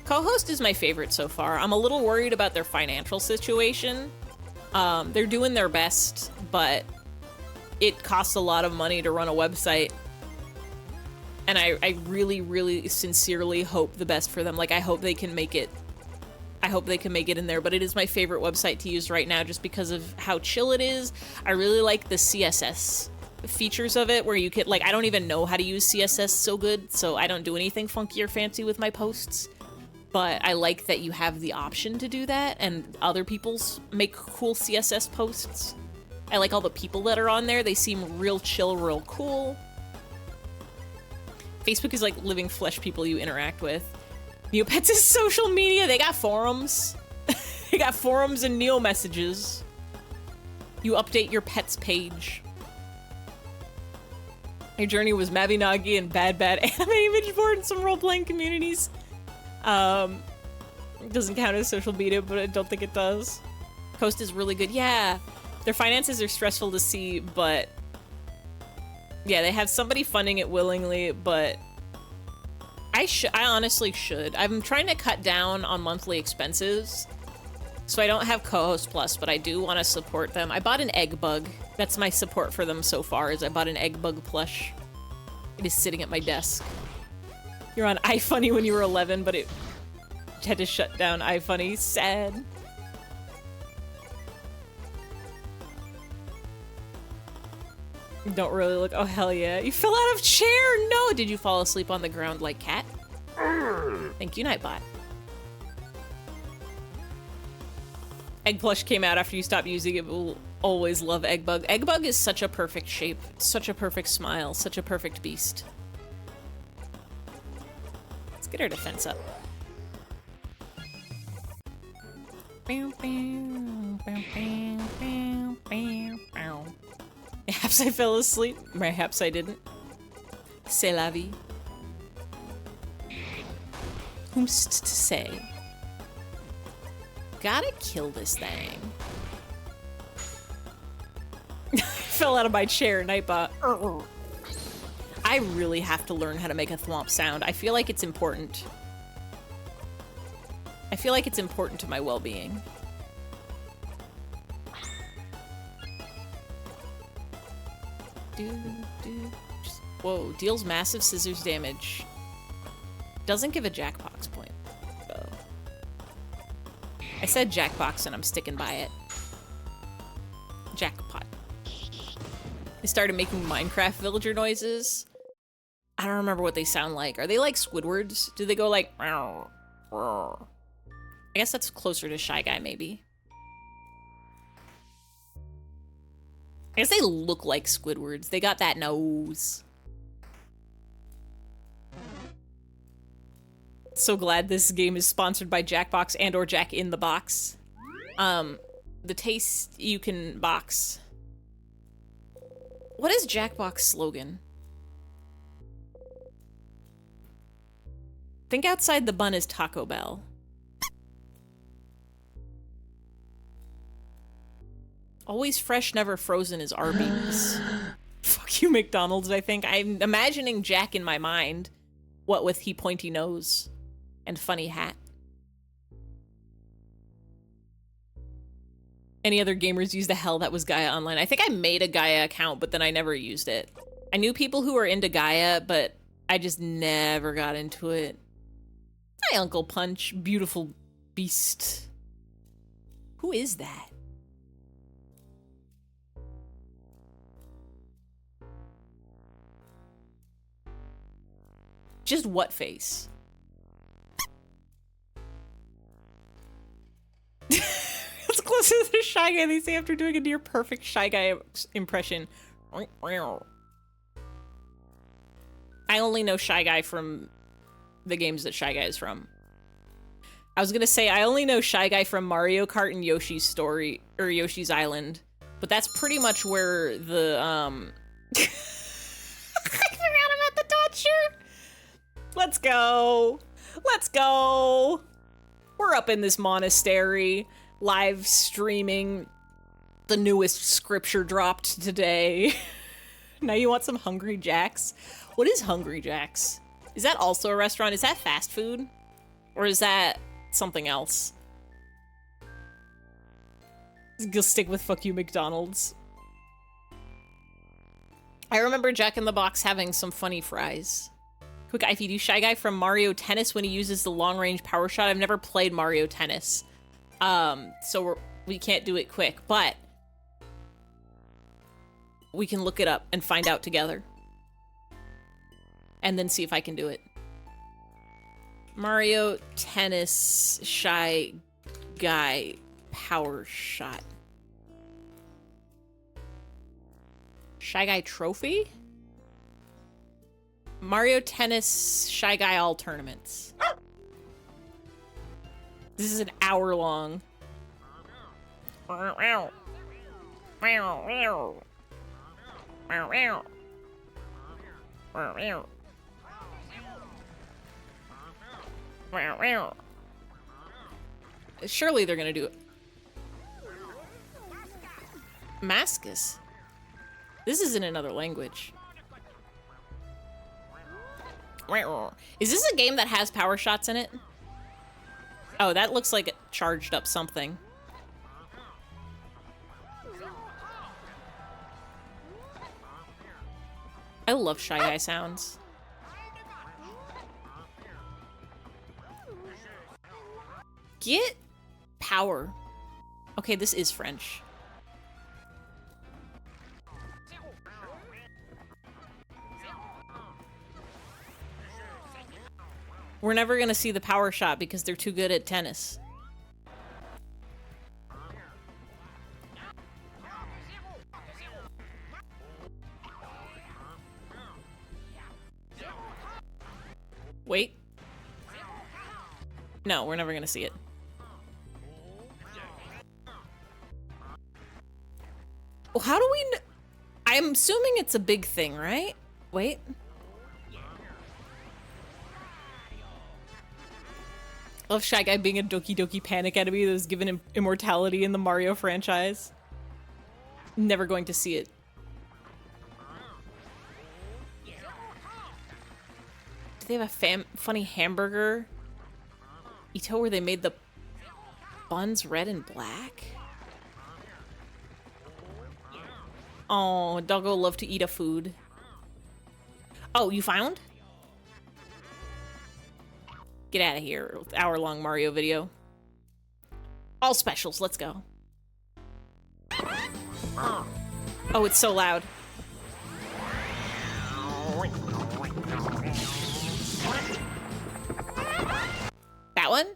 Co-host is my favorite so far. I'm a little worried about their financial situation. They're doing their best, but it costs a lot of money to run a website. And I really, really sincerely hope the best for them. Like, I hope they can make it. I hope they can make it in there, but it is my favorite website to use right now just because of how chill it is. I really like the CSS features of it where you can, like, I don't even know how to use CSS so good, so I don't do anything funky or fancy with my posts. But I like that you have the option to do that, and other people's make cool CSS posts. I like all the people that are on there. They seem real chill, real cool. Facebook is like living flesh people you interact with. Neopets is social media. They got forums. They got forums and Neo messages. You update your pet's page. My journey was Mabinagi and bad anime image board and some role-playing communities. It doesn't count as social media, but I don't think it does. Coast is really good. Yeah, their finances are stressful to see, but yeah, they have somebody funding it willingly, but I honestly should. I'm trying to cut down on monthly expenses, so I don't have Co-host Plus, but I do want to support them. I bought an egg bug. That's my support for them so far, is I bought an egg bug plush. It is sitting at my desk. You're on iFunny when you were 11, but it had to shut down iFunny. Sad. Don't really look. Oh, hell yeah. You fell out of chair! No! Did you fall asleep on the ground like cat? Thank you, Nightbot. Egg plush came out after you stopped using it. We'll always love Eggbug. Eggbug is such a perfect shape. Such a perfect smile. Such a perfect beast. Let's get our defense up. Perhaps I fell asleep. Perhaps I didn't. C'est la vie. Whom's to say? Gotta kill this thing. Fell out of my chair, Nightbot. I really have to learn how to make a thwomp sound. I feel like it's important. I feel like it's important to my well-being. Whoa, deals massive scissors damage. Doesn't give a Jackbox point, though. I said Jackbox and I'm sticking by it. Jackpot. They started making Minecraft villager noises. I don't remember what they sound like. Are they like Squidwards? Do they go like... I guess that's closer to Shy Guy, maybe. I guess they look like Squidwards. They got that nose. So glad this game is sponsored by Jackbox and or Jack in the Box. The taste you can box. What is Jackbox slogan? Think outside the bun is Taco Bell. Always fresh, never frozen is Arby's. Fuck you, McDonald's, I think. I'm imagining Jack in my mind. What with he pointy nose and funny hat. Any other gamers use the hell that was Gaia Online? I think I made a Gaia account, but then I never used it. I knew people who were into Gaia, but I just never got into it. Hi, Uncle Punch. Beautiful beast. Who is that? Just what face? That's closer to the Shy Guy, they say, after doing a near perfect Shy Guy impression. I only know Shy Guy from the games that Shy Guy is from. I was gonna say, I only know Shy Guy from Mario Kart and Yoshi's Story, or Yoshi's Island. But that's pretty much where the, I forgot about the Dodger! Let's go! Let's go! We're up in this monastery, live streaming the newest scripture dropped today. Now you want some Hungry Jacks? What is Hungry Jacks? Is that also a restaurant? Is that fast food? Or is that something else? Go stick with fuck you, McDonald's. I remember Jack in the Box having some funny fries. Quick IF, do Shy Guy from Mario Tennis when he uses the long-range power shot? I've never played Mario Tennis. So we can't do it quick, but we can look it up and find out together. And then see if I can do it. Mario Tennis Shy Guy power shot. Shy Guy trophy? Mario Tennis Shy Guy All Tournaments. This is an hour long. Surely they're gonna do it. Mascus. This is in another language. Is this a game that has power shots in it? Oh, that looks like it charged up something. I love Shy Guy sounds. Get power. Okay, this is French. We're never gonna see the power shot because they're too good at tennis. Wait. No, we're never gonna see it. Well, how do we I'm assuming it's a big thing, right? Wait. I love Shy Guy being a Doki Doki Panic enemy that was given immortality in the Mario franchise. Never going to see it. Do they have a funny hamburger? Ito, where they made the buns red and black? Oh, doggo love to eat a food. Oh, you found? Get out of here. Hour-long Mario video. All specials, let's go. Oh, it's so loud. That one?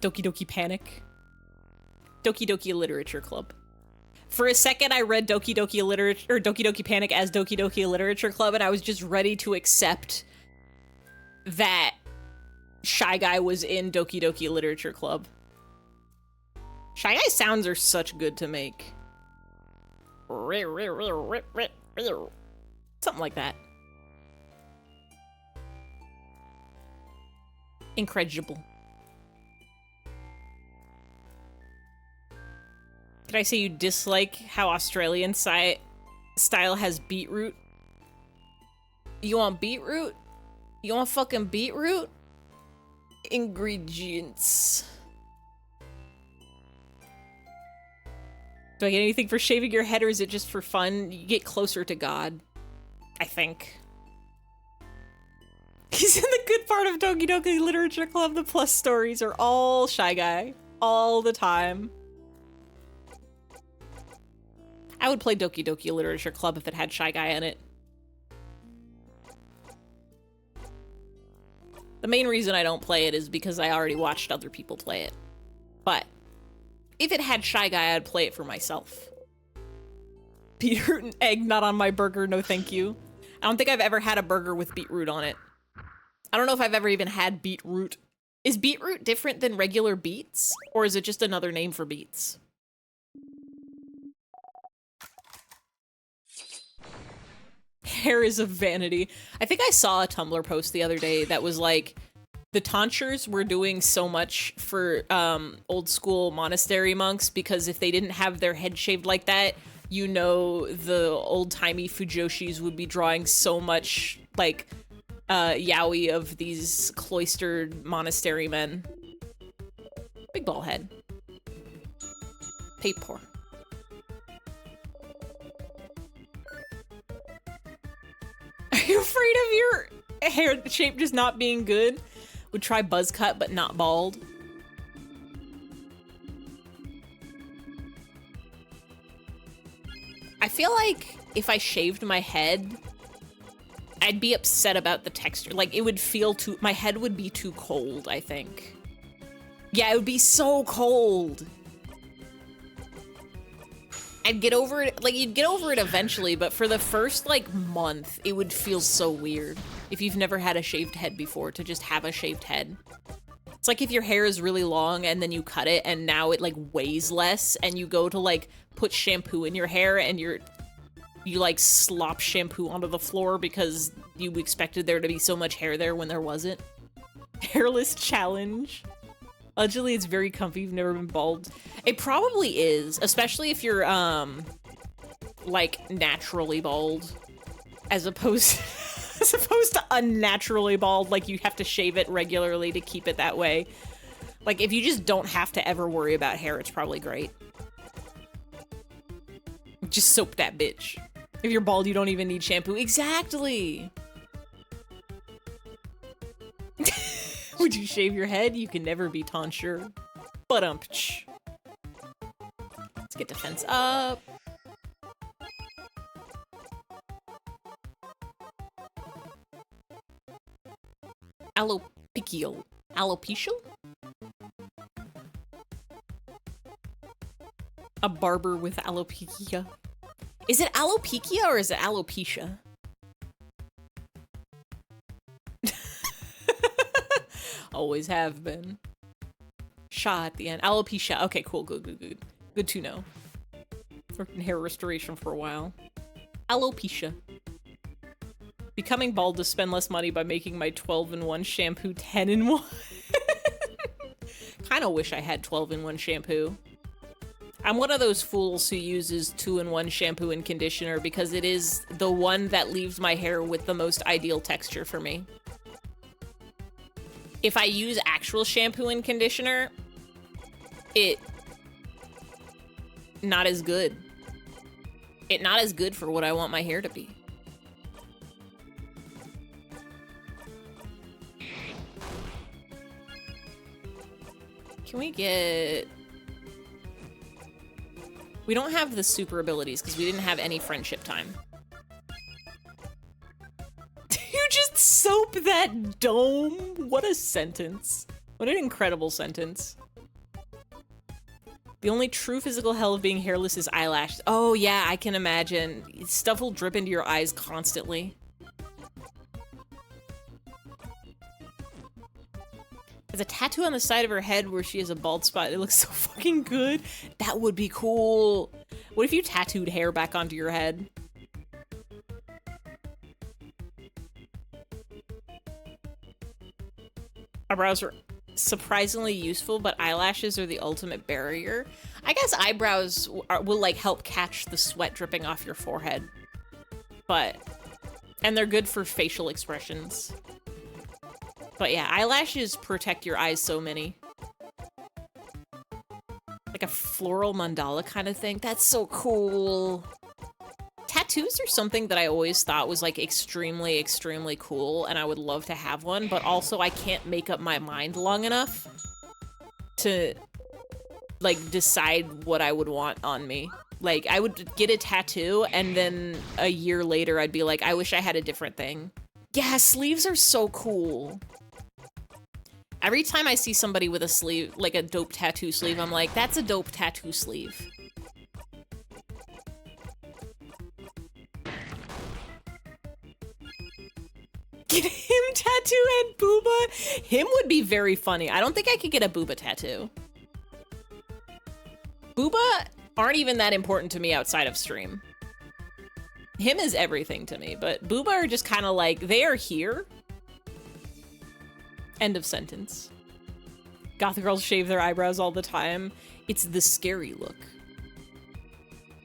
Doki Doki Panic. Doki Doki Literature Club. For a second, I read Doki Doki Literature or Doki Doki Panic as Doki Doki Literature Club, and I was just ready to accept that Shy Guy was in Doki Doki Literature Club. Shy Guy sounds are such good to make. Something like that. Incredible. Did I say you dislike how Australian style has beetroot? You want beetroot? You want fucking beetroot? Ingredients. Do I get anything for shaving your head, or is it just for fun? You get closer to God, I think. He's in the good part of Doki Doki Literature Club. The plus stories are all Shy Guy. All the time. I would play Doki Doki Literature Club if it had Shy Guy in it. The main reason I don't play it is because I already watched other people play it. But if it had Shy Guy, I'd play it for myself. Beetroot and egg not on my burger, no thank you. I don't think I've ever had a burger with beetroot on it. I don't know if I've ever even had beetroot. Is beetroot different than regular beets? Or is it just another name for beets? Hair is a vanity. I think I saw a Tumblr post the other day that was like, the tonsures were doing so much for old school monastery monks because if they didn't have their head shaved like that, you know, the old-timey Fujoshis would be drawing so much like yaoi of these cloistered monastery men. Big ball head. Paper. Are you afraid of your hair shape just not being good? Would try buzz cut, but not bald. I feel like if I shaved my head, I'd be upset about the texture. Like, it would feel too... My head would be too cold, I think. Yeah, it would be so cold. I'd get over it... Like, you'd get over it eventually, but for the first, like, month, it would feel so weird. If you've never had a shaved head before, to just have a shaved head. It's like if your hair is really long and then you cut it and now it like weighs less and you go to like put shampoo in your hair and you like slop shampoo onto the floor because you expected there to be so much hair there when there wasn't. Hairless challenge. Allegedly, it's very comfy. You've never been bald. It probably is, especially if you're like naturally bald as opposed to unnaturally bald, like you have to shave it regularly to keep it that way. Like, if you just don't have to ever worry about hair, it's probably great. Just soap that bitch. If you're bald, you don't even need shampoo. Exactly! Would you shave your head? You can never be tonsure. But-umpch. Let's get defense up. Alopecia? A barber with alopecia. Is it alopecia or is it alopecia? Always have been. Sha at the end. Alopecia. Okay, cool. Good. Good to know. Worked in hair restoration for a while. Alopecia. Becoming bald to spend less money by making my 12-in-1 shampoo 10-in-1. Kinda wish I had 12-in-1 shampoo. I'm one of those fools who uses 2-in-1 shampoo and conditioner because it is the one that leaves my hair with the most ideal texture for me. If I use actual shampoo and conditioner, it not as good. It not as good for what I want my hair to be. Can we get... We don't have the super abilities because we didn't have any friendship time. You just soap that dome? What a sentence. What an incredible sentence. The only true physical hell of being hairless is eyelashes. Oh yeah, I can imagine. Stuff will drip into your eyes constantly. There's a tattoo on the side of her head where she has a bald spot. It looks so fucking good. That would be cool. What if you tattooed hair back onto your head? Eyebrows are surprisingly useful, but eyelashes are the ultimate barrier. I guess eyebrows will like help catch the sweat dripping off your forehead. And they're good for facial expressions. But yeah, eyelashes protect your eyes so many. Like a floral mandala kind of thing. That's so cool. Tattoos are something that I always thought was like extremely, extremely cool, and I would love to have one, but also I can't make up my mind long enough to like decide what I would want on me. Like I would get a tattoo and then a year later I'd be like, I wish I had a different thing. Yeah, sleeves are so cool. Every time I see somebody with a sleeve, like a dope tattoo sleeve, I'm like, that's a dope tattoo sleeve. Get him tattoo and Booba? Him would be very funny. I don't think I could get a Booba tattoo. Booba aren't even that important to me outside of stream. Him is everything to me, but Booba are just kind of like, they are here. End of sentence. Goth girls shave their eyebrows all the time. It's the scary look.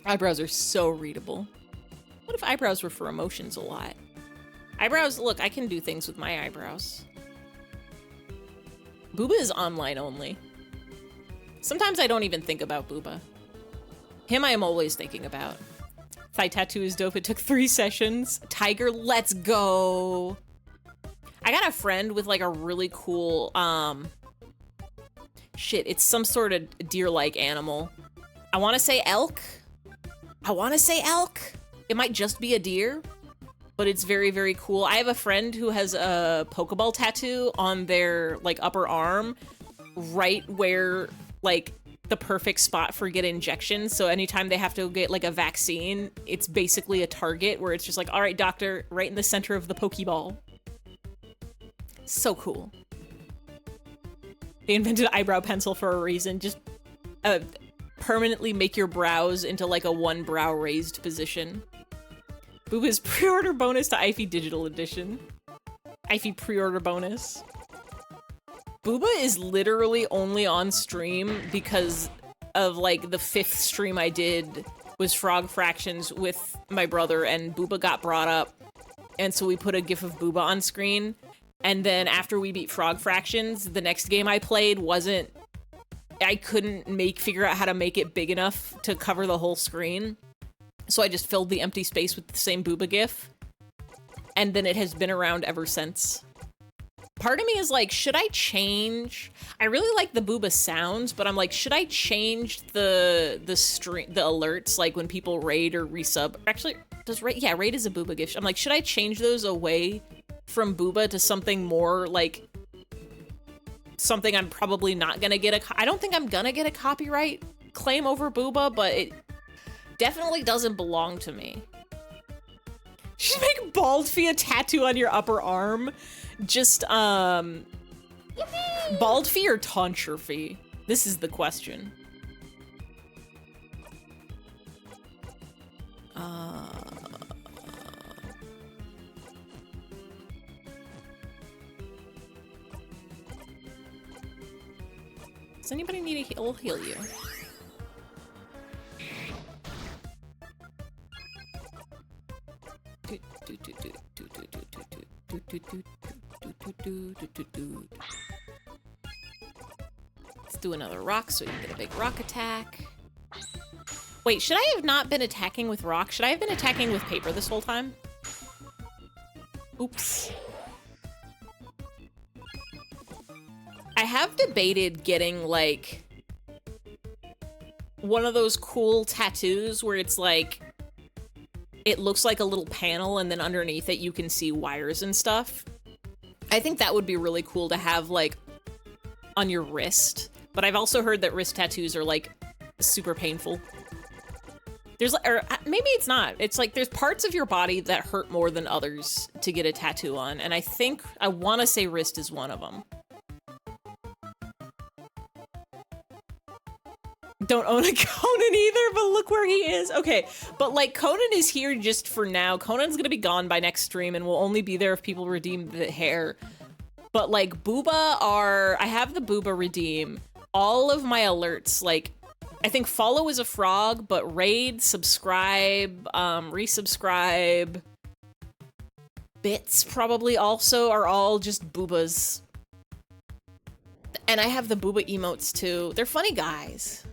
Eyebrows are so readable. What if eyebrows were for emotions a lot? Eyebrows, look, I can do things with my eyebrows. Booba is online only. Sometimes I don't even think about Booba. Him I am always thinking about. Thigh tattoo is dope. It took 3 sessions. Tiger, let's go. I got a friend with like a really cool, shit, it's some sort of deer-like animal. I want to say elk. It might just be a deer, but it's very, very cool. I have a friend who has a Pokeball tattoo on their like upper arm, right where like the perfect spot for get injections. So anytime they have to get like a vaccine, it's basically a target where it's just like, all right, doctor, right in the center of the Pokeball. So cool. They invented eyebrow pencil for a reason. Just permanently make your brows into like a one brow raised position. Booba's pre-order bonus to Ify Digital Edition. Ify pre-order bonus. Booba is literally only on stream because of like the 5th stream I did was Frog Fractions with my brother, and Booba got brought up. And so we put a gif of Booba on screen. And then after we beat Frog Fractions, the next game I played I couldn't figure out how to make it big enough to cover the whole screen. So I just filled the empty space with the same Booba gif. And then it has been around ever since. Part of me is like, should I change? I really like the Booba sounds, but I'm like, should I change the alerts, like when people raid or resub? Actually, raid is a Booba gif. I'm like, should I change those away from Booba to something more like something I'm probably not gonna get I don't think I'm gonna get a copyright claim over Booba, but it definitely doesn't belong to me. You should make Baldfy a tattoo on your upper arm. Just Baldfy or Tonsurfy? This is the question. Does anybody need a heal? I'll heal you. Let's do another rock so we can get a big rock attack. Wait, should I have not been attacking with rock? Should I have been attacking with paper this whole time? Oops. I have debated getting like one of those cool tattoos where it's like it looks like a little panel and then underneath it you can see wires and stuff. I think that would be really cool to have like on your wrist. But I've also heard that wrist tattoos are like super painful. There's, or maybe it's not. It's like there's parts of your body that hurt more than others to get a tattoo on, and I want to say wrist is one of them. Don't own a Conan either, but look where he is. Okay, but like Conan is here just for now. Conan's gonna be gone by next stream and will only be there if people redeem the hair. But like Booba I have the Booba redeem. All of my alerts, like, I think follow is a frog, but raid, subscribe, resubscribe, bits probably also are all just Boobas. And I have the Booba emotes too. They're funny guys.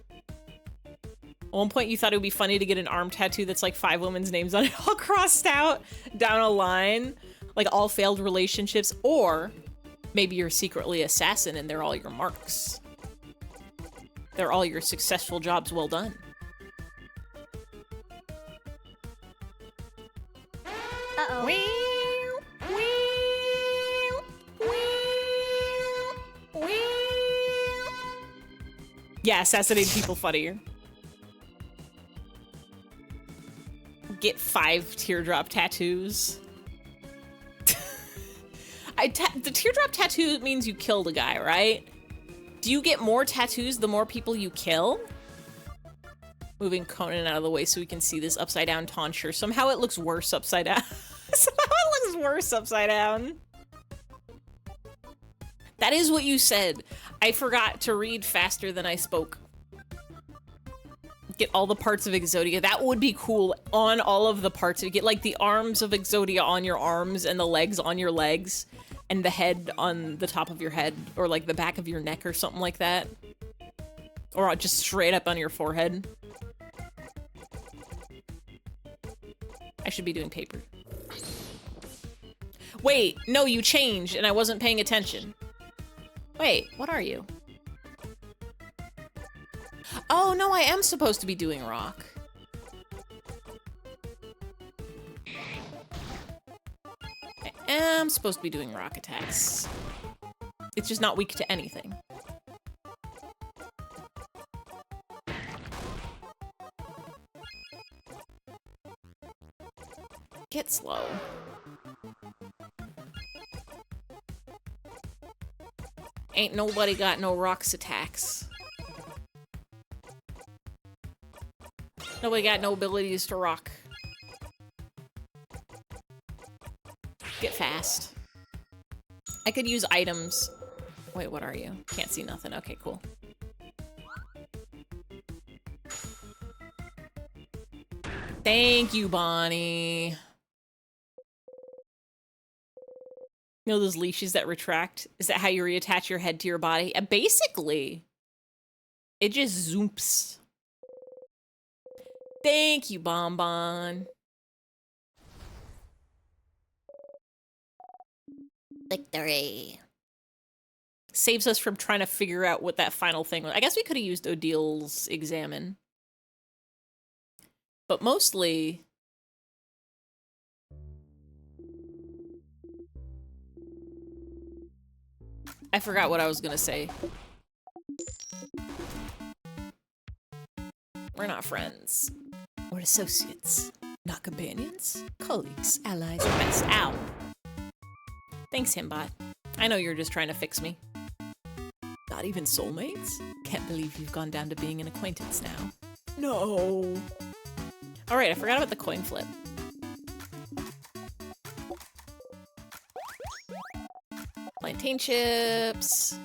At one point you thought it would be funny to get an arm tattoo that's like 5 women's names on it all crossed out down a line, like all failed relationships, or maybe you're secretly assassin and they're all your marks. They're all your successful jobs well done. Uh-oh. Yeah, assassinate people funnier. Get 5 teardrop tattoos. The teardrop tattoo means you killed a guy, right? Do you get more tattoos the more people you kill? Moving Conan out of the way so we can see this upside down tonsure. Somehow it looks worse upside down. Somehow it looks worse upside down. That is what you said. I forgot to read faster than I spoke. Get all the parts of Exodia. That would be cool on all of the parts. Get like the arms of Exodia on your arms and the legs on your legs and the head on the top of your head or like the back of your neck or something like that. Or just straight up on your forehead. I should be doing paper. Wait, no, you changed and I wasn't paying attention. Wait, what are you? Oh, no, I am supposed to be doing rock. I am supposed to be doing rock attacks. It's just not weak to anything. Get slow. Ain't nobody got no rocks attacks. Nobody got no abilities to rock. Get fast. I could use items. Wait, what are you? Can't see nothing. Okay, cool. Thank you, Bonnie. You know those leashes that retract? Is that how you reattach your head to your body? Basically, it just zoomps. Thank you, Bonbon. Victory. Saves us from trying to figure out what that final thing was. I guess we could have used Odil's examine. But mostly... I forgot what I was gonna say. We're not friends. We're associates. Not companions. Colleagues, allies, or best. Ow. Thanks, Himbot. I know you're just trying to fix me. Not even soulmates? Can't believe you've gone down to being an acquaintance now. No. Alright, I forgot about the coin flip. Plantain chips.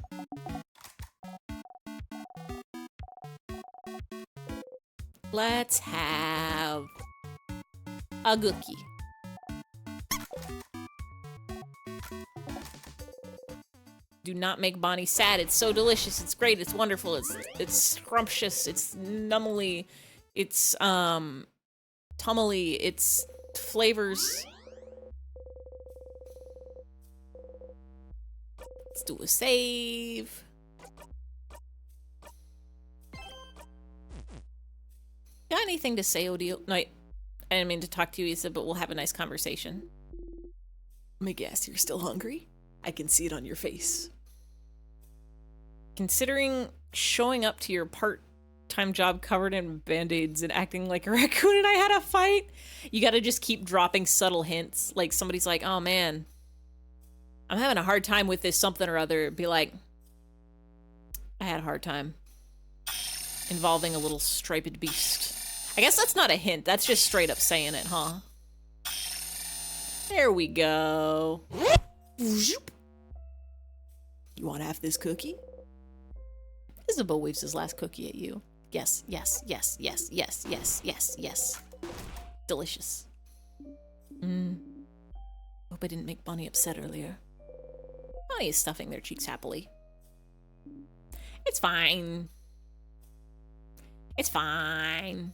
Let's have a cookie. Do not make Bonnie sad. It's so delicious. It's great. It's wonderful. It's scrumptious. It's numbly. It's tummily. It's flavors. Let's do a save. Got anything to say, Odile? No, I didn't mean to talk to you, Issa, but we'll have a nice conversation. Let me guess, you're still hungry? I can see it on your face. Considering showing up to your part part-time job covered in band-aids and acting like a raccoon and I had a fight. You gotta just keep dropping subtle hints. Like somebody's like, oh man, I'm having a hard time with this something or other. Be like, I had a hard time involving a little striped beast. I guess that's not a hint. That's just straight up saying it, huh? There we go. You want half this cookie? Isabel waves his last cookie at you. Yes, yes, yes, yes, yes, yes, yes, yes. Delicious. Hope I didn't make Bonnie upset earlier. Bonnie is stuffing their cheeks happily. It's fine. It's fine.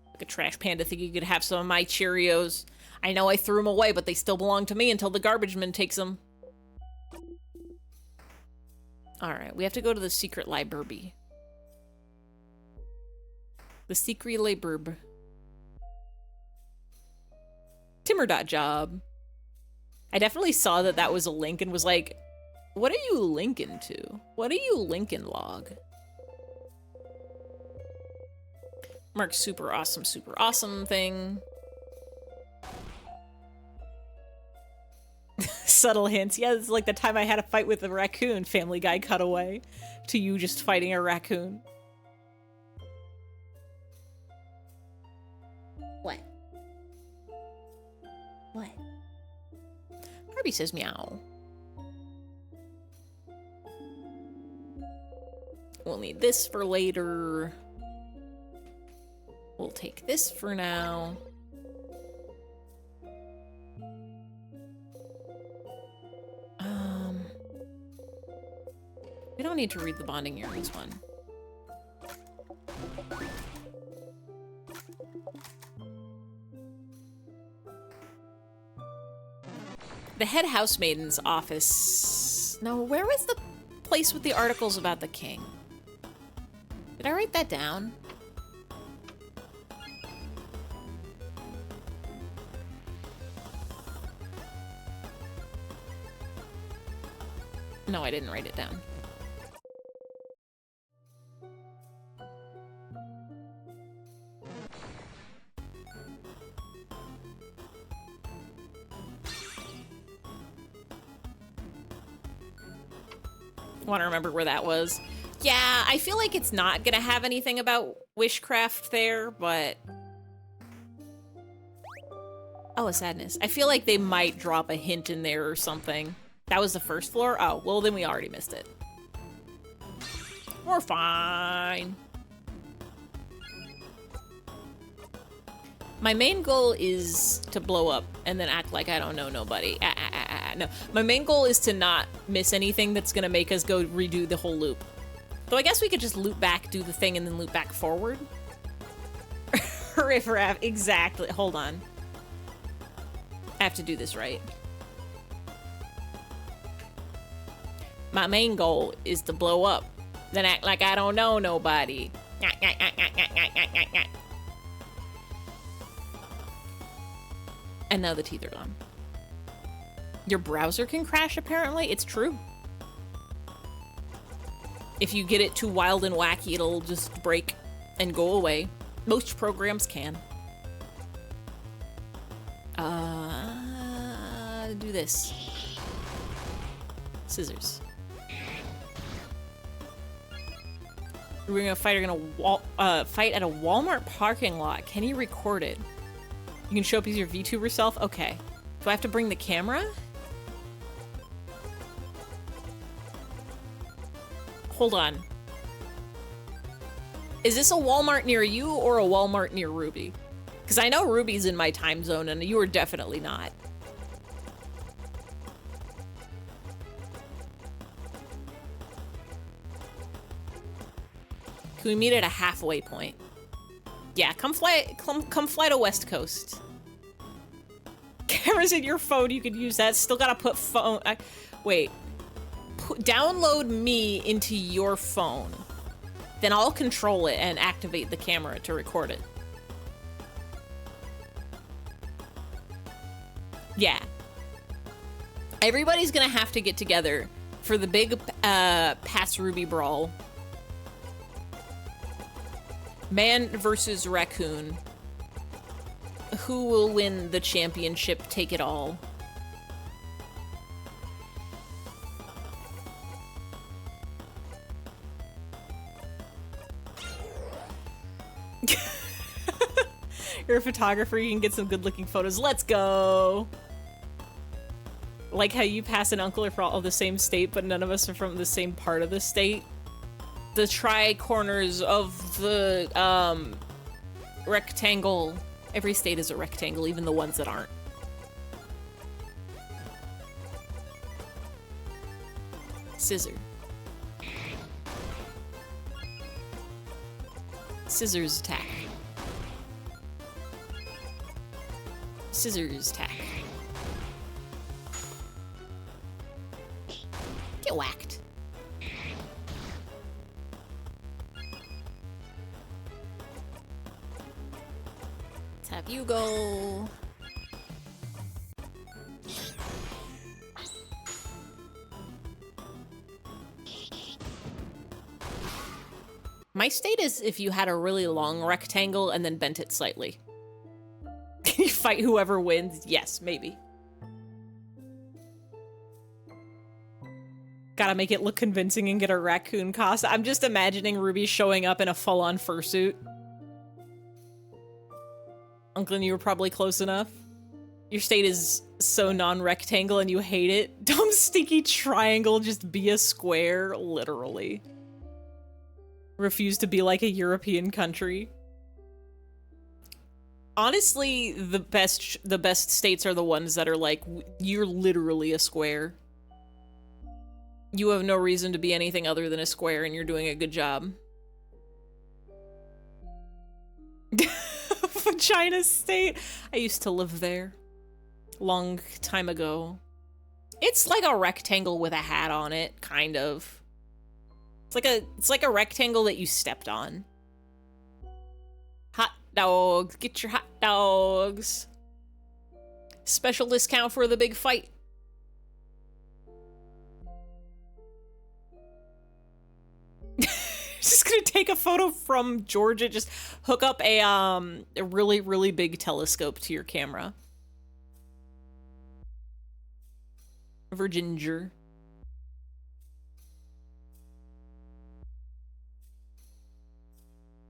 Like a trash panda think you could have some of my Cheerios. I know I threw them away, but they still belong to me until the garbage man takes them. Alright, we have to go to the secret library. The secret library. Timmer.job. I definitely saw that that was a link and was like, what are you linking to? What are you linking, log? Mark's super awesome thing. Subtle hints. Yeah, it's like the time I had a fight with a raccoon. Family Guy cutaway to you just fighting a raccoon. What? What? Barbie says meow. We'll need this for later. We'll take this for now. We don't need to read the bonding earrings one. The head housemaiden's office. No, where was the place with the articles about the king? Did I write that down? No, I didn't write it down. Want to remember where that was. Yeah, I feel like it's not gonna have anything about wishcraft there, but... Oh, a sadness. I feel like they might drop a hint in there or something. That was the first floor? Oh, well then we already missed it. We're fine. My main goal is to blow up and then act like I don't know nobody. No, my main goal is to not miss anything that's gonna make us go redo the whole loop. Though I guess we could just loop back, do the thing, and then loop back forward. Riff raff, exactly. Hold on. I have to do this right. My main goal is to blow up, then act like I don't know nobody. And now the teeth are gone. Your browser can crash, apparently. It's true. If you get it too wild and wacky, it'll just break and go away. Most programs can. Do this. Scissors. We're gonna fight at a Walmart parking lot. Can you record it? You can show up as your VTuber self? Okay. Do I have to bring the camera? Hold on. Is this a Walmart near you or a Walmart near Ruby? Because I know Ruby's in my time zone and you are definitely not. Can we meet at a halfway point? Yeah, come fly to West Coast. Camera's in your phone, you could use that. Still gotta put phone... wait. Download me into your phone. Then I'll control it and activate the camera to record it. Yeah. Everybody's gonna have to get together for the big Pass Ruby brawl. Man versus raccoon. Who will win the championship? Take it all. You're a photographer, you can get some good looking photos. Let's go! Like how you pass an uncle are from all the same state, but none of us are from the same part of the state. The tri-corners of the rectangle. Every state is a rectangle, even the ones that aren't. Scissor. Scissors attack. Scissors attack. Get whacked. Let's have you go. My state is if you had a really long rectangle and then bent it slightly. Can you fight whoever wins? Yes, maybe. Gotta make it look convincing and get a raccoon costume. I'm just imagining Ruby showing up in a full-on fursuit. Uncle, you were probably close enough. Your state is so non-rectangle and you hate it. Dumb stinky triangle, just be a square, literally. Refuse to be like a European country. Honestly, the best states are the ones that are like, you're literally a square. You have no reason to be anything other than a square and you're doing a good job. Vagina state. I used to live there. Long time ago. It's like a rectangle with a hat on it, kind of. It's like a rectangle that you stepped on. Hot dogs, get your hot dogs. Special discount for the big fight. Just gonna take a photo from Georgia. Just hook up a really, really big telescope to your camera. Virginger.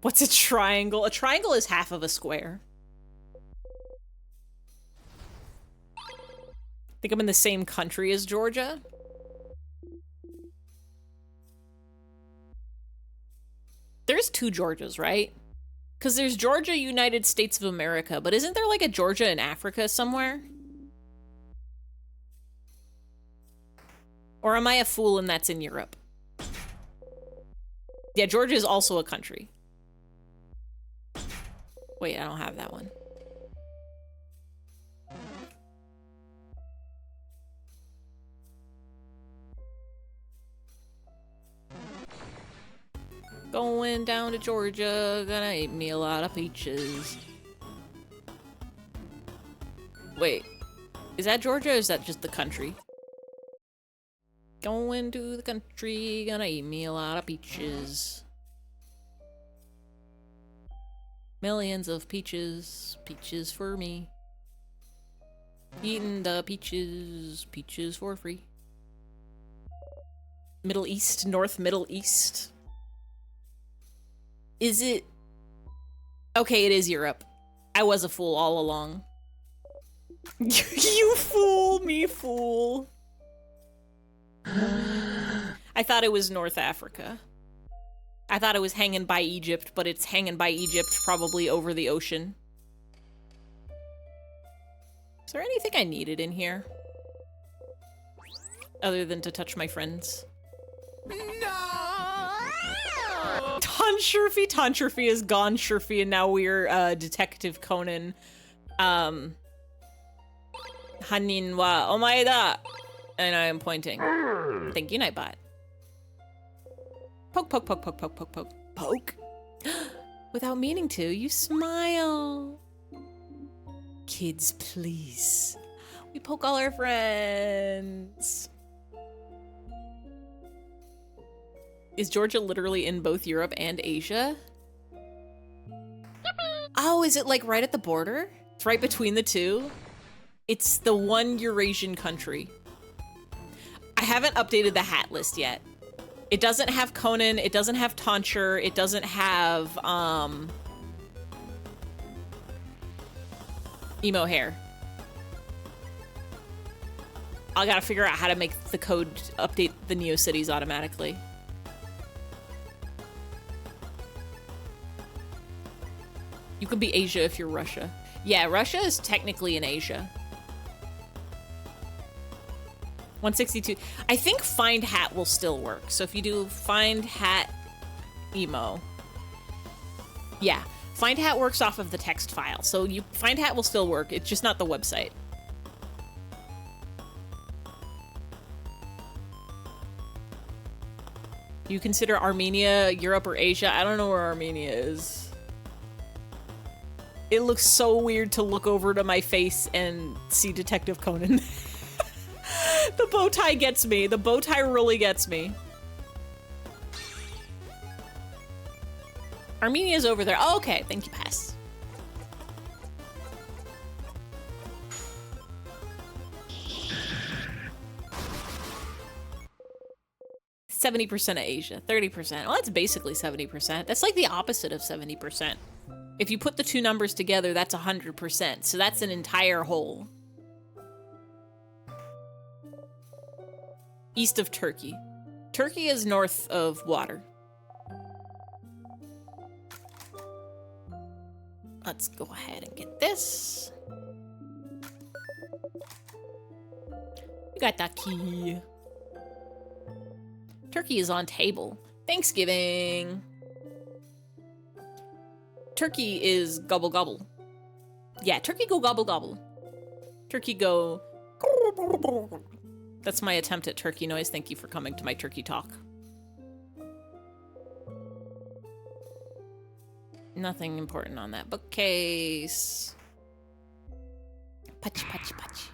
What's a triangle? A triangle is half of a square. I think I'm in the same country as Georgia. There's two Georgias, right? Because there's Georgia, United States of America, but isn't there like a Georgia in Africa somewhere? Or am I a fool and that's in Europe? Yeah, Georgia is also a country. Wait, I don't have that one. Going down to Georgia, gonna eat me a lot of peaches. Wait, is that Georgia or is that just the country? Going to the country, gonna eat me a lot of peaches. Millions of peaches, peaches for me. Eating the peaches, peaches for free. Middle East, North Middle East. Is it? Okay, it is Europe. I was a fool all along. You fool, me fool. I thought it was North Africa. I thought it was hanging by Egypt, but it's hanging by Egypt, probably over the ocean. Is there anything I needed in here? Other than to touch my friends? No! Tanshurfi? Tanshurfi is gone, Shurfi, and now we're, Detective Conan. Hanin wa omae da! And I am pointing. Thank you, Nightbot. Poke, poke, poke, poke, poke, poke, poke. Poke? Without meaning to, you smile. Kids, please. We poke all our friends. Is Georgia literally in both Europe and Asia? Oh, is it like right at the border? It's right between the two? It's the one Eurasian country. I haven't updated the hat list yet. It doesn't have Conan, it doesn't have Tonsure, it doesn't have, emo hair. I gotta figure out how to make the code update the Neocities automatically. You could be Asia if you're Russia. Yeah, Russia is technically in Asia. 162. I think find hat will still work. So if you do find hat emo. Yeah, find hat works off of the text file. So you find hat will still work. It's just not the website. You consider Armenia Europe or Asia? I don't know where Armenia is. It looks so weird to look over to my face and see Detective Conan. The bow tie gets me. The bow tie really gets me. Armenia's over there. Oh, okay, thank you, pass. %70% of Asia, 30%. Well, that's basically 70%. That's like the opposite of 70%. If you put the two numbers together, that's 100%. So that's an entire whole. East of Turkey. Turkey is north of water. Let's go ahead and get this. You got that key. Turkey is on table. Thanksgiving. Turkey is gobble gobble. Yeah, turkey go gobble gobble. Turkey go. That's my attempt at turkey noise. Thank you for coming to my turkey talk. Nothing important on that bookcase. Pachi, pachi, pachi.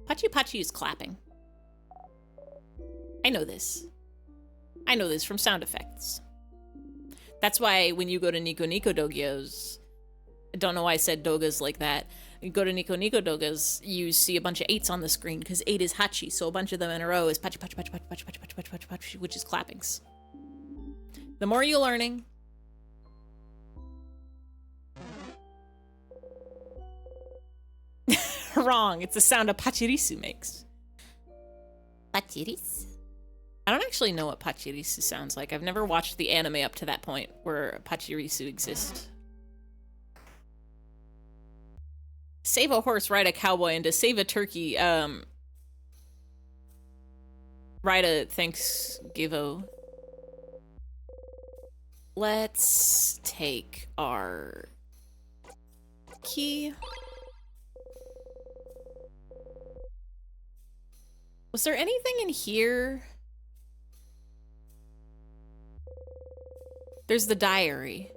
Pachi, pachi is clapping. I know this. I know this from sound effects. That's why when you go to Nico Nico Dogios, I don't know why I said dogas like that. You go to Nico Nico Dogas, you see a bunch of 8s on the screen because 8 is hachi, so a bunch of them in a row is pachi, pachi, pachi, pachi, pachi, pachi, pachi, pachi, pachi, pachi, which is clappings. The more you're learning, wrong. It's the sound a pachirisu makes. Pachirisu? I don't actually know what pachirisu sounds like. I've never watched the anime up to that point where pachirisu exists. Save a horse, ride a cowboy, and to save a turkey, ride a Thanksgiving. Let's take our key. Was there anything in here? There's the diary.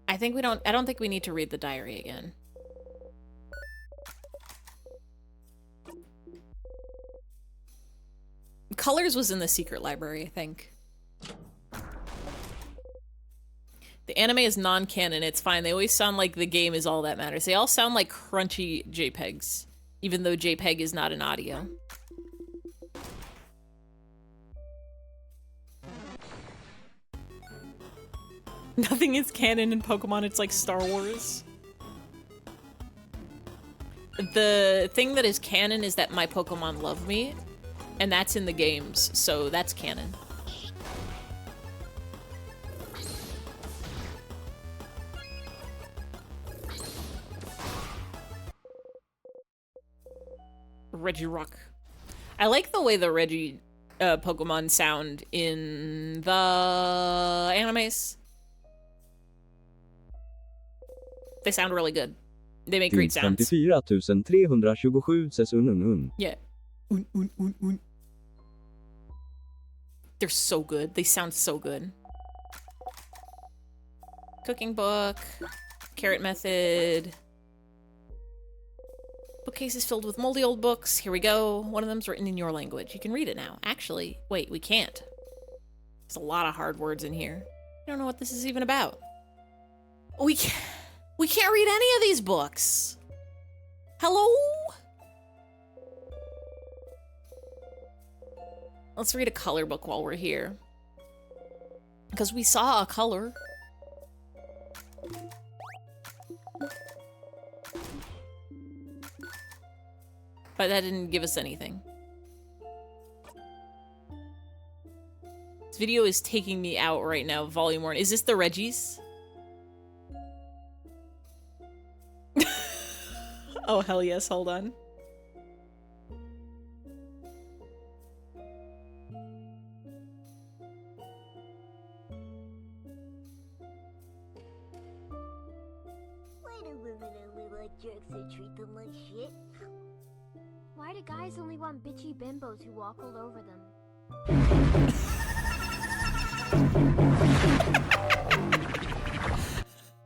I don't think we need to read the diary again. Colors was in the secret library, I think. The anime is non-canon, it's fine. They always sound like the game is all that matters. They all sound like crunchy JPEGs, even though JPEG is not an audio. Nothing is canon in Pokemon, it's like Star Wars. The thing that is canon is that my Pokemon love me, and that's in the games, so that's canon. Regirock. I like the way the Regi Pokemon sound in the animes. They sound really good. They make great sounds. 54 327 ses un. Yeah. Un. They're so good. They sound so good. Cooking book. Carrot method. Bookcase is filled with moldy old books. Here we go. One of them's written in your language. You can read it now. Actually, wait, we can't. There's a lot of hard words in here. I don't know what this is even about. We can't read any of these books. Hello? Let's read a color book while we're here. Because we saw a color. But that didn't give us anything. This video is taking me out right now, volume 1. Is this the Reggies? Oh, hell yes, hold on. Why do women only want jerks that treat them like shit? Why do guys only want bitchy bimbos who walk all over them?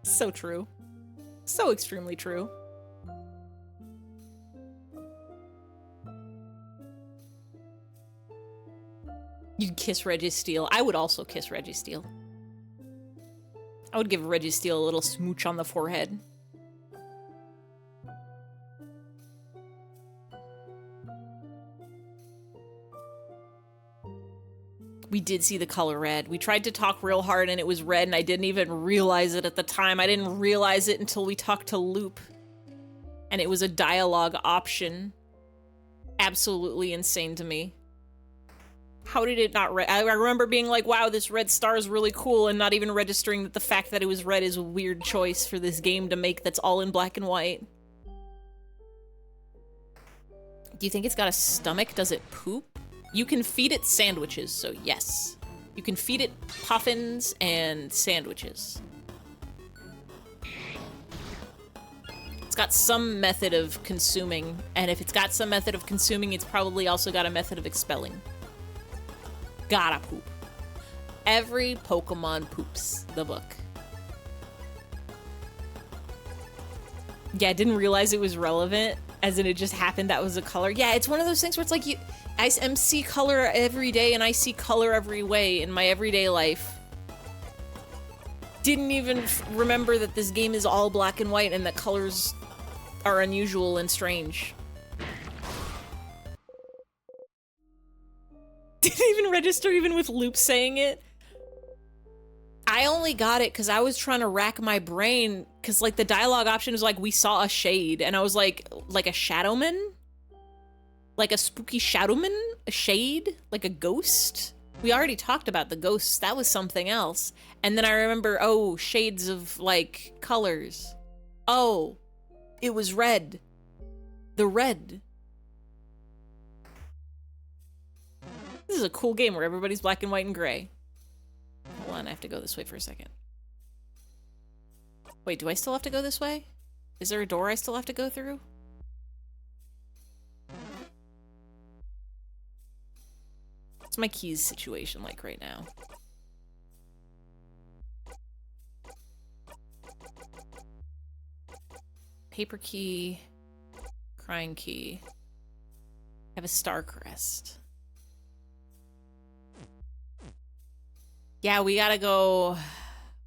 So true. So extremely true. You'd kiss Reggie Steele. I would also kiss Reggie Steele. I would give Reggie Steele a little smooch on the forehead. We did see the color red. We tried to talk real hard and it was red and I didn't even realize it at the time. I didn't realize it until we talked to Loop. And it was a dialogue option. Absolutely insane to me. How did it not I remember being like, wow, this red star is really cool, and not even registering that the fact that it was red is a weird choice for this game to make that's all in black and white. Do you think it's got a stomach? Does it poop? You can feed it sandwiches, so yes. You can feed it puffins and sandwiches. It's got some method of consuming, and if it's got some method of consuming, it's probably also got a method of expelling. Gotta poop. Every Pokemon poops, the book. Yeah, I didn't realize it was relevant, as in it just happened that was a color. Yeah, it's one of those things where it's like, I see color every day, and I see color every way in my everyday life. Didn't even remember that this game is all black and white, and that colors are unusual and strange. Didn't even register even with Loop saying it. I only got it because I was trying to rack my brain, because like the dialogue option was like, we saw a shade, and I was like a shadowman? Like a spooky shadowman? A shade? Like a ghost? We already talked about the ghosts. That was something else. And then I remember, oh, shades of like colors. Oh, it was red. The red. This is a cool game where everybody's black and white and gray. Hold on, I have to go this way for a second. Wait, do I still have to go this way? Is there a door I still have to go through? What's my keys situation like right now? Paper key. Crying key. I have a star crest. Yeah, we gotta go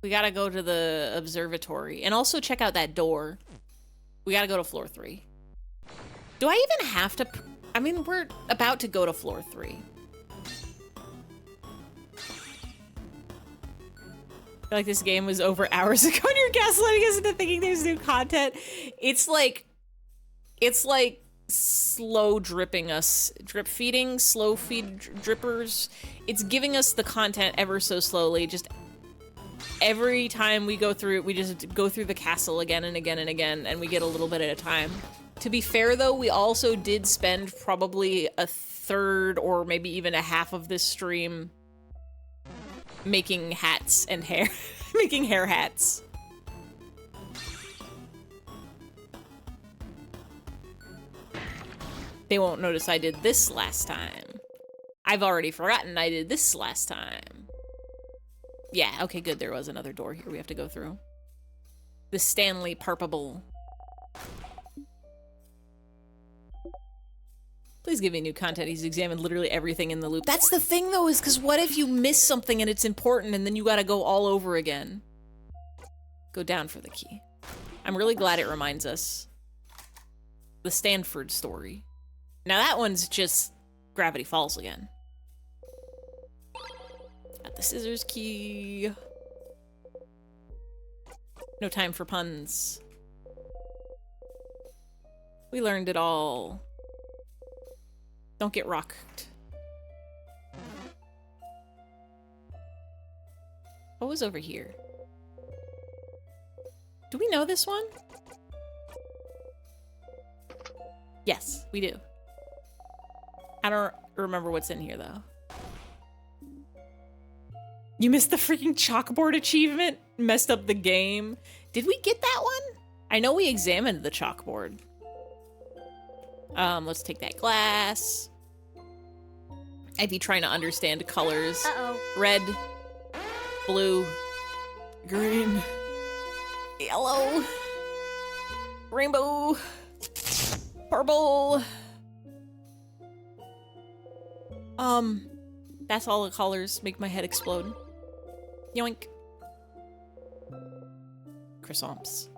to the observatory. And also check out that door. We gotta go to floor 3. Do I even have to... I mean, we're about to go to floor 3. I feel like this game was over hours ago and you're gaslighting us into thinking there's new content. It's like slow dripping us, drip feeding, slow feed drippers. It's giving us the content ever so slowly. Just every time we go through it, we just go through the castle again and again and again, and we get a little bit at a time. To be fair though, we also did spend probably a third or maybe even a half of this stream making hats and hair, making hair hats. They won't notice I did this last time. I've already forgotten I did this last time. Yeah, okay, good. There was another door here we have to go through. The Stanley Parpable. Please give me new content. He's examined literally everything in the loop. That's the thing, though, is because what if you miss something and it's important and then you gotta go all over again? Go down for the key. I'm really glad it reminds us. The Stanford story. Now that one's just Gravity Falls again. Got the scissors key. No time for puns. We learned it all. Don't get rocked. What was over here? Do we know this one? Yes, we do. I don't remember what's in here, though. You missed the freaking chalkboard achievement? Messed up the game. Did we get that one? I know we examined the chalkboard. Let's take that glass. I'd be trying to understand colors. Uh-oh. Red, blue, green, yellow, rainbow, purple. That's all the colors. Make my head explode. Yoink. Croissants.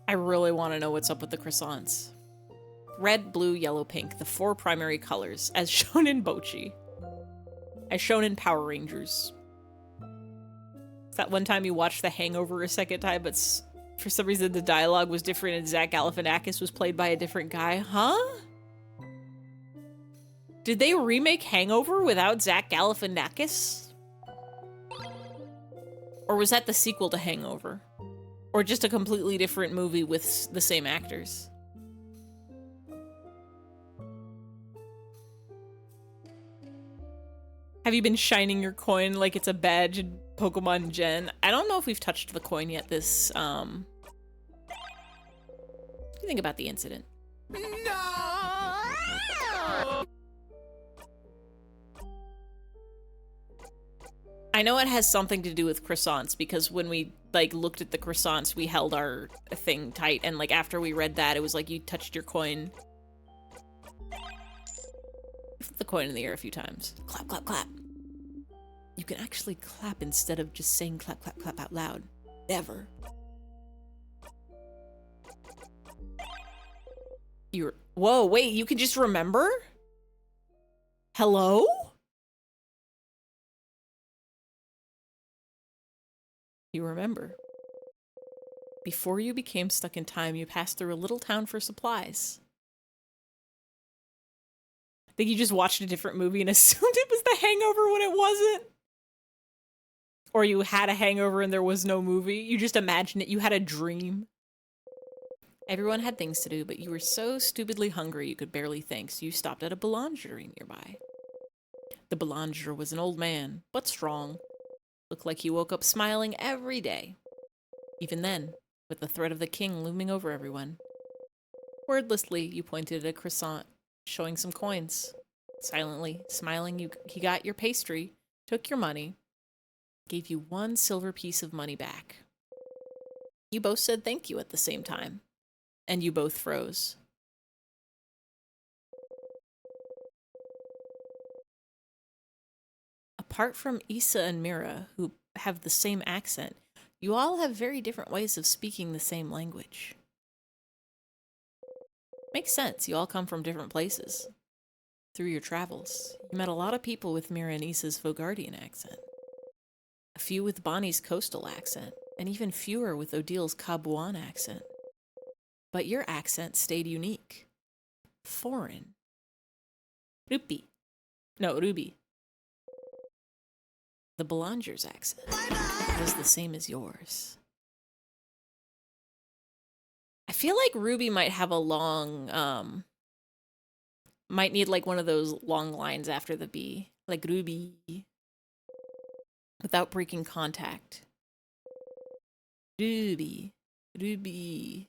I really want to know what's up with the croissants. Red, blue, yellow, pink. The 4 primary colors, as shown in Bochi. As shown in Power Rangers. That one time you watched The Hangover a second time, but for some reason the dialogue was different and Zach Galifianakis was played by a different guy. Huh? Did they remake Hangover without Zach Galifianakis? Or was that the sequel to Hangover? Or just a completely different movie with the same actors? Have you been shining your coin like it's a badge in Pokemon Gen? I don't know if we've touched the coin yet this, What do you think about the incident? I know it has something to do with croissants because when we like looked at the croissants, we held our thing tight, and like after we read that, it was like you touched your coin. Flip the coin in the air a few times. Clap, clap, clap. You can actually clap instead of just saying clap, clap, clap out loud. Never. Whoa, wait, you can just remember? Hello? You remember. Before you became stuck in time, you passed through a little town for supplies. I think you just watched a different movie and assumed it was The Hangover when it wasn't. Or you had a hangover and there was no movie. You just imagined it. You had a dream. Everyone had things to do, but you were so stupidly hungry you could barely think, so you stopped at a boulangerie nearby. The boulanger was an old man, but strong. Looked like he woke up smiling every day. Even then, with the threat of the king looming over everyone. Wordlessly, you pointed at a croissant, showing some coins. Silently, smiling, he got your pastry, took your money, gave you 1 silver piece of money back. You both said thank you at the same time, and you both froze. Apart from Issa and Mira, who have the same accent, you all have very different ways of speaking the same language. Makes sense, you all come from different places. Through your travels, you met a lot of people with Mira and Issa's Vogardian accent. A few with Bonnie's coastal accent, and even fewer with Odil's Cabuan accent. But your accent stayed unique. Foreign. Ruby. The Boulanger's accent was the same as yours. I feel like Ruby might have a long, might need like one of those long lines after the B. Like Ruby. Without breaking contact. Ruby. Ruby.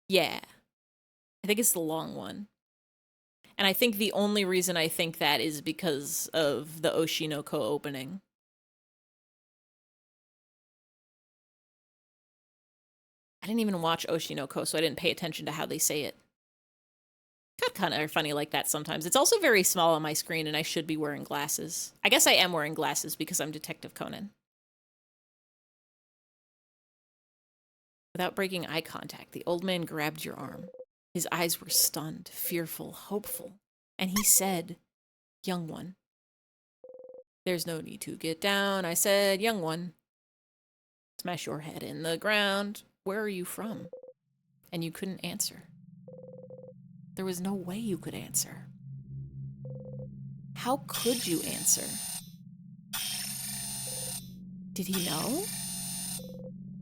Yeah. I think it's the long one. And I think the only reason I think that is because of the Oshinoko opening. didn't even watch Oshinoko, so I didn't pay attention to how they say it. God, kind of funny like that sometimes. It's also very small on my screen, and I should be wearing glasses. I guess I am wearing glasses because I'm Detective Conan. Without breaking eye contact, the old man grabbed your arm. His eyes were stunned, fearful, hopeful, and he said, "Young one." "There's no need to get down," I said, "young one. Smash your head in the ground. Where are you from?" And you couldn't answer. There was no way you could answer. How could you answer? Did he know?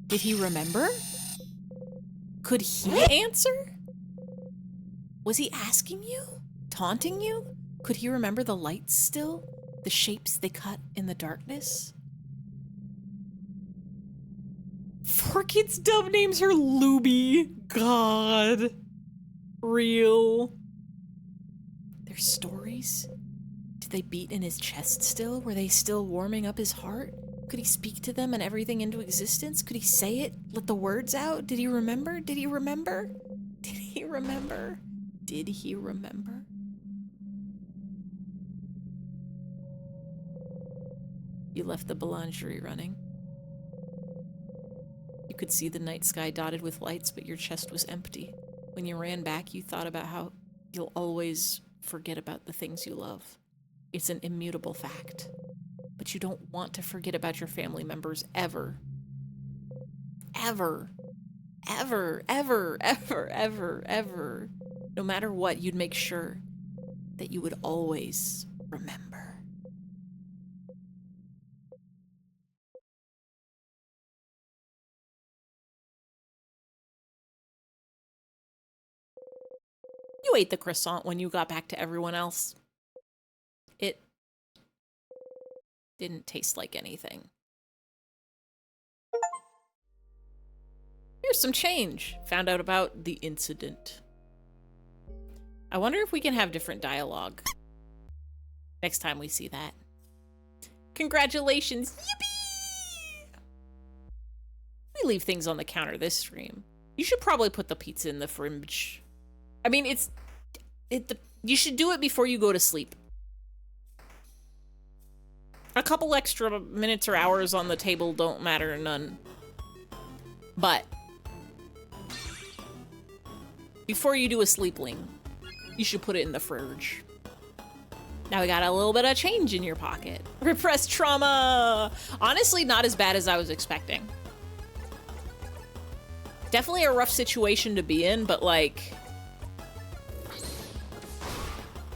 Did he remember? Could he answer? Was he asking you? Taunting you? Could he remember the lights still? The shapes they cut in the darkness? 4Kids dub names her Luby. God. Real. Their stories? Did they beat in his chest still? Were they still warming up his heart? Could he speak to them and everything into existence? Could he say it? Let the words out? Did he remember? Did he remember? Did he remember? Did he remember? You left the boulangerie running. You could see the night sky dotted with lights, but your chest was empty. When you ran back, you thought about how you'll always forget about the things you love. It's an immutable fact. But you don't want to forget about your family members ever. Ever. Ever, ever, ever, ever, ever. No matter what, you'd make sure that you would always remember. You ate the croissant when you got back to everyone else. It didn't taste like anything. Here's some change. Found out about the incident. I wonder if we can have different dialogue next time we see that. Congratulations! Yippee! We leave things on the counter this stream. You should probably put the pizza in the fridge. I mean, you should do it before you go to sleep. A couple extra minutes or hours on the table don't matter none. But before you do a sleepling, you should put it in the fridge. Now we got a little bit of change in your pocket. Repressed trauma! Honestly, not as bad as I was expecting. Definitely a rough situation to be in, but like,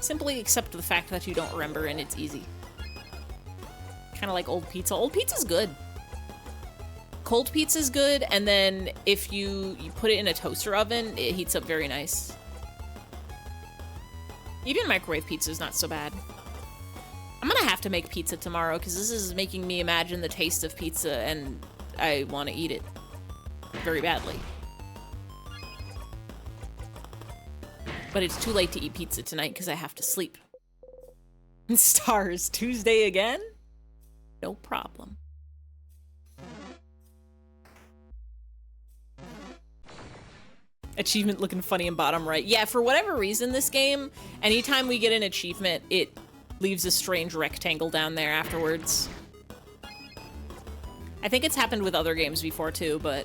simply accept the fact that you don't remember and it's easy. Kind of like old pizza. Old pizza's good. Cold pizza's good, and then if you put it in a toaster oven, it heats up very nice. Even microwave pizza is not so bad. I'm gonna have to make pizza tomorrow because this is making me imagine the taste of pizza and I want to eat it very badly. But it's too late to eat pizza tonight because I have to sleep. Stars, Tuesday again? No problem. Achievement looking funny in bottom right. Yeah, for whatever reason, this game, anytime we get an achievement, it leaves a strange rectangle down there afterwards. I think it's happened with other games before too, but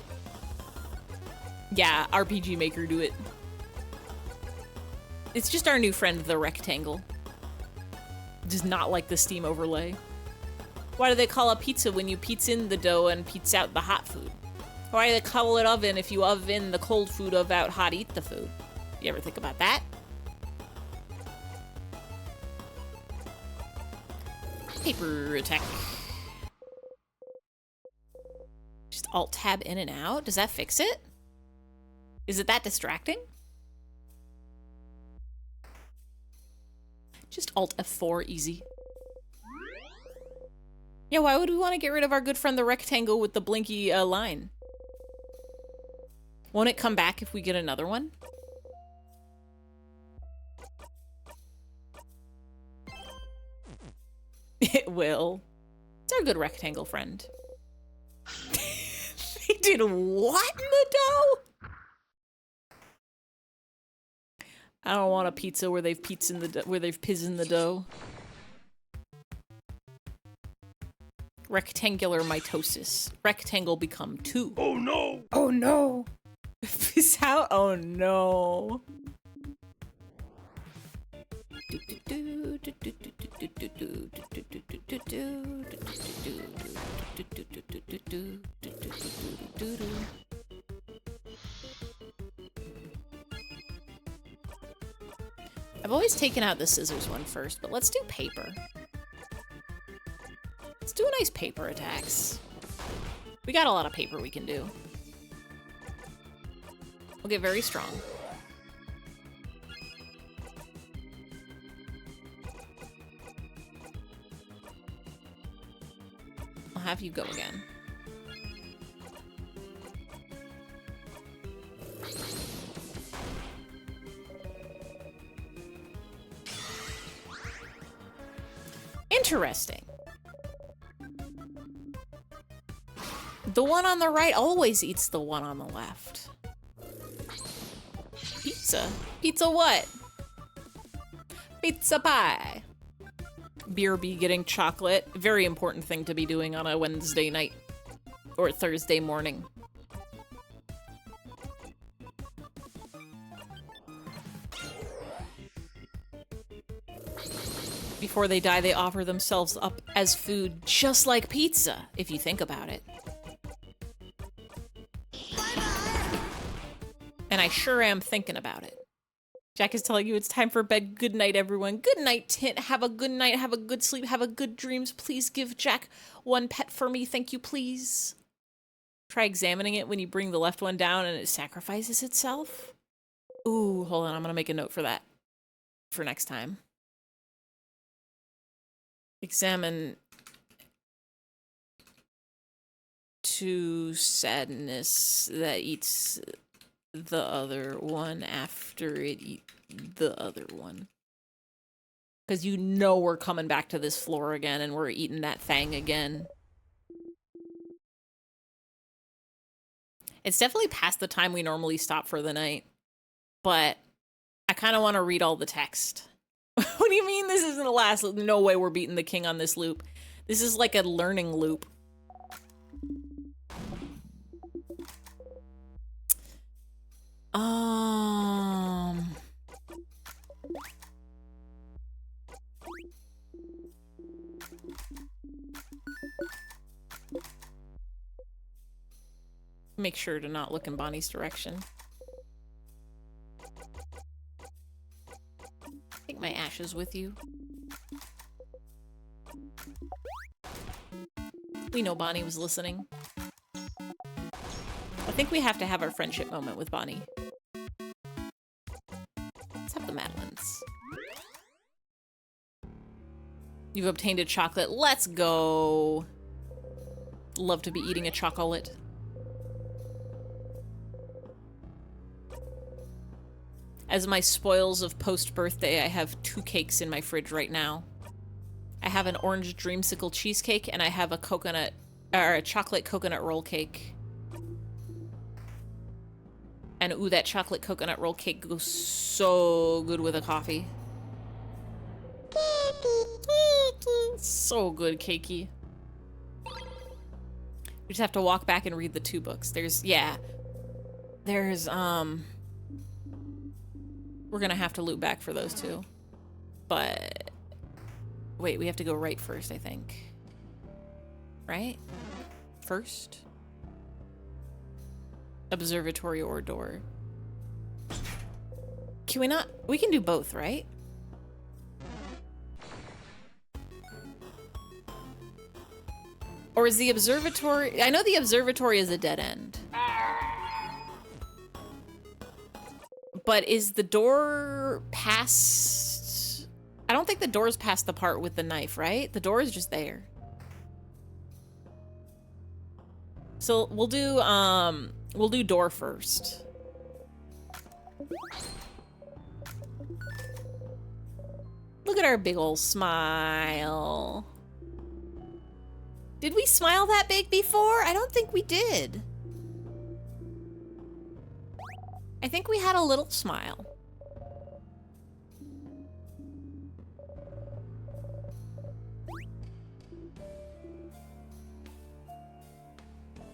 yeah, RPG Maker do it. It's just our new friend, the rectangle. Does not like the Steam overlay. Why do they call it pizza when you pizza in the dough and pizza out the hot food? Why do they call it oven if you oven the cold food of out hot eat the food? You ever think about that? Paper attack. Just Alt-Tab in and out? Does that fix it? Is it that distracting? Just Alt F4 easy. Yeah, why would we want to get rid of our good friend the rectangle with the blinky line? Won't it come back if we get another one? It will. It's our good rectangle friend. They did what in the dough? I don't want a pizza where they've pizza in the where they've piz in the dough. Rectangular mitosis. Rectangle become 2. Oh no! Oh no! Peace out. Oh no. I've always taken out the scissors one first, but let's do paper. Let's do a nice paper attacks. We got a lot of paper we can do. We'll get very strong. I'll have you go again. Interesting. The one on the right always eats the one on the left. Pizza? Pizza what? Pizza pie. BRB getting chocolate. Very important thing to be doing on a Wednesday night or Thursday morning. Before they die, they offer themselves up as food, just like pizza, if you think about it. And I sure am thinking about it. Jack is telling you it's time for bed. Good night, everyone. Good night, Tint. Have a good night. Have a good sleep. Have a good dreams. Please give Jack one pet for me. Thank you, please. Try examining it when you bring the left one down and it sacrifices itself. Ooh, hold on. I'm going to make a note for that for next time. Examine to sadness that eats the other one after it eat the other one. Because you know we're coming back to this floor again and we're eating that thing again. It's definitely past the time we normally stop for the night. But I kind of want to read all the text. What do you mean this isn't the last? No way we're beating the king on this loop. This is like a learning loop. Make sure to not look in Bonnie's direction. Take my ashes with you. We know Bonnie was listening. I think we have to have our friendship moment with Bonnie. Let's have the Madeleines. You've obtained a chocolate. Let's go. Love to be eating a chocolate. As my spoils of post-birthday, I have 2 cakes in my fridge right now. I have an orange dreamsicle cheesecake and I have a coconut, or a chocolate coconut roll cake. And ooh, that chocolate coconut roll cake goes so good with a coffee. So good, cakey. We just have to walk back and read the 2 books. There's we're gonna have to loop back for those 2. But wait, we have to go right first, I think. Right? First? Observatory or door. Can we not? We can do both, right? Or is the observatory... I know the observatory is a dead end. But is the door past... I don't think the door's past the part with the knife, right? The door is just there. So we'll do door first. Look at our big old smile. Did we smile that big before? I don't think we did. I think we had a little smile.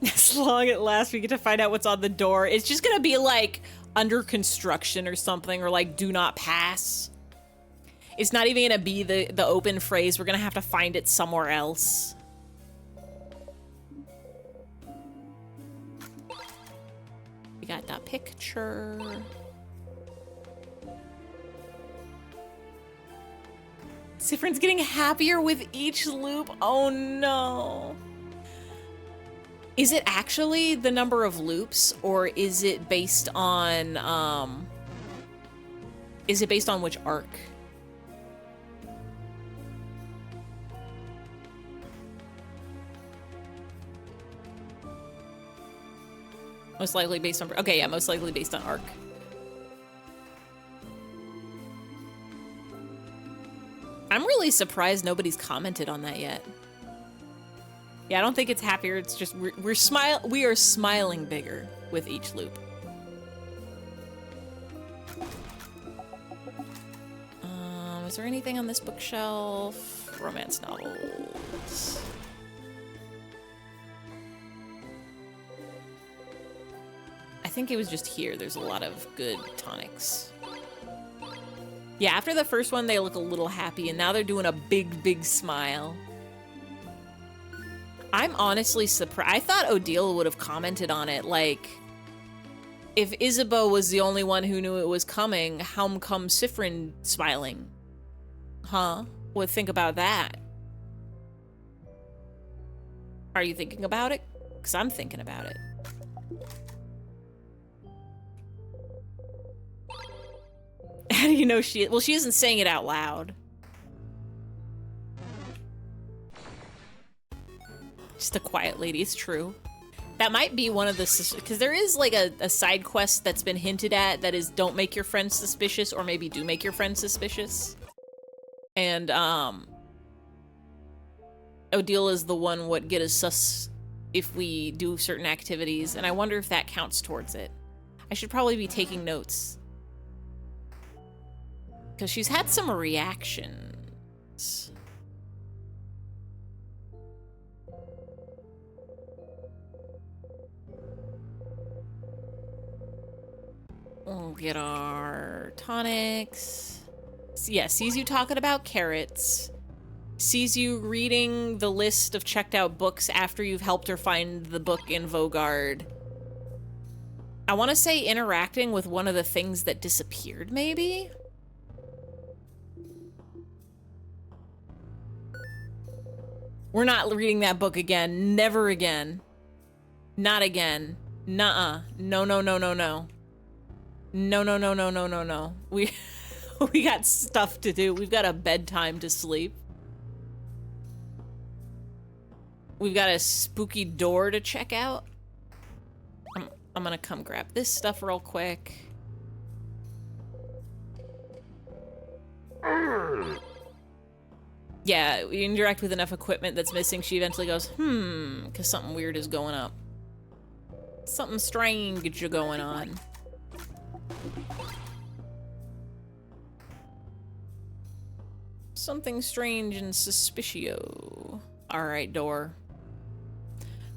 As long as it lasts, we get to find out what's on the door. It's just gonna be like under construction or something, or like do not pass. It's not even gonna be the open phrase. We're gonna have to find it somewhere else. We got that picture. Siffrin's getting happier with each loop. Oh no. Is it actually the number of loops, or is it based on which arc? Most likely based on, okay, yeah, most likely based on arc. I'm really surprised nobody's commented on that yet. Yeah, I don't think it's happier. It's just we are smiling bigger with each loop. Is there anything on this bookshelf? Romance novels. I think it was just here. There's a lot of good tonics. Yeah, after the first one, they look a little happy, and now they're doing a big, big smile. I'm honestly surprised. I thought Odile would have commented on it, like, if Isabeau was the only one who knew it was coming, how come Siffrin smiling? Huh? What think about that? Are you thinking about it? Because I'm thinking about it. How do you know she... Well, she isn't saying it out loud. Just a quiet lady, it's true. That might be one of the... Because there is, like, a side quest that's been hinted at that is don't make your friends suspicious, or maybe do make your friends suspicious. And, Odile is the one what get us sus if we do certain activities, and I wonder if that counts towards it. I should probably be taking notes. Because she's had some reactions. We'll get our tonics. Yeah, sees you talking about carrots. Sees you reading the list of checked out books after you've helped her find the book in Vaugarde. I want to say interacting with one of the things that disappeared, maybe? We're not reading that book again. Never again. Not again. Nuh-uh. No, no, no, no, no. No, no, no, no, no, no, no. We got stuff to do. We've got a bedtime to sleep. We've got a spooky door to check out. I'm gonna come grab this stuff real quick. Yeah, we interact with enough equipment that's missing, she eventually goes, because something weird is going up. Something strange going on. Something strange and suspicious. Alright, door.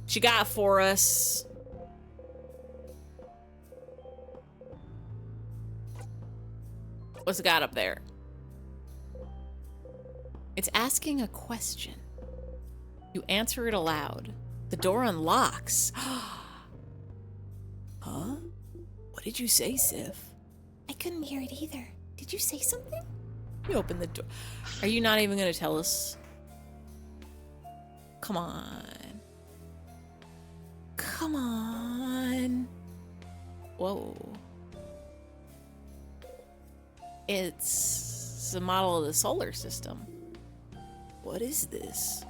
What you got for us? What's it got up there? It's asking a question. You answer it aloud. The door unlocks. Huh? What did you say, Sif? I couldn't hear it either. Did you say something? You open the door. Are you not even gonna tell us? Come on. Come on. Whoa. It's a model of the solar system. What is this?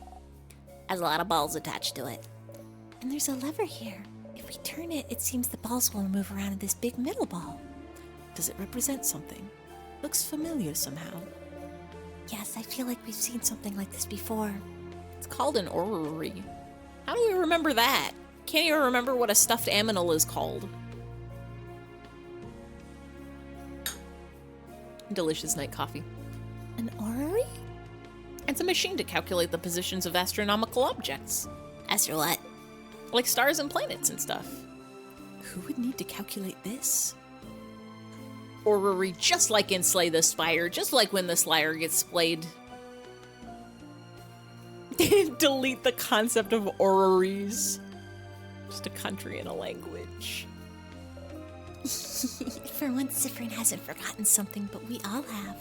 Has a lot of balls attached to it. And there's a lever here. If we turn it, it seems the balls will move around in this big middle ball. Does it represent something? Looks familiar somehow. Yes, I feel like we've seen something like this before. It's called an orrery. How do we remember that? Can't even remember what a stuffed aminal is called. Delicious night coffee. An orrery? It's a machine to calculate the positions of astronomical objects. As for what? Like stars and planets and stuff. Who would need to calculate this? Orrery, just like in Slay the Spire, just like when the Slayer gets splayed. Delete the concept of orreries. Just a country and a language. For once, Siffrin hasn't forgotten something, but we all have.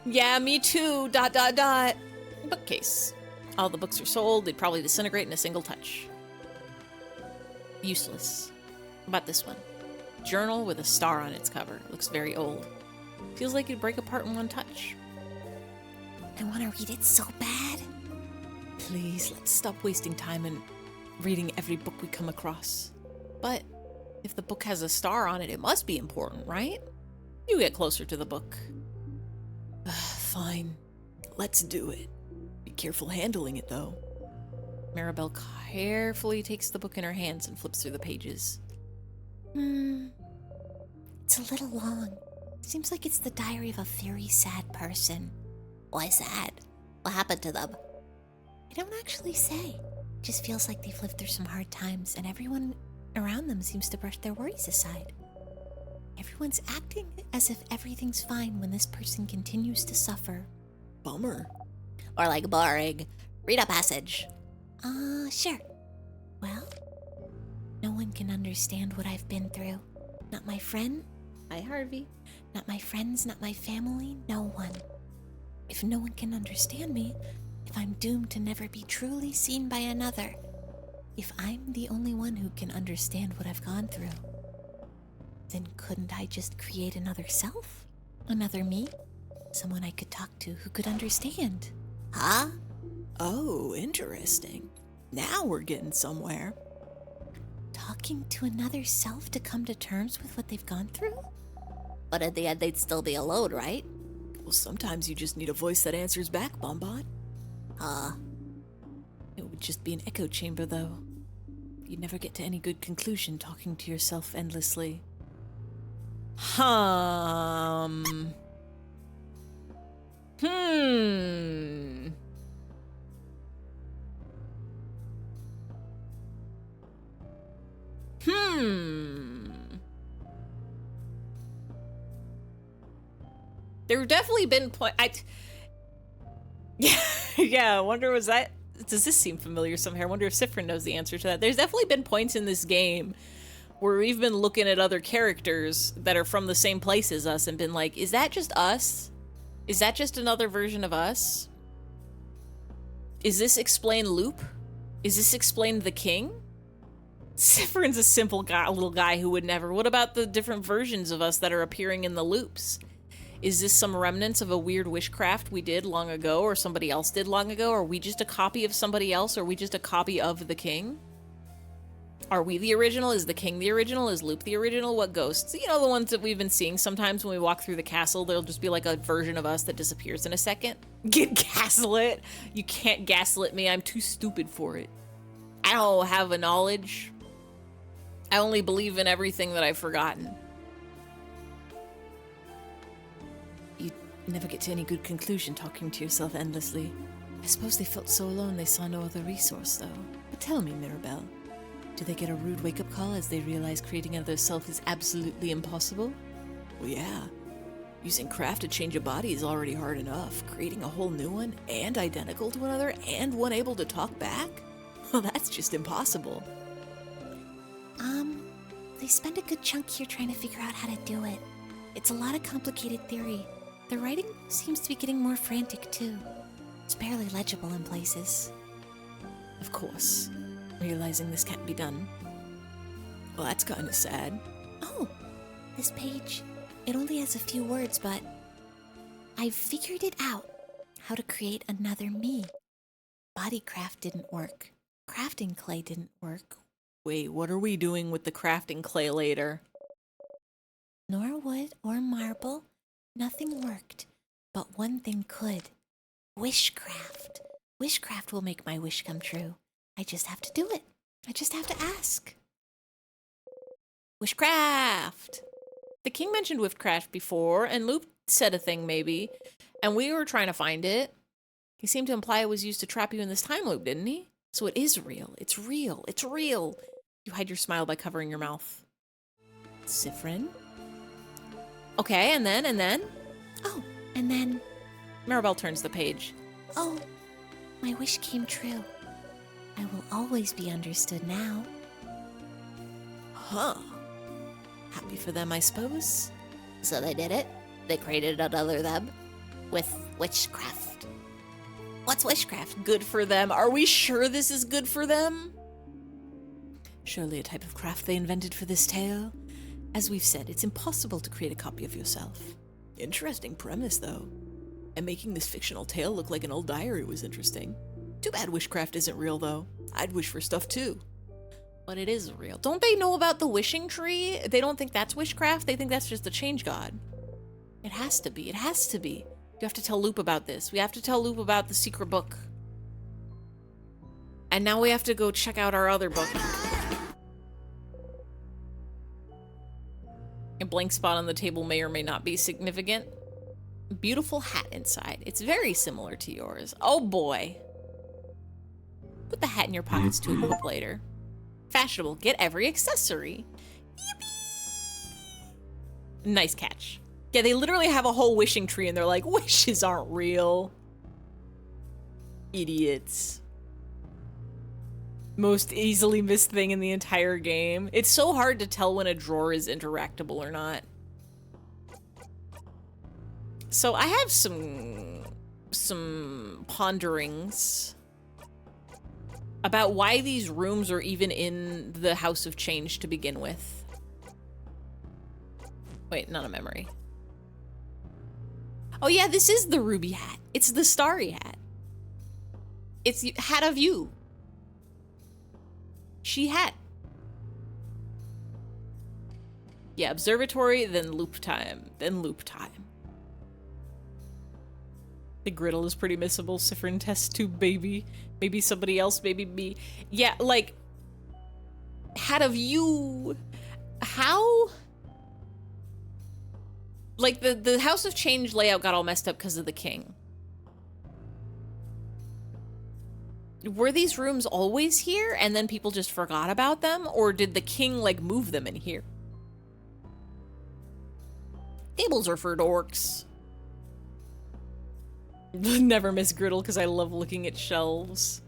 Yeah, me too, ... Bookcase. All the books are sold, they'd probably disintegrate in a single touch. Useless. How about this one? Journal with a star on its cover. Looks very old. Feels like it'd break apart in one touch. I want to read it so bad. Please, let's stop wasting time and reading every book we come across. But if the book has a star on it, it must be important, right? You get closer to the book. Fine. Let's do it. Be careful handling it, though. Maribel carefully takes the book in her hands and flips through the pages. It's a little long. Seems like it's the diary of a very sad person. Why sad? What happened to them? I don't actually say. Just feels like they've lived through some hard times, and everyone around them seems to brush their worries aside. Everyone's acting as if everything's fine when this person continues to suffer. Bummer. Or like boring. Read a passage. Sure. Well, no one can understand what I've been through. Not my friend. Hi, Harvey. Not my friends, not my family, no one. If no one can understand me, if I'm doomed to never be truly seen by another, if I'm the only one who can understand what I've gone through, then couldn't I just create another self? Another me? Someone I could talk to who could understand. Huh? Oh, interesting. Now we're getting somewhere. Talking to another self to come to terms with what they've gone through? But at the end, they'd still be alone, right? Well, sometimes you just need a voice that answers back, Bombot. It would just be an echo chamber, though. You'd never get to any good conclusion talking to yourself endlessly. There have definitely been yeah, I wonder does this seem familiar somehow? I wonder if Siffrin knows the answer to that. There's definitely been points in this game where we've been looking at other characters that are from the same place as us and been like, is that just us? Is that just another version of us? Is this explain Loop? Is this explain the king? Siffrin's a simple guy, little guy who would never. What about the different versions of us that are appearing in the loops? Is this some remnants of a weird wishcraft we did long ago, or somebody else did long ago? Are we just a copy of somebody else? Or are we just a copy of the king? Are we the original? Is the king the original? Is Loop the original? What ghosts? You know, the ones that we've been seeing sometimes when we walk through the castle, there'll just be like a version of us that disappears in a second. Get gaslit. You can't gaslit me. I'm too stupid for it. I don't have a knowledge. I only believe in everything that I've forgotten. You never get to any good conclusion talking to yourself endlessly. I suppose they felt so alone they saw no other resource, though. But tell me, Mirabelle, do they get a rude wake-up call as they realize creating another self is absolutely impossible? Well, yeah. Using craft to change a body is already hard enough. Creating a whole new one, and identical to another, and one able to talk back? Well, that's just impossible. They spend a good chunk here trying to figure out how to do it. It's a lot of complicated theory. The writing seems to be getting more frantic, too. It's barely legible in places. Of course. Realizing this can't be done. Well, that's kind of sad. Oh, this page. It only has a few words, but I've figured it out. How to create another me. Bodycraft didn't work. Crafting clay didn't work. Wait, what are we doing with the crafting clay later? Nor wood or marble. Nothing worked. But one thing could. Wishcraft. Wishcraft will make my wish come true. I just have to do it. I just have to ask. Wishcraft! The king mentioned witchcraft before, and Loop said a thing maybe, and we were trying to find it. He seemed to imply it was used to trap you in this time loop, didn't he? So it is real. It's real. It's real. You hide your smile by covering your mouth. Siffrin? Okay, and then? Oh, and then... Maribel turns the page. Oh, my wish came true. I will always be understood now. Huh. Happy for them, I suppose. So they did it? They created another them? With witchcraft. What's witchcraft? Good for them. Are we sure this is good for them? Surely a type of craft they invented for this tale. As we've said, it's impossible to create a copy of yourself. Interesting premise, though. And making this fictional tale look like an old diary was interesting. Too bad witchcraft isn't real, though. I'd wish for stuff, too. But it is real. Don't they know about the wishing tree? They don't think that's witchcraft? They think that's just the change god. It has to be. It has to be. You have to tell Loop about this. We have to tell Loop about the secret book. And now we have to go check out our other book. A blank spot on the table may or may not be significant. Beautiful hat inside. It's very similar to yours. Oh boy. Put the hat in your pockets to equip later. Fashionable. Get every accessory. Yippee! Nice catch. Yeah, they literally have a whole wishing tree and they're like, wishes aren't real. Idiots. Most easily missed thing in the entire game. It's so hard to tell when a drawer is interactable or not. So I have some ponderings about why these rooms are even in the House of Change to begin with. Wait, not a memory. Oh yeah, this is the ruby hat. It's the starry hat. It's hat of you. She hat. Yeah, observatory, then loop time, then loop time. The griddle is pretty missable. Siffrin test tube baby. Maybe somebody else, maybe me. Yeah, like, hat of you. How? Like, the House of Change layout got all messed up because of the king. Were these rooms always here and then people just forgot about them? Or did the king, like, move them in here? Tables are for dorks. Never miss griddle because I love looking at shelves.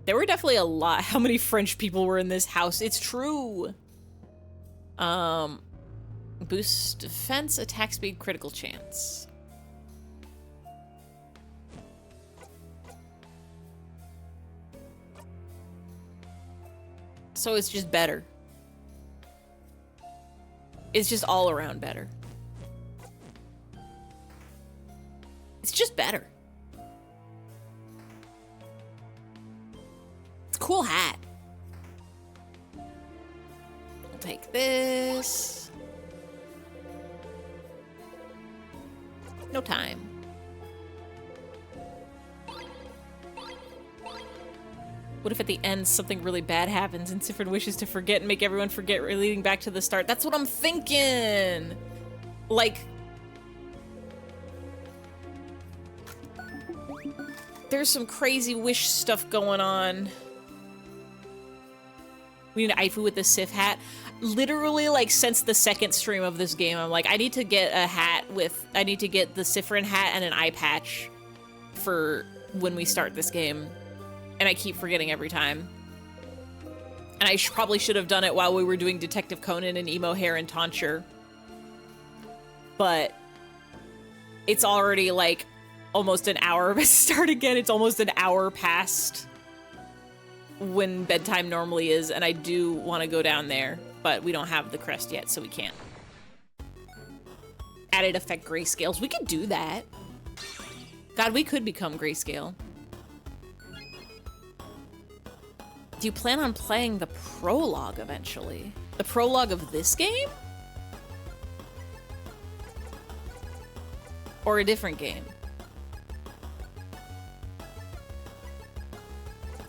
There were definitely a lot. How many French people were in this house? It's true. Boost defense, attack speed, critical chance. So it's just better. It's just all around better. It's just better. It's a cool hat. I'll take this. No time. What if at the end something really bad happens and Siffrin wishes to forget and make everyone forget, leading back to the start? That's what I'm thinking! Like... there's some crazy wish stuff going on. We need Aifu with the Sif hat. Literally, like, since the second stream of this game, I'm like, I need to get a hat with... I need to get the Siffrin hat and an eye patch for when we start this game. And I keep forgetting every time. And I probably should have done it while we were doing Detective Conan and Emo Hair and Tonsure. But it's already like almost an hour. Start again. It's almost an hour past when bedtime normally is. And I do want to go down there, but we don't have the crest yet, so we can't. Added effect grayscales. We could do that. God, we could become grayscale. Do you plan on playing the prologue eventually? The prologue of this game? Or a different game?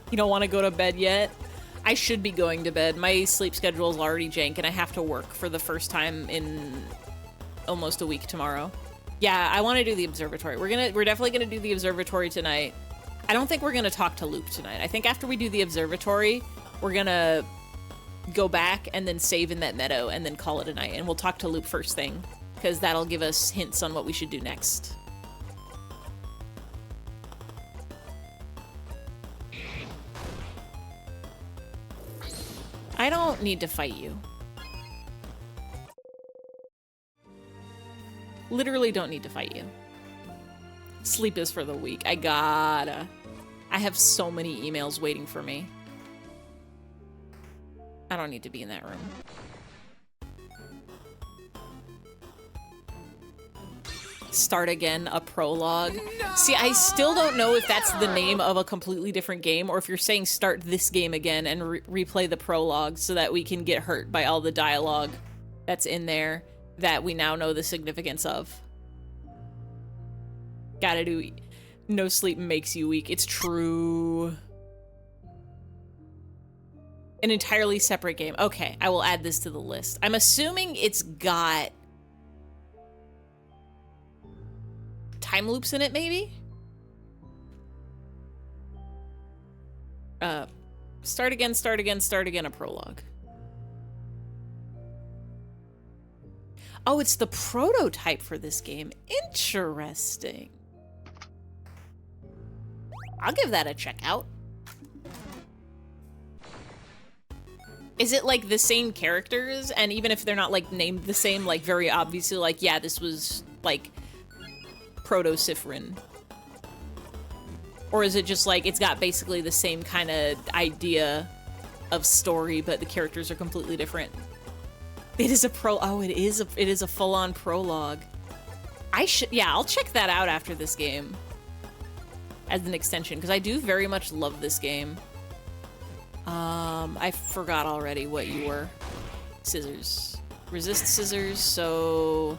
You don't want to go to bed yet? I should be going to bed. My sleep schedule is already jank, and I have to work for the first time in almost a week tomorrow. Yeah, I want to do the observatory. We're definitely gonna do the observatory tonight. I don't think we're gonna talk to Luke tonight. I think after we do the observatory, we're gonna go back and then save in that meadow and then call it a night. And we'll talk to Luke first thing, because that'll give us hints on what we should do next. I don't need to fight you. Literally don't need to fight you. Sleep is for the weak. I have so many emails waiting for me. I don't need to be in that room. Start again, a prologue. No! See, I still don't know if that's the name of a completely different game or if you're saying start this game again and replay the prologue so that we can get hurt by all the dialogue that's in there that we now know the significance of. Gotta do no sleep makes you weak. It's true. An entirely separate game. Okay, I will add this to the list. I'm assuming it's got time loops in it, maybe? Start again, a prologue. Oh, it's the prototype for this game. Interesting. I'll give that a check out. Is it like the same characters? And even if they're not like named the same, like very obviously like, yeah, this was like Proto-Siffrin? Or is it just like, it's got basically the same kind of idea of story, but the characters are completely different? It is a it is a full-on prologue. I'll check that out after this game as an extension, because I do very much love this game. I forgot already what you were. Scissors. Resist scissors, so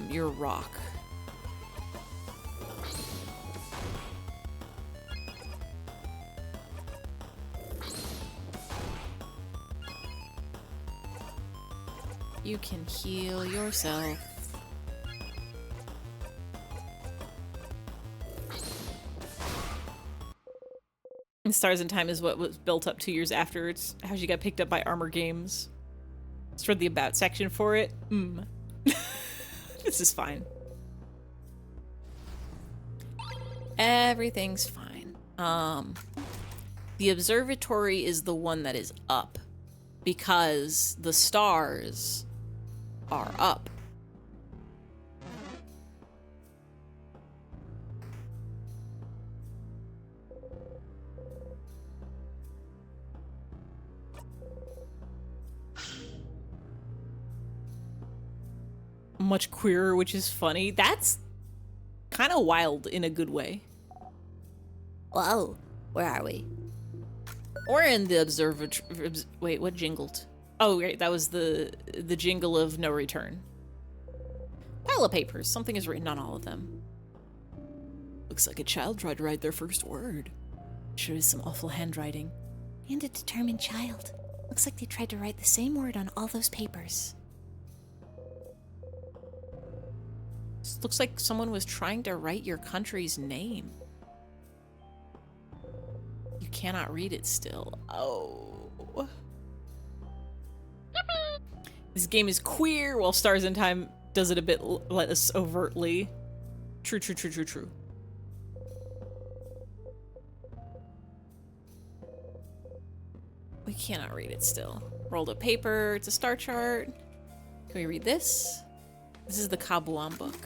you're rock. You can heal yourself. And Stars in Time is what was built up 2 years after. It's how she got picked up by Armor Games. It's read the About section for it. This is fine. Everything's fine. The observatory is the one that is up because the stars are up. Much queerer, which is funny. That's kind of wild in a good way. Whoa, where are we? We're in the observatory. Wait, what jingled? Oh, right, that was the jingle of no return. Pile of papers. Something is written on all of them. Looks like a child tried to write their first word. Sure is some awful handwriting. And a determined child. Looks like they tried to write the same word on all those papers. This looks like someone was trying to write your country's name. You cannot read it still. Oh. This game is queer, while Stars in Time does it a bit less overtly. True, true, true, true, true. We cannot read it still. Rolled up paper, it's a star chart. Can we read this? This is the Kabuam book.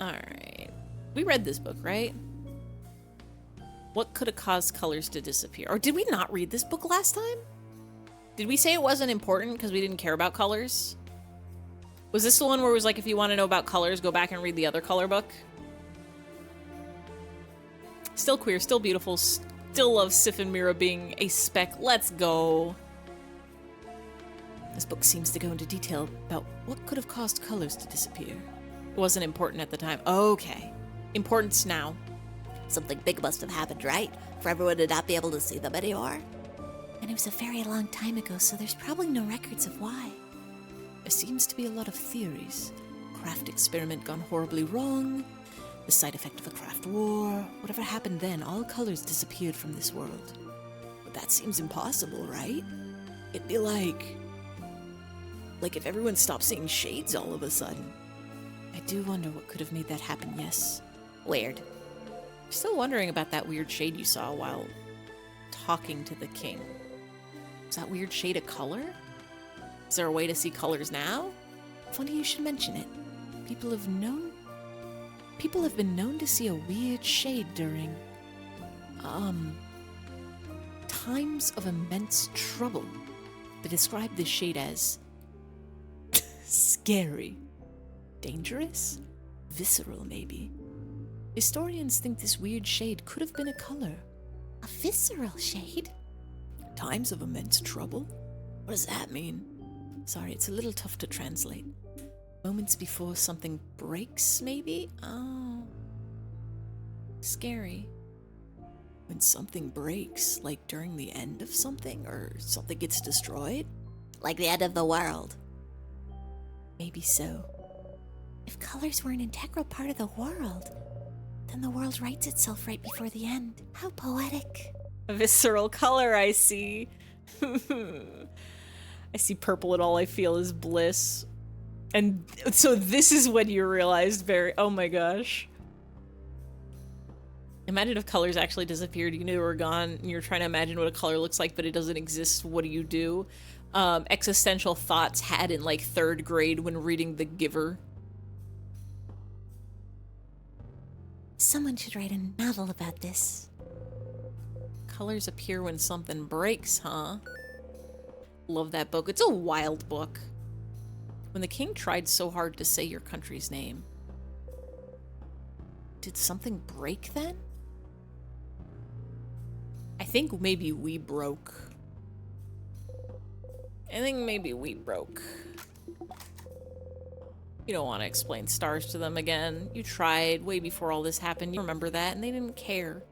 Alright. We read this book, right? What could have caused colors to disappear? Or did we not read this book last time? Did we say it wasn't important because we didn't care about colors? Was this the one where it was like, if you want to know about colors, go back and read the other color book? Still queer, still beautiful, still love Sif and Mira being a spec. Let's go. This book seems to go into detail about what could have caused colors to disappear. wasn't important at the time. Okay. Importance now. Something big must have happened, right? For everyone to not be able to see them anymore. And it was a very long time ago, so there's probably no records of why. There seems to be a lot of theories. Craft experiment gone horribly wrong. The side effect of a craft war. Whatever happened then, all colors disappeared from this world. But that seems impossible, right? It'd be like if everyone stopped seeing shades all of a sudden. I do wonder what could have made that happen, yes. Weird. Still wondering about that weird shade you saw while talking to the king. Was that weird shade a color? Is there a way to see colors now? Funny you should mention it. People have been known to see a weird shade during times of immense trouble. They describe this shade as scary, dangerous, visceral maybe. Historians think this weird shade could have been a color. A visceral shade? Times of immense trouble? What does that mean? Sorry, it's a little tough to translate. Moments before something breaks, maybe? Oh. Scary. When something breaks, like during the end of something, or something gets destroyed? Like the end of the world. Maybe so. If colors were an integral part of the world, then the world rights itself right before the end. How poetic. A visceral color, I see. I see purple and all I feel is bliss. And so this is when you realized oh my gosh. Imagine if colors actually disappeared, you knew they were gone, and you're trying to imagine what a color looks like, but it doesn't exist. What do? Existential thoughts had in like 3rd grade when reading The Giver. Someone should write a novel about this. Colors appear when something breaks, huh? Love that book. It's a wild book. When the king tried so hard to say your country's name, did something break then? I think maybe we broke. You don't want to explain stars to them again. You tried way before all this happened. You remember that, and they didn't care.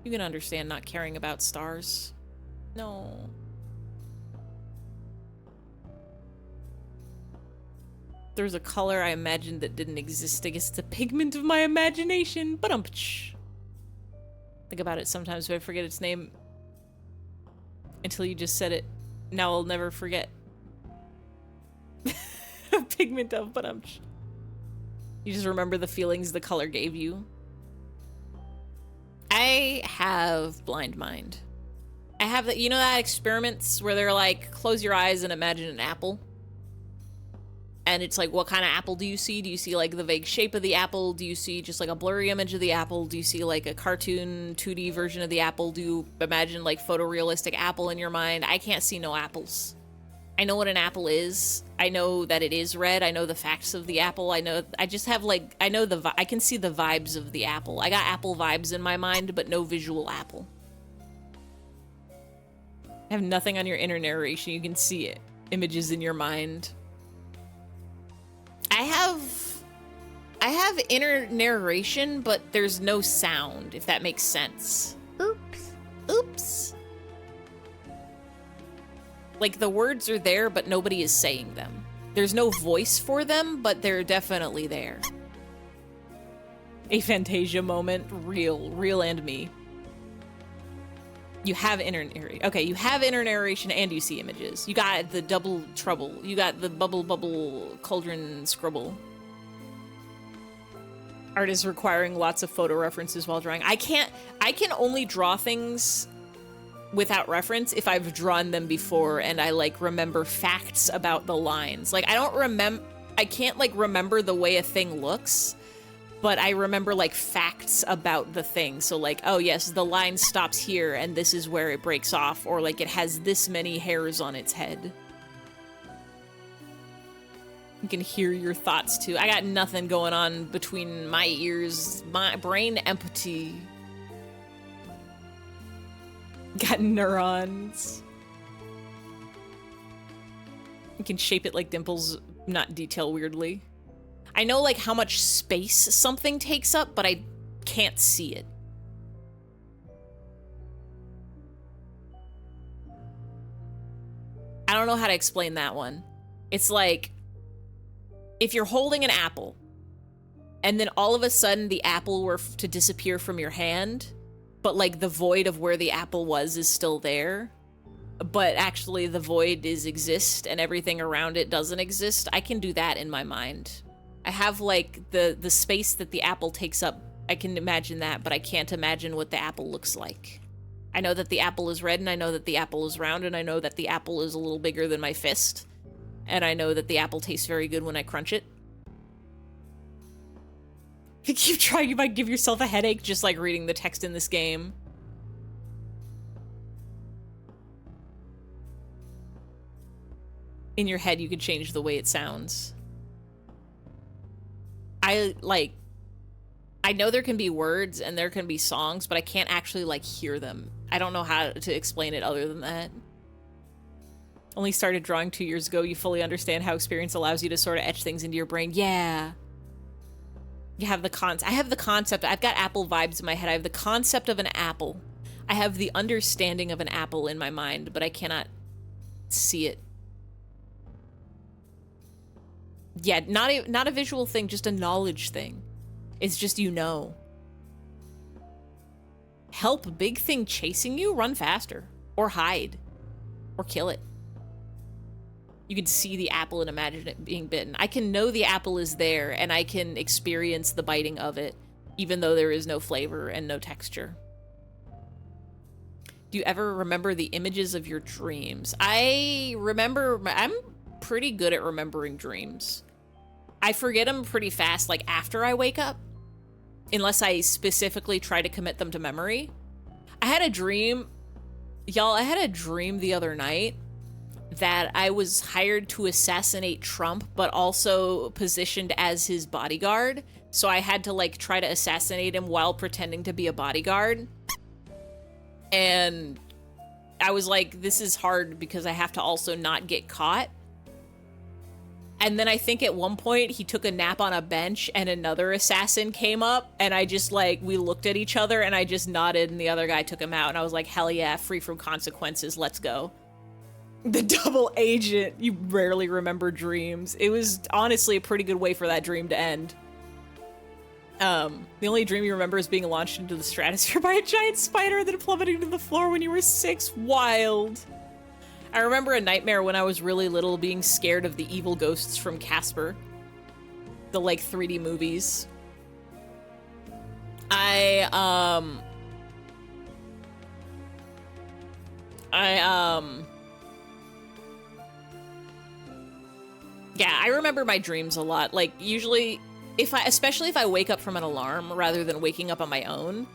You can understand not caring about stars. No. There's a color I imagined that didn't exist. I guess it's a pigment of my imagination. But think about it sometimes, but I forget its name until you just said it. Now I'll never forget. A pigment of You just remember the feelings the color gave you. I have blind mind. I have that, you know that experiments where they're like, close your eyes and imagine an apple? And it's like, what kind of apple do you see? Do you see like the vague shape of the apple? Do you see just like a blurry image of the apple? Do you see like a cartoon 2D version of the apple? Do you imagine like photorealistic apple in your mind? I can't see no apples. I know what an apple is. I know that it is red. I know the facts of the apple. I just have like, I can see the vibes of the apple. I got apple vibes in my mind, but no visual apple. I have nothing on your inner narration. You can see it. Images in your mind. I have inner narration, but there's no sound, if that makes sense. Oops. Oops. Like, the words are there, but nobody is saying them. There's no voice for them, but they're definitely there. Aphantasia moment, real and me. You have inner narration. Okay, you have inner narration and you see images. You got the double trouble. You got the bubble cauldron scribble. Art is requiring lots of photo references while drawing. I can only draw things without reference if I've drawn them before and I like remember facts about the lines. Like I can't like remember the way a thing looks, but I remember like facts about the thing. So like, oh yes, the line stops here and this is where it breaks off, or like it has this many hairs on its head. You can hear your thoughts too. I got nothing going on between my ears. My brain empty. Got neurons. You can shape it like dimples, not detail weirdly. I know like how much space something takes up, but I can't see it. I don't know how to explain that one. It's like if you're holding an apple and then all of a sudden the apple were to disappear from your hand, but like the void of where the apple was is still there, but actually the void exists and everything around it doesn't exist. I can do that in my mind. I have like the space that the apple takes up. I can imagine that, but I can't imagine what the apple looks like. I know that the apple is red, and I know that the apple is round, and I know that the apple is a little bigger than my fist. And I know that the apple tastes very good when I crunch it. You keep trying, you might give yourself a headache just like reading the text in this game. In your head, you can change the way it sounds. I know there can be words and there can be songs, but I can't actually like hear them. I don't know how to explain it other than that. Only started drawing 2 years ago. You fully understand how experience allows you to sort of etch things into your brain. Yeah. You have the I have the concept. I've got apple vibes in my head. I have the concept of an apple. I have the understanding of an apple in my mind, but I cannot see it. Yeah, not a visual thing, just a knowledge thing. It's just, you know. Help, big thing chasing you? Run faster. Or hide. Or kill it. You can see the apple and imagine it being bitten. I can know the apple is there, and I can experience the biting of it, even though there is no flavor and no texture. Do you ever remember the images of your dreams? I'm pretty good at remembering dreams. I forget them pretty fast, like after I wake up, unless I specifically try to commit them to memory. I had a dream, y'all, I had a dream the other night that I was hired to assassinate Trump, but also positioned as his bodyguard. So I had to like try to assassinate him while pretending to be a bodyguard. And I was like, this is hard because I have to also not get caught. And then I think at one point he took a nap on a bench and another assassin came up, and I just like, we looked at each other and I just nodded and the other guy took him out, and I was like, hell yeah, free from consequences, let's go. The double agent, you rarely remember dreams. It was honestly a pretty good way for that dream to end. The only dream you remember is being launched into the stratosphere by a giant spider and then plummeting to the floor when you were 6. Wild. I remember a nightmare when I was really little being scared of the evil ghosts from Casper. The, like, 3D movies. Yeah, I remember my dreams a lot. Like, usually, especially if I wake up from an alarm rather than waking up on my own,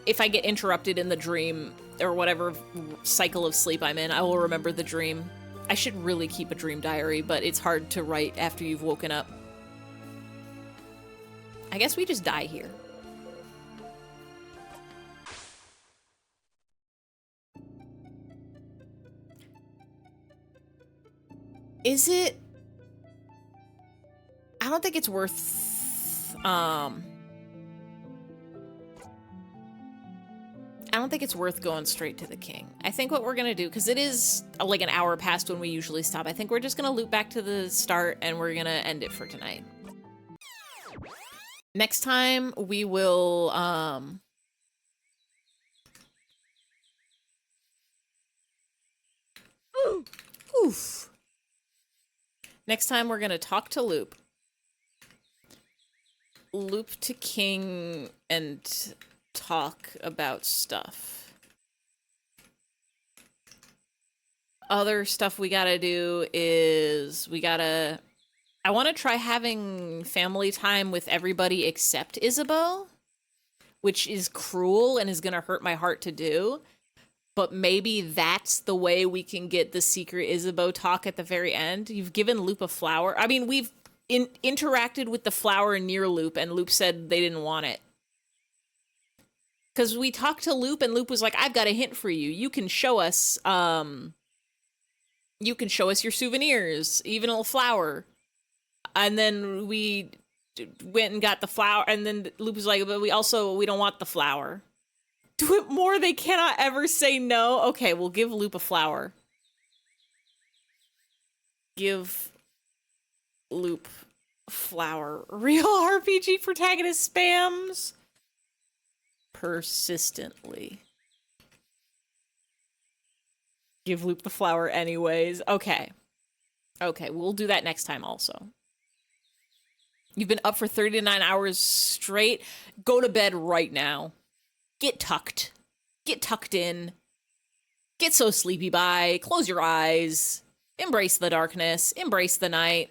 if I get interrupted in the dream or whatever cycle of sleep I'm in, I will remember the dream. I should really keep a dream diary, but it's hard to write after you've woken up. I guess we just die here. Is it? I don't think it's worth, I don't think it's worth going straight to the king. I think what we're gonna do, because it is like an hour past when we usually stop, I think we're just gonna loop back to the start and we're gonna end it for tonight. Next time we will, oof. Next time we're gonna talk to Loop. Loop to King and talk about stuff. Other stuff we gotta do is I want to try having family time with everybody except Isabeau, which is cruel and is gonna hurt my heart to do. But maybe that's the way we can get the secret Isabeau talk at the very end. You've given Loop a flower. I mean, we've interacted with the flower near Loop, and Loop said they didn't want it. Because we talked to Loop, and Loop was like, I've got a hint for you. You can show us, your souvenirs, even a flower. And then we went and got the flour, and then Loop was like, but we don't want the flour. Do it more, they cannot ever say no. Okay, we'll give Loop a flower. Give Loop flower. Real RPG protagonist spams persistently. Give Loop the flower anyways. Okay. Okay, we'll do that next time also. You've been up for 39 hours straight. Go to bed right now. Get tucked. Get tucked in. Get so sleepy by. Close your eyes. Embrace the darkness. Embrace the night.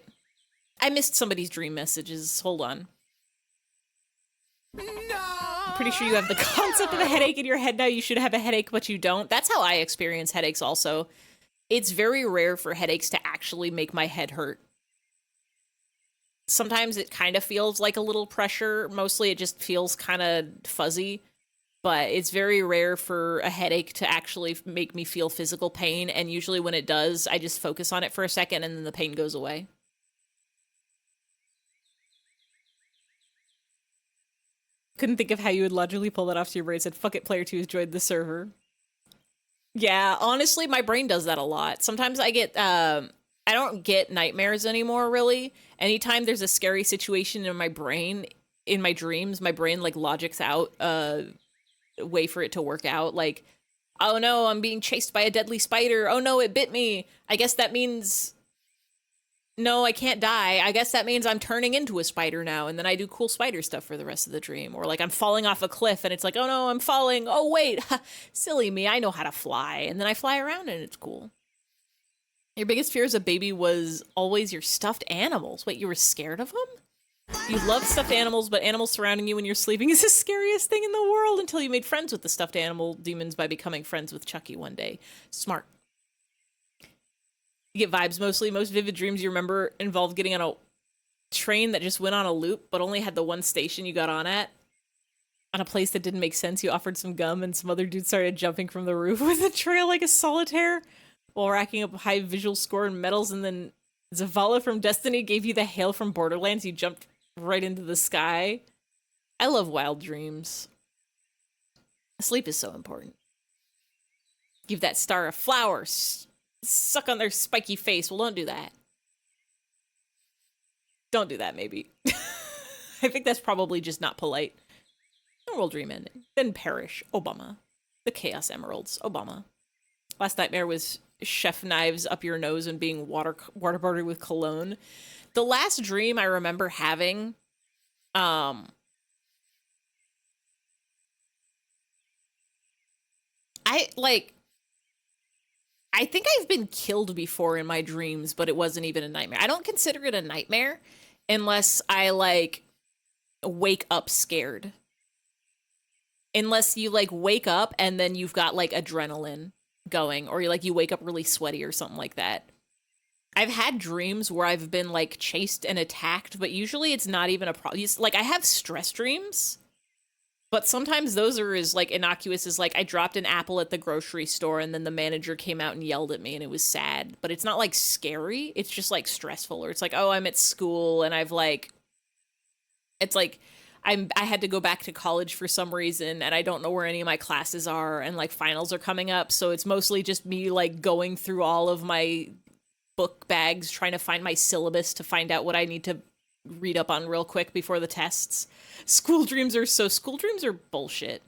I missed somebody's dream messages. Hold on. No! I'm pretty sure you have the concept of a headache in your head now. You should have a headache, but you don't. That's how I experience headaches also. It's very rare for headaches to actually make my head hurt. Sometimes it kind of feels like a little pressure. Mostly it just feels kind of fuzzy. But it's very rare for a headache to actually make me feel physical pain. And usually when it does, I just focus on it for a second and then the pain goes away. Couldn't think of how you would logically pull that off to your brain. Said, fuck it, player 2 has joined the server. Yeah, honestly, my brain does that a lot. Sometimes I get, I don't get nightmares anymore, really. Anytime there's a scary situation in my brain, in my dreams, my brain, like, logics out, way for it to work out. Like, oh no, I'm being chased by a deadly spider. Oh no, it bit me. I guess that means... No, I can't die. I guess that means I'm turning into a spider now, and then I do cool spider stuff for the rest of the dream. Or like I'm falling off a cliff and it's like, oh no, I'm falling. Oh wait, silly me, I know how to fly. And then I fly around and it's cool. Your biggest fear as a baby was always your stuffed animals. Wait, you were scared of them? You loved stuffed animals, but animals surrounding you when you're sleeping is the scariest thing in the world until you made friends with the stuffed animal demons by becoming friends with Chucky one day. Smart. You get vibes mostly. Most vivid dreams you remember involved getting on a train that just went on a loop, but only had the one station you got on at. On a place that didn't make sense, you offered some gum and some other dude started jumping from the roof with a trail like a solitaire while racking up a high visual score and medals, and then Zavala from Destiny gave you the hail from Borderlands. You jumped right into the sky. I love wild dreams. Sleep is so important. Give that star a flower. Suck on their spiky face. Well, don't do that. Don't do that, maybe. I think that's probably just not polite. Normal dream ending. Then perish. Obama. The Chaos Emeralds. Obama. Last nightmare was chef knives up your nose and being waterboarded with cologne. The last dream I remember having, I think I've been killed before in my dreams, but it wasn't even a nightmare. I don't consider it a nightmare unless I, like, wake up scared. Unless you, like, wake up and then you've got, like, adrenaline going, or you wake up really sweaty or something like that. I've had dreams where I've been, like, chased and attacked, but usually it's not even a problem. Like, I have stress dreams, but sometimes those are as, like, innocuous as, like, I dropped an apple at the grocery store and then the manager came out and yelled at me and it was sad. But it's not, like, scary. It's just, like, stressful. Or it's like, oh, I'm at school and I've, like... It's like, I had to go back to college for some reason and I don't know where any of my classes are and, like, finals are coming up. So it's mostly just me, like, going through all of my book bags, trying to find my syllabus to find out what I need to read up on real quick before the tests. School dreams are bullshit.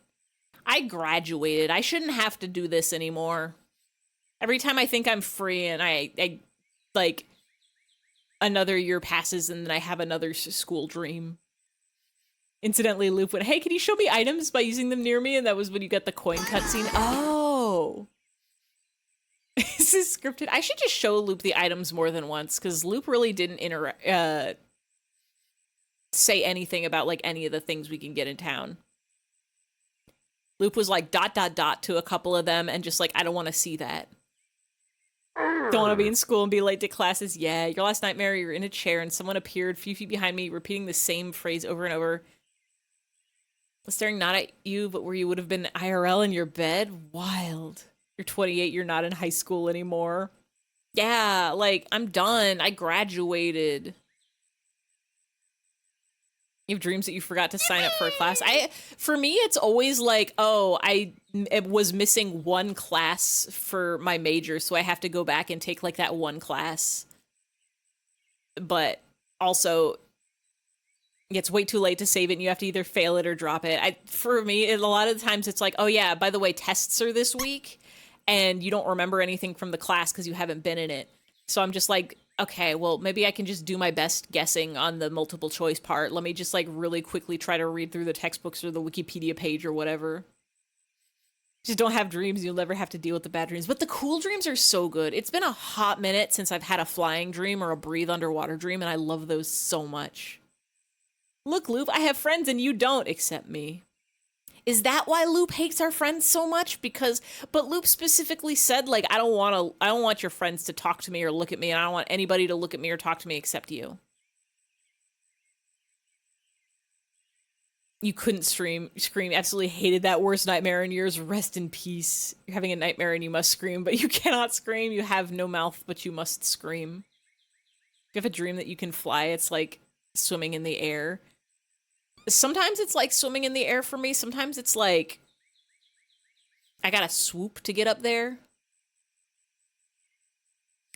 I graduated. I shouldn't have to do this anymore. Every time I think I'm free and I like, another year passes and then I have another school dream. Incidentally, Loop went, hey, can you show me items by using them near me? And that was when you got the coin cutscene. Oh. This is scripted. I should just show Loop the items more than once, because Loop really didn't say anything about, like, any of the things we can get in town. Loop was like, ... to a couple of them, and just like, I don't want to see that. Don't want to be in school and be late to classes. Yeah, your last nightmare, you're in a chair, and someone appeared a few feet behind me, repeating the same phrase over and over. Staring not at you, but where you would have been IRL in your bed? Wild. You're 28, you're not in high school anymore. Yeah, like, I'm done. I graduated. You have dreams that you forgot to sign up for a class. For me, it's always like, oh, I was missing one class for my major, so I have to go back and take like that one class. But also, it's way too late to save it, and you have to either fail it or drop it. For me, a lot of the times it's like, oh yeah, by the way, tests are this week, and you don't remember anything from the class because you haven't been in it. So I'm just like, okay, well, maybe I can just do my best guessing on the multiple choice part. Let me just like really quickly try to read through the textbooks or the Wikipedia page or whatever. Just don't have dreams. You'll never have to deal with the bad dreams. But the cool dreams are so good. It's been a hot minute since I've had a flying dream or a breathe underwater dream, and I love those so much. Look, Loop, I have friends and you don't, except me. Is that why Loop hates our friends so much? But Loop specifically said, like, I don't want your friends to talk to me or look at me, and I don't want anybody to look at me or talk to me except you. You couldn't scream, absolutely hated that worst nightmare in yours. Rest in peace. You're having a nightmare and you must scream, but you cannot scream. You have no mouth, but you must scream. You have a dream that you can fly. It's like swimming in the air. Sometimes it's like swimming in the air for me. Sometimes it's like I gotta swoop to get up there.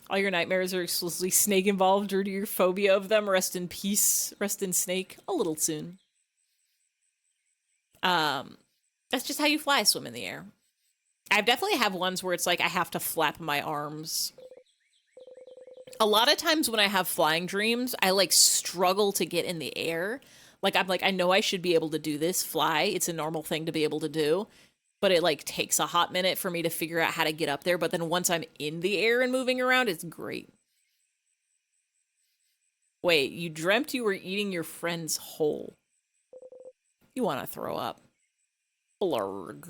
All your nightmares are exclusively snake involved due to your phobia of them. Rest in peace. Rest in snake. A little soon. That's just how you fly, swim in the air. I definitely have ones where it's like I have to flap my arms. A lot of times when I have flying dreams, I like struggle to get in the air. Like, I'm like, I know I should be able to do this, fly. It's a normal thing to be able to do. But it, like, takes a hot minute for me to figure out how to get up there. But then once I'm in the air and moving around, it's great. Wait, you dreamt you were eating your friend's whole. You want to throw up. Blurg.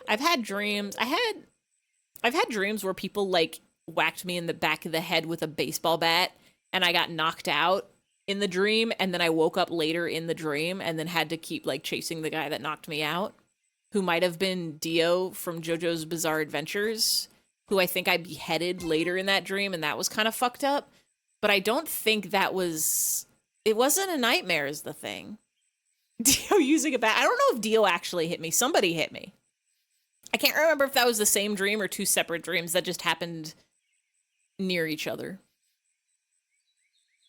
I've had dreams. I've had dreams where people, like, whacked me in the back of the head with a baseball bat. And I got knocked out in the dream, and then I woke up later in the dream and then had to keep like chasing the guy that knocked me out, who might have been Dio from JoJo's Bizarre Adventures, who I think I beheaded later in that dream, and that was kind of fucked up. But I don't think it wasn't a nightmare is the thing. Dio using a bat. I don't know if Dio actually hit me. Somebody hit me. I can't remember if that was the same dream or two separate dreams that just happened near each other.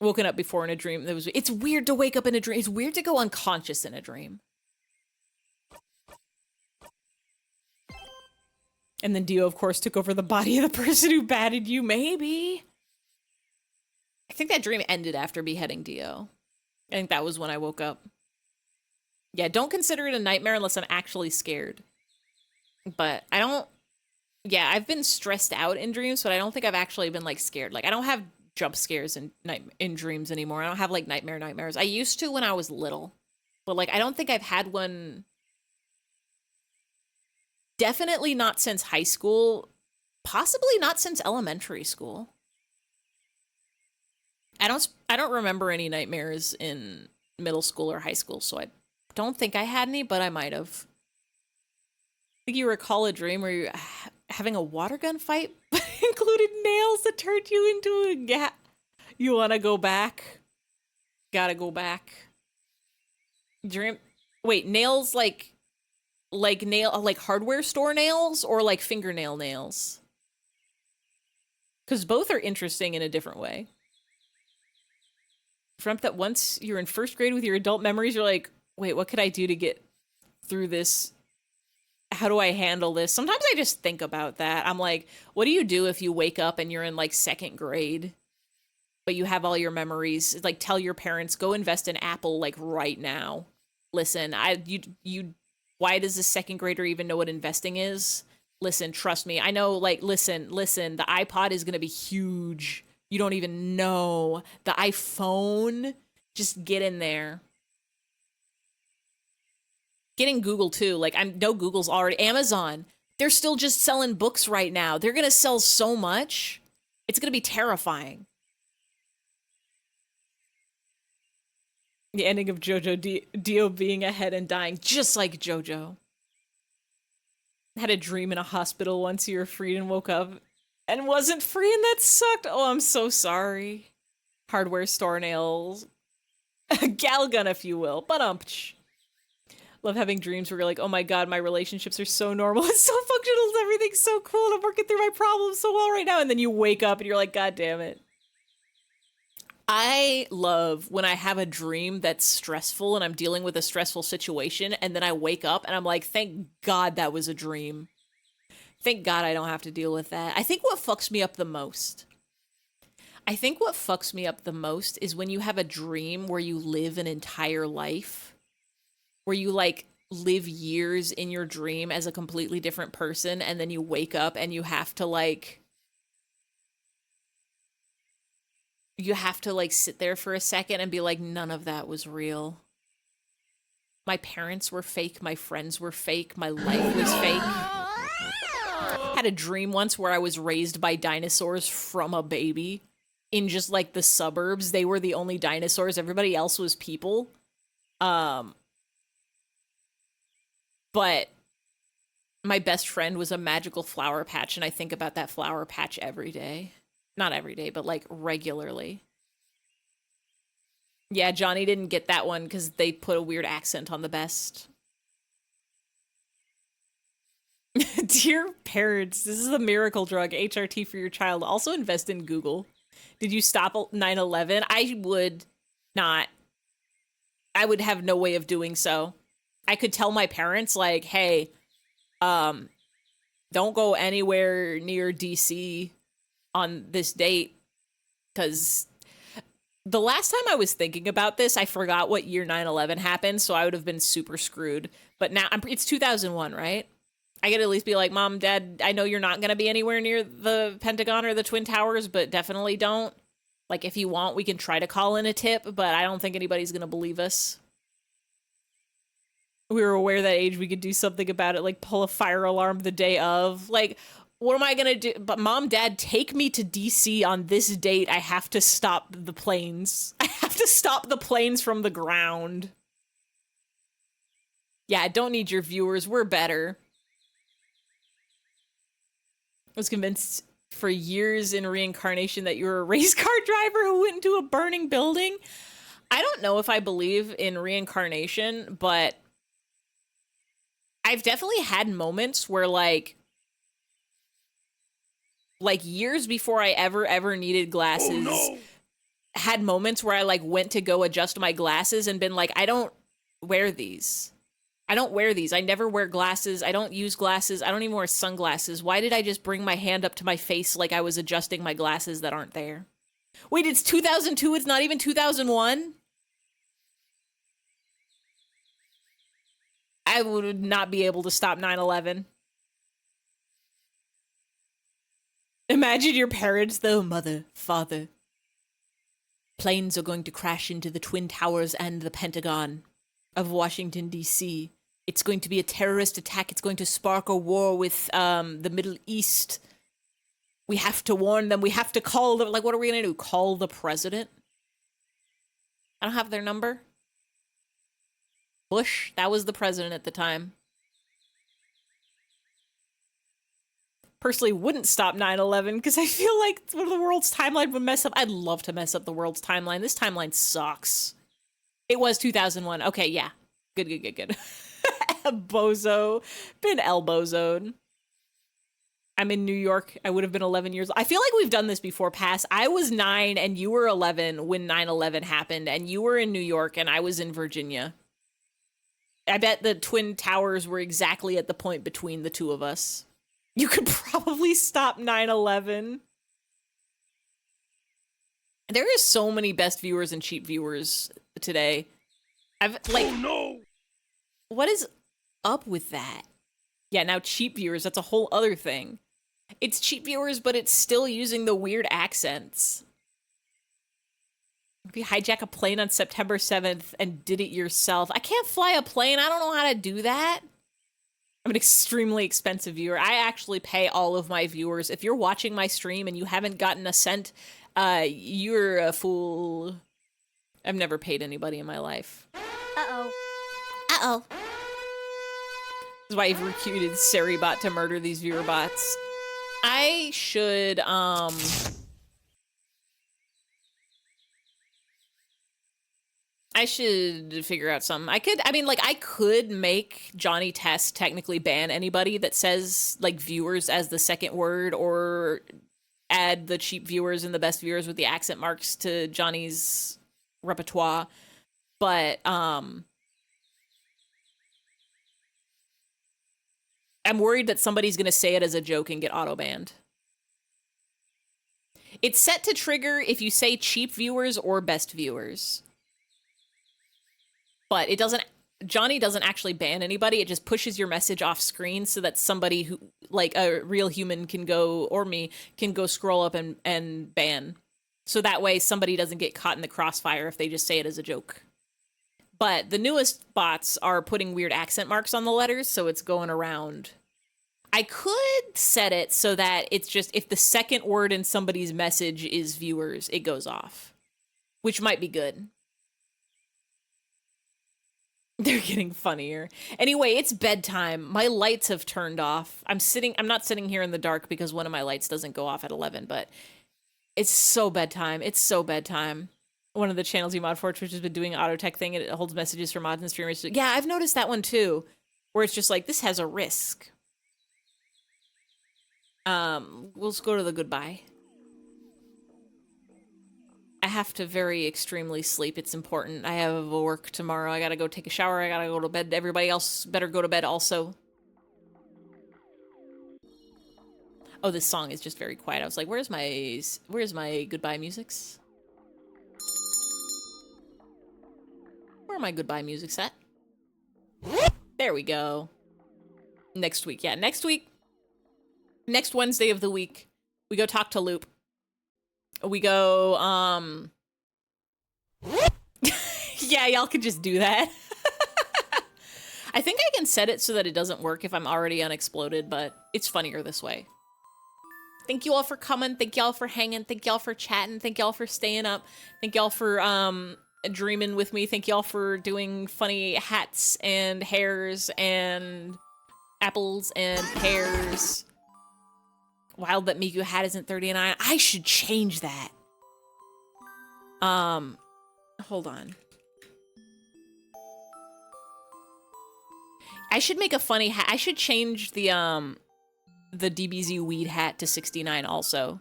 Woken up before in a dream. It's weird to wake up in a dream. It's weird to go unconscious in a dream. And then Dio, of course, took over the body of the person who batted you. Maybe. I think that dream ended after beheading Dio. I think that was when I woke up. Yeah, don't consider it a nightmare unless I'm actually scared. But I don't... Yeah, I've been stressed out in dreams, but I don't think I've actually been, like, scared. Like, I don't have jump scares in dreams anymore. I don't have, like, nightmares. I used to when I was little. But, like, I don't think I've had one... Definitely not since high school. Possibly not since elementary school. I don't remember any nightmares in middle school or high school, so I don't think I had any, but I might have. I think you recall a dream where you're having a water gun fight, but included nails that turned you into a gap. You want to go back? Gotta go back. Dream. Wait, nails like hardware store nails or like fingernail nails? Because both are interesting in a different way. Dreamt that once you're in first grade with your adult memories, you're like, wait, what could I do to get through this? How do I handle this? Sometimes I just think about that. I'm like, what do you do if you wake up and you're in like second grade, but you have all your memories? Like, tell your parents, go invest in Apple like right now. Listen, why does a second grader even know what investing is? Listen, trust me. I know, like, listen, the iPod is going to be huge. You don't even know. The iPhone, just get in there. Get in Google too. Like, I know Google's already, Amazon, they're still just selling books right now. They're going to sell so much. It's going to be terrifying. The ending of JoJo, Dio being ahead and dying, just like JoJo. Had a dream in a hospital once you were freed and woke up and wasn't free, and that sucked. Oh, I'm so sorry. Hardware store nails. Gal gun, if you will. But love having dreams where you're like, oh my god, my relationships are so normal. It's so functional. Everything's so cool. I'm working through my problems so well right now. And then you wake up and you're like, god damn it. I love when I have a dream that's stressful and I'm dealing with a stressful situation, and then I wake up and I'm like, thank God that was a dream. Thank God I don't have to deal with that. I think what fucks me up the most is when you have a dream where you live an entire life, where you like live years in your dream as a completely different person, and then you wake up and you have to sit there for a second and be like, none of that was real. My parents were fake. My friends were fake. My life was fake. Had a dream once where I was raised by dinosaurs from a baby in just like the suburbs. They were the only dinosaurs. Everybody else was people. But my best friend was a magical flower patch, and I think about that flower patch every day. Not every day, but like regularly. Yeah, Johnny didn't get that one because they put a weird accent on the best. Dear parents, this is a miracle drug, HRT for your child. Also invest in Google. Did you stop 9/11? I would not. I would have no way of doing so. I could tell my parents, like, hey, don't go anywhere near DC on this date, because the last time I was thinking about this, I forgot what year 9/11 happened, so I would have been super screwed. But now, it's 2001, right? I could at least be like, Mom, Dad, I know you're not going to be anywhere near the Pentagon or the Twin Towers, but definitely don't. Like, if you want, we can try to call in a tip, but I don't think anybody's going to believe us. We were aware that age we could do something about it, like pull a fire alarm the day of. Like, what am I gonna do? But Mom, Dad, take me to DC on this date. I have to stop the planes. I have to stop the planes from the ground. Yeah, I don't need your viewers. We're better. I was convinced for years in reincarnation that you were a race car driver who went into a burning building. I don't know if I believe in reincarnation, but I've definitely had moments where like years before I ever needed glasses, had moments where I like went to go adjust my glasses and been like, I don't wear these. I don't wear these. I never wear glasses. I don't use glasses. I don't even wear sunglasses. Why did I just bring my hand up to my face like I was adjusting my glasses that aren't there? Wait, it's 2002. It's not even 2001. I would not be able to stop 9/11. Imagine your parents, though, mother, father. Planes are going to crash into the Twin Towers and the Pentagon of Washington, D.C. It's going to be a terrorist attack. It's going to spark a war with the Middle East. We have to warn them. We have to call them. Like, what are we going to do? Call the president? I don't have their number. Bush, that was the president at the time. Personally wouldn't stop 9/11 because I feel like the world's timeline would mess up. I'd love to mess up the world's timeline. This timeline sucks. It was 2001. Okay, yeah. Good. Bozo. Been elbozoed. I'm in New York. I would have been 11 years old. I feel like we've done this before, Pass. I was 9 and you were 11 when 9/11 happened, and you were in New York and I was in Virginia. I bet the Twin Towers were exactly at the point between the two of us. You could probably stop 9/11. There is so many best viewers and cheap viewers today. Oh no! What is up with that? Yeah, now cheap viewers, that's a whole other thing. It's cheap viewers, but it's still using the weird accents. If you hijack a plane on September 7th and did it yourself. I can't fly a plane. I don't know how to do that. I'm an extremely expensive viewer. I actually pay all of my viewers. If you're watching my stream and you haven't gotten a cent, you're a fool. I've never paid anybody in my life. Uh-oh. This is why I've recruited Seribot to murder these viewer bots. I should, I should figure out something. I could make Johnny Test technically ban anybody that says like viewers as the second word, or add the cheap viewers and the best viewers with the accent marks to Johnny's repertoire. But I'm worried that somebody's going to say it as a joke and get auto-banned. It's set to trigger if you say cheap viewers or best viewers. But it doesn't, Johnny doesn't actually ban anybody. It just pushes your message off screen so that somebody who, like a real human can go, or me, can go scroll up and ban. So that way somebody doesn't get caught in the crossfire if they just say it as a joke. But the newest bots are putting weird accent marks on the letters, so it's going around. I could set it so that it's just, if the second word in somebody's message is viewers, it goes off. Which might be good. They're getting funnier. Anyway, it's bedtime. My lights have turned off. I'm not sitting here in the dark because one of my lights doesn't go off at 11, but it's so bedtime. It's so bedtime. One of the channels you mod for Twitch has been doing an auto tech thing, and it holds messages for mods and streamers. Yeah, I've noticed that one too, where it's just like, this has a risk. We'll just go to the goodbye. I have to very extremely sleep. It's important. I have work tomorrow. I gotta go take a shower. I gotta go to bed. Everybody else better go to bed also. Oh, this song is just very quiet. I was like, where's my goodbye musics? Where are my goodbye musics at? There we go. Next week. Yeah, next week. Next Wednesday of the week, we go talk to Loop. We go, yeah, y'all can just do that. I think I can set it so that it doesn't work if I'm already unexploded, but it's funnier this way. Thank you all for coming. Thank y'all for hanging. Thank y'all for chatting. Thank y'all for staying up. Thank y'all for, dreaming with me. Thank y'all for doing funny hats and hairs and apples and pears. Wild that Miku hat isn't 39. I should change that. Hold on. I should make a funny hat. I should change the DBZ weed hat to 69 also.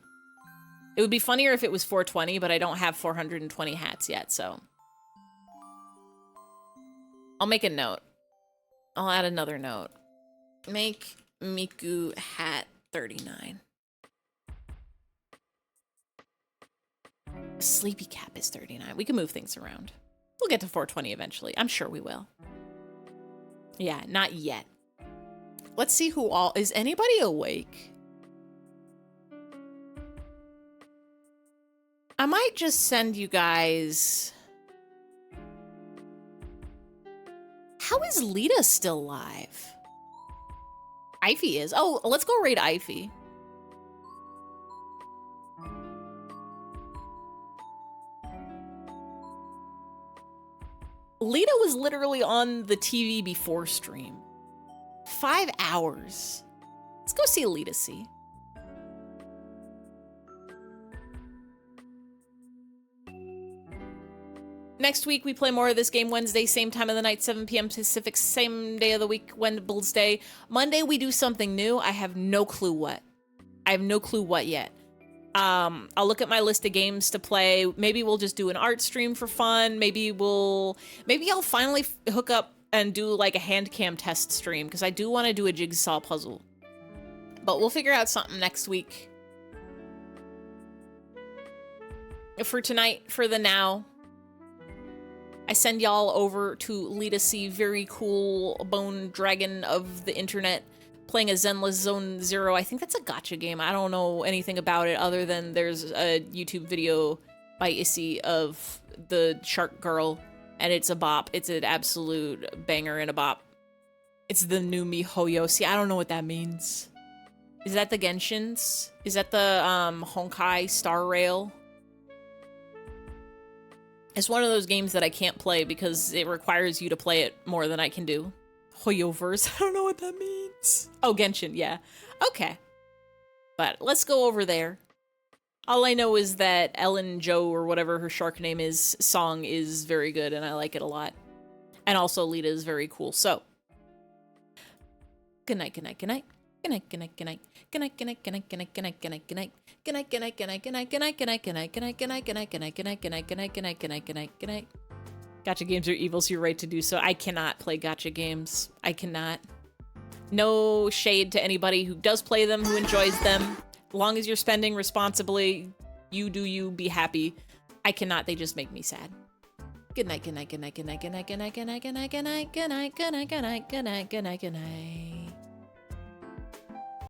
It would be funnier if it was 420, but I don't have 420 hats yet, so. I'll make a note. I'll add another note. Make Miku hat 39. Sleepy Cap is 39. We can move things around. We'll get to 420 eventually. I'm sure we will. Yeah, not yet. Let's see who all... Is anybody awake? I might just send you guys... How is Lita still live? Ify is. Oh, let's go raid Ify. Lita was literally on the TV before stream. 5 hours. Let's go see Lita C. Next week, we play more of this game Wednesday, same time of the night, 7 p.m. Pacific, same day of the week, Wednesday. Monday, we do something new. I have no clue what. I have no clue what yet. I'll look at my list of games to play. Maybe we'll just do an art stream for fun. Maybe I'll finally hook up and do like a hand cam test stream, because I do want to do a jigsaw puzzle. But we'll figure out something next week. For tonight, for the now, I send y'all over to Lita C, very cool bone dragon of the internet, playing a Zenless Zone Zero. I think that's a gacha game. I don't know anything about it other than there's a YouTube video by Issy of the shark girl, and it's a bop. It's an absolute banger and a bop. It's the new MiHoYo. See, I don't know what that means. Is that the Genshins? Is that the Honkai Star Rail? It's one of those games that I can't play because it requires you to play it more than I can do. Hoyoverse, I don't know what that means. Oh, Genshin, yeah. Okay. But let's go over there. All I know is that Ellen Joe, or whatever her shark name is, song is very good, and I like it a lot. And also Lita is very cool. So, good night, good night, good night. Good night, good night, good night. Good night, good night, good night, good night, good night, good night, good night. Good night, good night, good night, good night, good night, good night, good night, good night, good night, good night, good night, good night, good night, good night, good night, good night, good night, good night. Gacha games are evil, so you're right to do so. I cannot play gacha games. I cannot. No shade to anybody who does play them, who enjoys them. As long as you're spending responsibly, you do you, be happy. I cannot, they just make me sad. Good night, good night, good night, good night, good night, good night, good night, good night, good night, good night, good night, good night, good night, good night, good night.